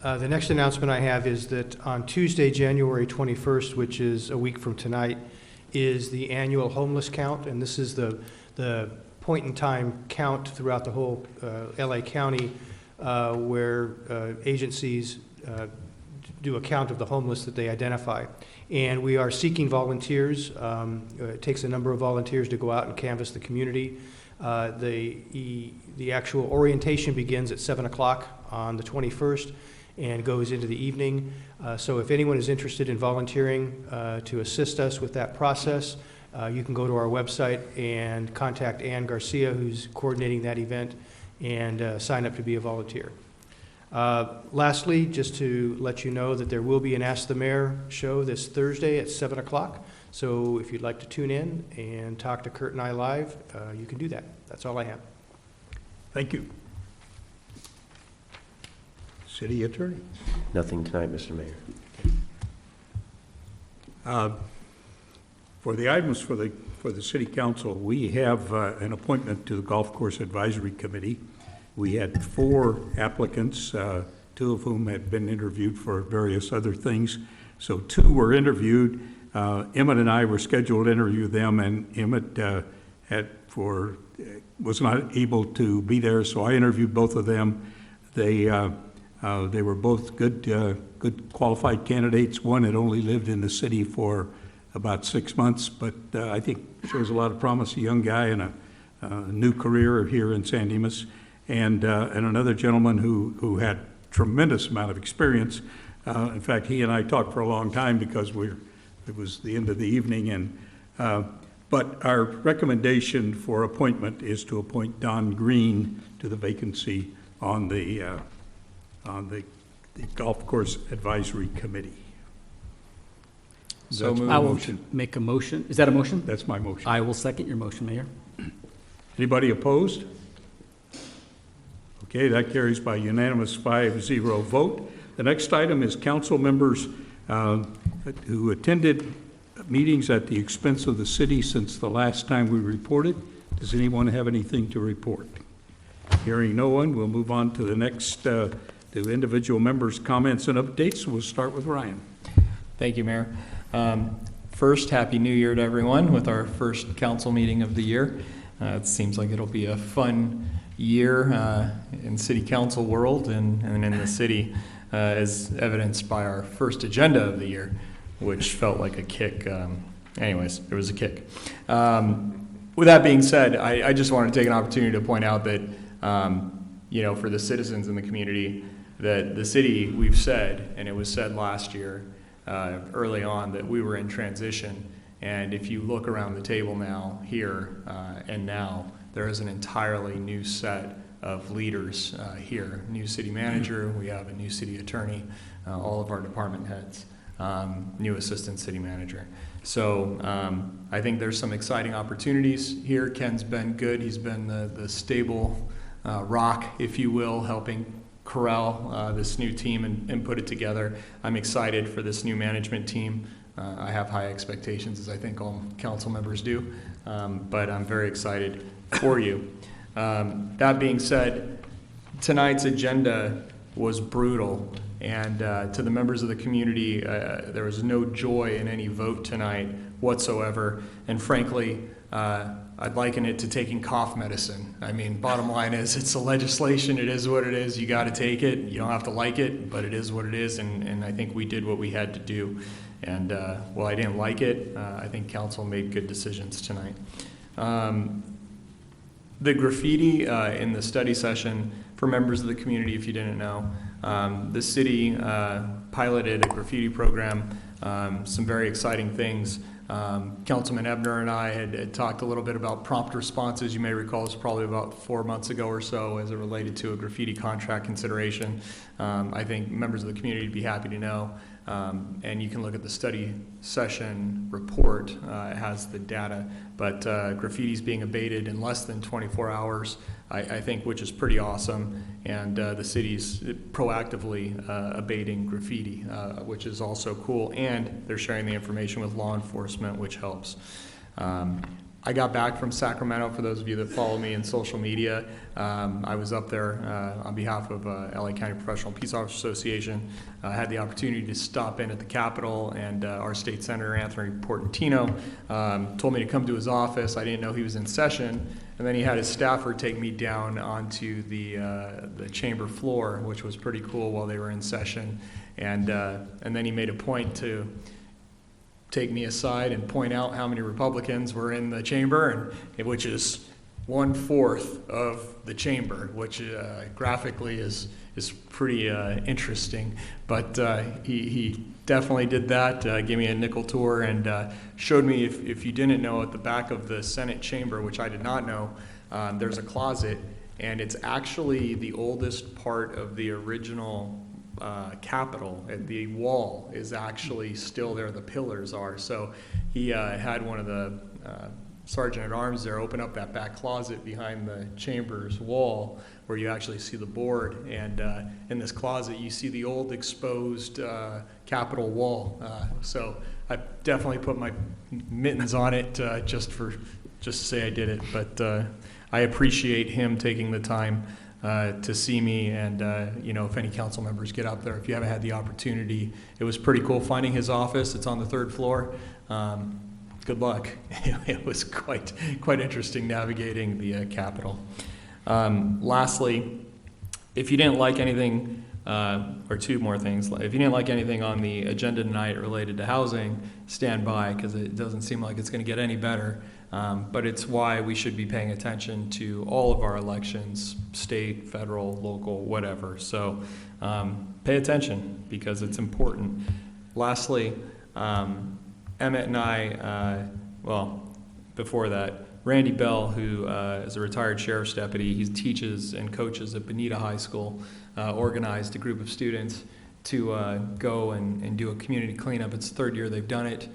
The next announcement I have is that on Tuesday, January 21st, which is a week from tonight, is the annual homeless count, and this is the point-in-time count throughout the whole LA County where agencies do a count of the homeless that they identify. And we are seeking volunteers. It takes a number of volunteers to go out and canvass the community. The actual orientation begins at 7 o'clock on the 21st and goes into the evening. So if anyone is interested in volunteering to assist us with that process, you can go to our website and contact Ann Garcia, who's coordinating that event, and sign up to be a volunteer. Lastly, just to let you know that there will be an Ask the Mayor show this Thursday at 7 o'clock. So if you'd like to tune in and talk to Kurt and I live, you can do that. That's all I have. Thank you. City Attorney. Nothing tonight, Mr. Mayor. For the items for the City Council, we have an appointment to the Golf Course Advisory Committee. We had 4 applicants, 2 of whom had been interviewed for various other things. So 2 were interviewed. Emmett and I were scheduled to interview them, and Emmett was not able to be there, so I interviewed both of them. They were both good qualified candidates. One had only lived in the city for about 6 months, but I think shows a lot of promise, a young guy and a new career here in San Dimas. And another gentleman who had tremendous amount of experience. In fact, he and I talked for a long time because it was the end of the evening. But our recommendation for appointment is to appoint Don Green to the vacancy on the Golf Course Advisory Committee. So I will make a motion. Is that a motion? That's my motion. I will second your motion, Mayor. Anybody opposed? Okay, that carries by unanimous 5-0 vote. The next item is council members who attended meetings at the expense of the city since the last time we reported. Does anyone have anything to report? Hearing no one, we'll move on to the next, to individual members' comments and updates. We'll start with Ryan. Thank you, Mayor. First, Happy New Year to everyone with our first council meeting of the year. It seems like it'll be a fun year in city council world and in the city, as evidenced by our first agenda of the year, which felt like a kick. Anyways, it was a kick. With that being said, I just want to take an opportunity to point out that, for the citizens in the community, that the city, we've said, and it was said last year early on, that we were in transition. And if you look around the table now, here and now, there is an entirely new set of leaders here. New city manager, we have a new city attorney, all of our department heads, new assistant city manager. So I think there's some exciting opportunities here. Ken's been good. He's been the stable rock, if you will, helping corral this new team and put it together. I'm excited for this new management team I have high expectations, as I think all council members do, but I'm very excited for you. That being said, tonight's agenda was brutal, and to the members of the community, there was no joy in any vote tonight whatsoever, and frankly, I'd liken it to taking cough medicine. I mean, bottom line is, it's a legislation, it is what it is, you gotta take it, you don't have to like it, but it is what it is, and I think we did what we had to do. And while I didn't like it, I think council made good decisions tonight. The graffiti in the study session, for members of the community, if you didn't know, the city piloted a graffiti program, some very exciting things. Councilman Ebner and I had talked a little bit about prompt responses. You may recall it's probably about 4 months ago or so as it related to a graffiti contract consideration. I think members of the community would be happy to know. And you can look at the study session report. It has the data, but graffiti is being abated in less than 24 hours, I think, which is pretty awesome. And the city's proactively abating graffiti, which is also cool. And they're sharing the information with law enforcement, which helps. I got back from Sacramento, for those of you that follow me in social media. I was up there on behalf of LA County Professional Peace Officers Association. I had the opportunity to stop in at the Capitol, and our state senator, Anthony Portantino, told me to come to his office. I didn't know he was in session, and then he had his staffer take me down onto the chamber floor, which was pretty cool while they were in session. And then he made a point to take me aside and point out how many Republicans were in the chamber, and which is 1/4 of the chamber, which graphically is pretty interesting. But he definitely did that, gave me a nickel tour, and showed me, if you didn't know, at the back of the Senate chamber, which I did not know, there's a closet, and it's actually the oldest part of the original Capitol. The wall is actually still there, the pillars are. So he had one of the sergeant at arms there open up that back closet behind the chamber's wall where you actually see the board, and in this closet you see the old exposed Capitol wall. So I definitely put my mittens on it just to say I did it, but I appreciate him taking the time to see me, and if any council members get up there, if you haven't had the opportunity, it was pretty cool finding his office. It's on the 3rd floor. Good luck. It was quite interesting navigating the Capitol. Lastly, if you didn't like anything, or two more things, if you didn't like anything on the agenda tonight related to housing, stand by, because it doesn't seem like it's going to get any better. But it's why we should be paying attention to all of our elections, state, federal, local, whatever. So pay attention, because it's important. Lastly, Emmett and I, before that, Randy Bell, who is a retired sheriff's deputy, he teaches and coaches at Bonita High School, organized a group of students to go and do a community cleanup. It's the 3rd year they've done it.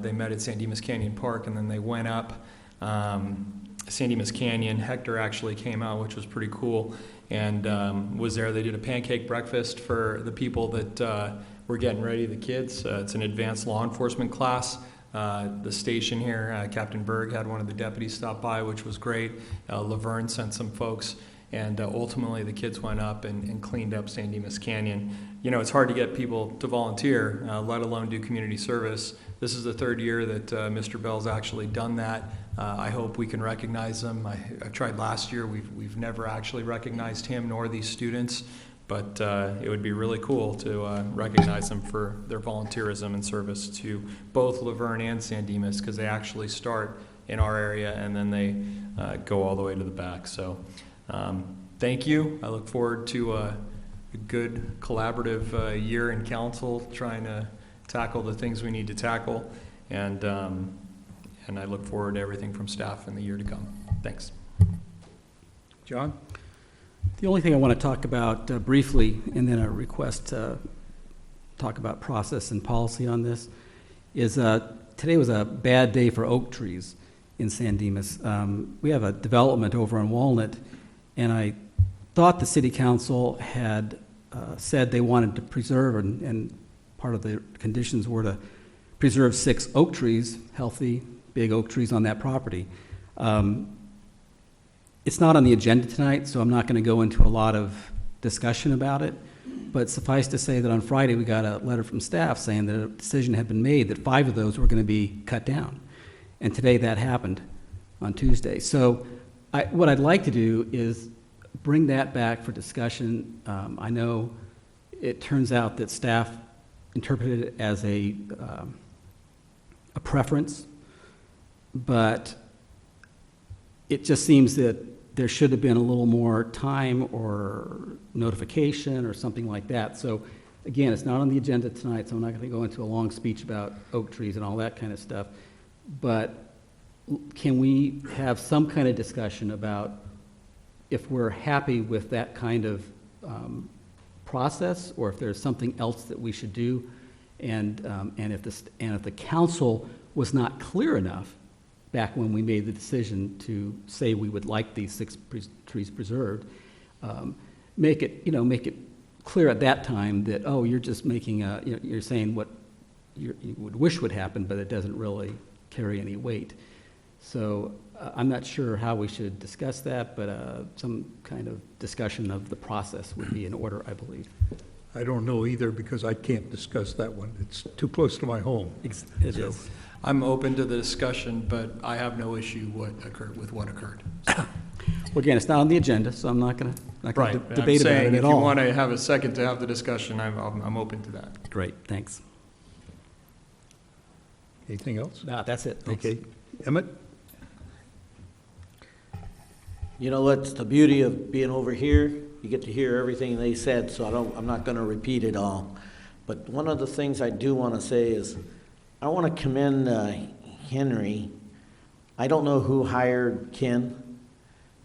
They met at San Dimas Canyon Park, and then they went up San Dimas Canyon. Hector actually came out, which was pretty cool, and was there. They did a pancake breakfast for the people that were getting ready, the kids. It's an advanced law enforcement class. The station here, Captain Berg had one of the deputies stop by, which was great. Laverne sent some folks, and ultimately the kids went up and cleaned up San Dimas Canyon. It's hard to get people to volunteer, let alone do community service. This is the 3rd year that Mr. Bell's actually done that. I hope we can recognize him. I tried last year. We've never actually recognized him nor these students, but it would be really cool to recognize them for their volunteerism and service to both Laverne and San Dimas, because they actually start in our area and then they go all the way to the back. So thank you. I look forward to a good collaborative year in council, trying to tackle the things we need to tackle, and I look forward to everything from staff in the year to come. Thanks. John? The only thing I want to talk about briefly, and then a request to talk about process and policy on this, is today was a bad day for oak trees in San Dimas. We have a development over on Walnut, and I thought the city council had said they wanted to preserve, and part of the conditions were to preserve 6 oak trees, healthy, big oak trees on that property. It's not on the agenda tonight, so I'm not going to go into a lot of discussion about it. But suffice to say that on Friday, we got a letter from staff saying that a decision had been made that 5 of those were going to be cut down. And today that happened on Tuesday. So what I'd like to do is bring that back for discussion. I know it turns out that staff interpreted it as a preference, but it just seems that there should have been a little more time or notification or something like that. So again, it's not on the agenda tonight, so I'm not going to go into a long speech about oak trees and all that kind of stuff. But can we have some kind of discussion about if we're happy with that kind of process, or if there's something else that we should do, and if the council was not clear enough back when we made the decision to say we would like these 6 trees preserved, make it clear at that time that, oh, you're just making you're saying what you would wish would happen, but it doesn't really carry any weight. So I'm not sure how we should discuss that, but some kind of discussion of the process would be in order, I believe. I don't know either, because I can't discuss that one. It's too close to my home. It is. I'm open to the discussion, but I have no issue with what occurred. Well, again, it's not on the agenda, so I'm not going to Right. debate about it at all. If you want to have a second to have the discussion, I'm open to that. Great, thanks. Anything else? No, that's it. Thanks. Okay. Emmett? You know what's the beauty of being over here? You get to hear everything they said, so I'm not going to repeat it all. But one of the things I do want to say is I want to commend Henry. I don't know who hired Ken,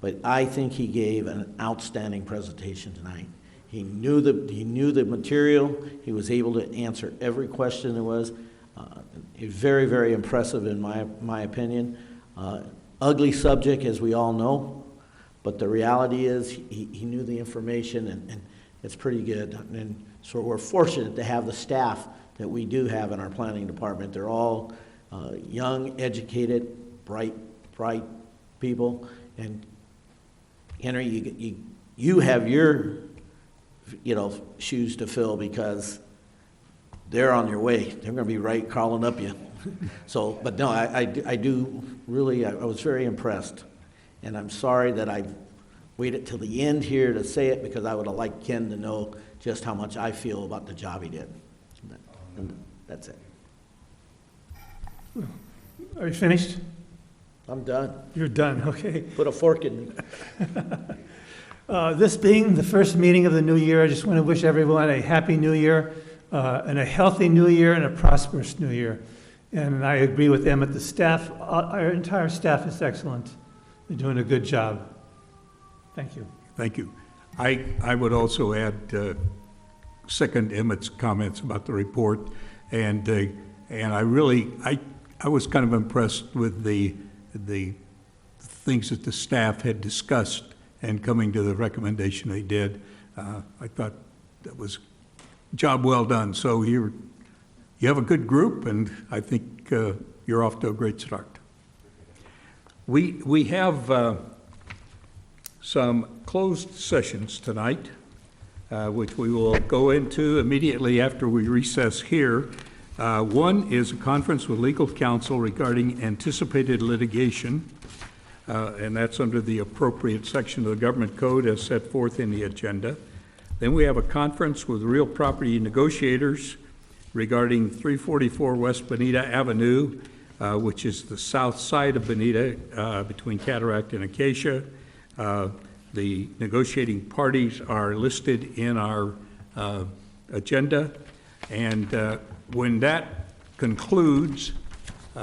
but I think he gave an outstanding presentation tonight. He knew the material. He was able to answer every question there was. He was very, very impressive in my opinion. Ugly subject, as we all know. But the reality is he knew the information, and it's pretty good. And so we're fortunate to have the staff that we do have in our planning department. They're all young, educated, bright people. And Henry, you have your shoes to fill, because they're on your way. They're going to be right crawling up you. So, but no, I do really, I was very impressed. And I'm sorry that I waited till the end here to say it, because I would have liked Ken to know just how much I feel about the job he did. And that's it. Are you finished? I'm done. You're done, okay. Put a fork in me. This being the first meeting of the new year, I just want to wish everyone a happy new year, and a healthy new year, and a prosperous new year. And I agree with Emmett. The staff, our entire staff is excellent. They're doing a good job. Thank you. Thank you. I would also add, second Emmett's comments about the report, and I was kind of impressed with the things that the staff had discussed and coming to the recommendation they did. I thought that was job well done. So you have a good group, and I think you're off to a great start. We have some closed sessions tonight, which we will go into immediately after we recess here. One is a conference with legal counsel regarding anticipated litigation, and that's under the appropriate section of the government code as set forth in the agenda. Then we have a conference with real property negotiators regarding 344 West Bonita Avenue, which is the south side of Bonita, between Cataract and Acacia. The negotiating parties are listed in our agenda, and when that concludes,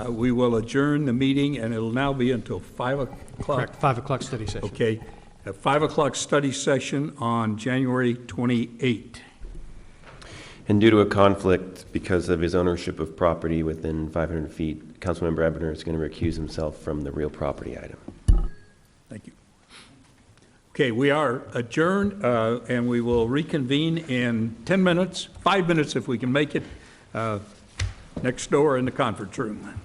we will adjourn the meeting, and it'll now be until 5 o'clock. Correct, 5 o'clock study session. Okay, a 5 o'clock study session on January 28. And due to a conflict because of his ownership of property within 500 feet, Councilmember Ebner is going to recuse himself from the real property item. Thank you. Okay, we are adjourned, and we will reconvene in 10 minutes, 5 minutes if we can make it. next door in the conference room.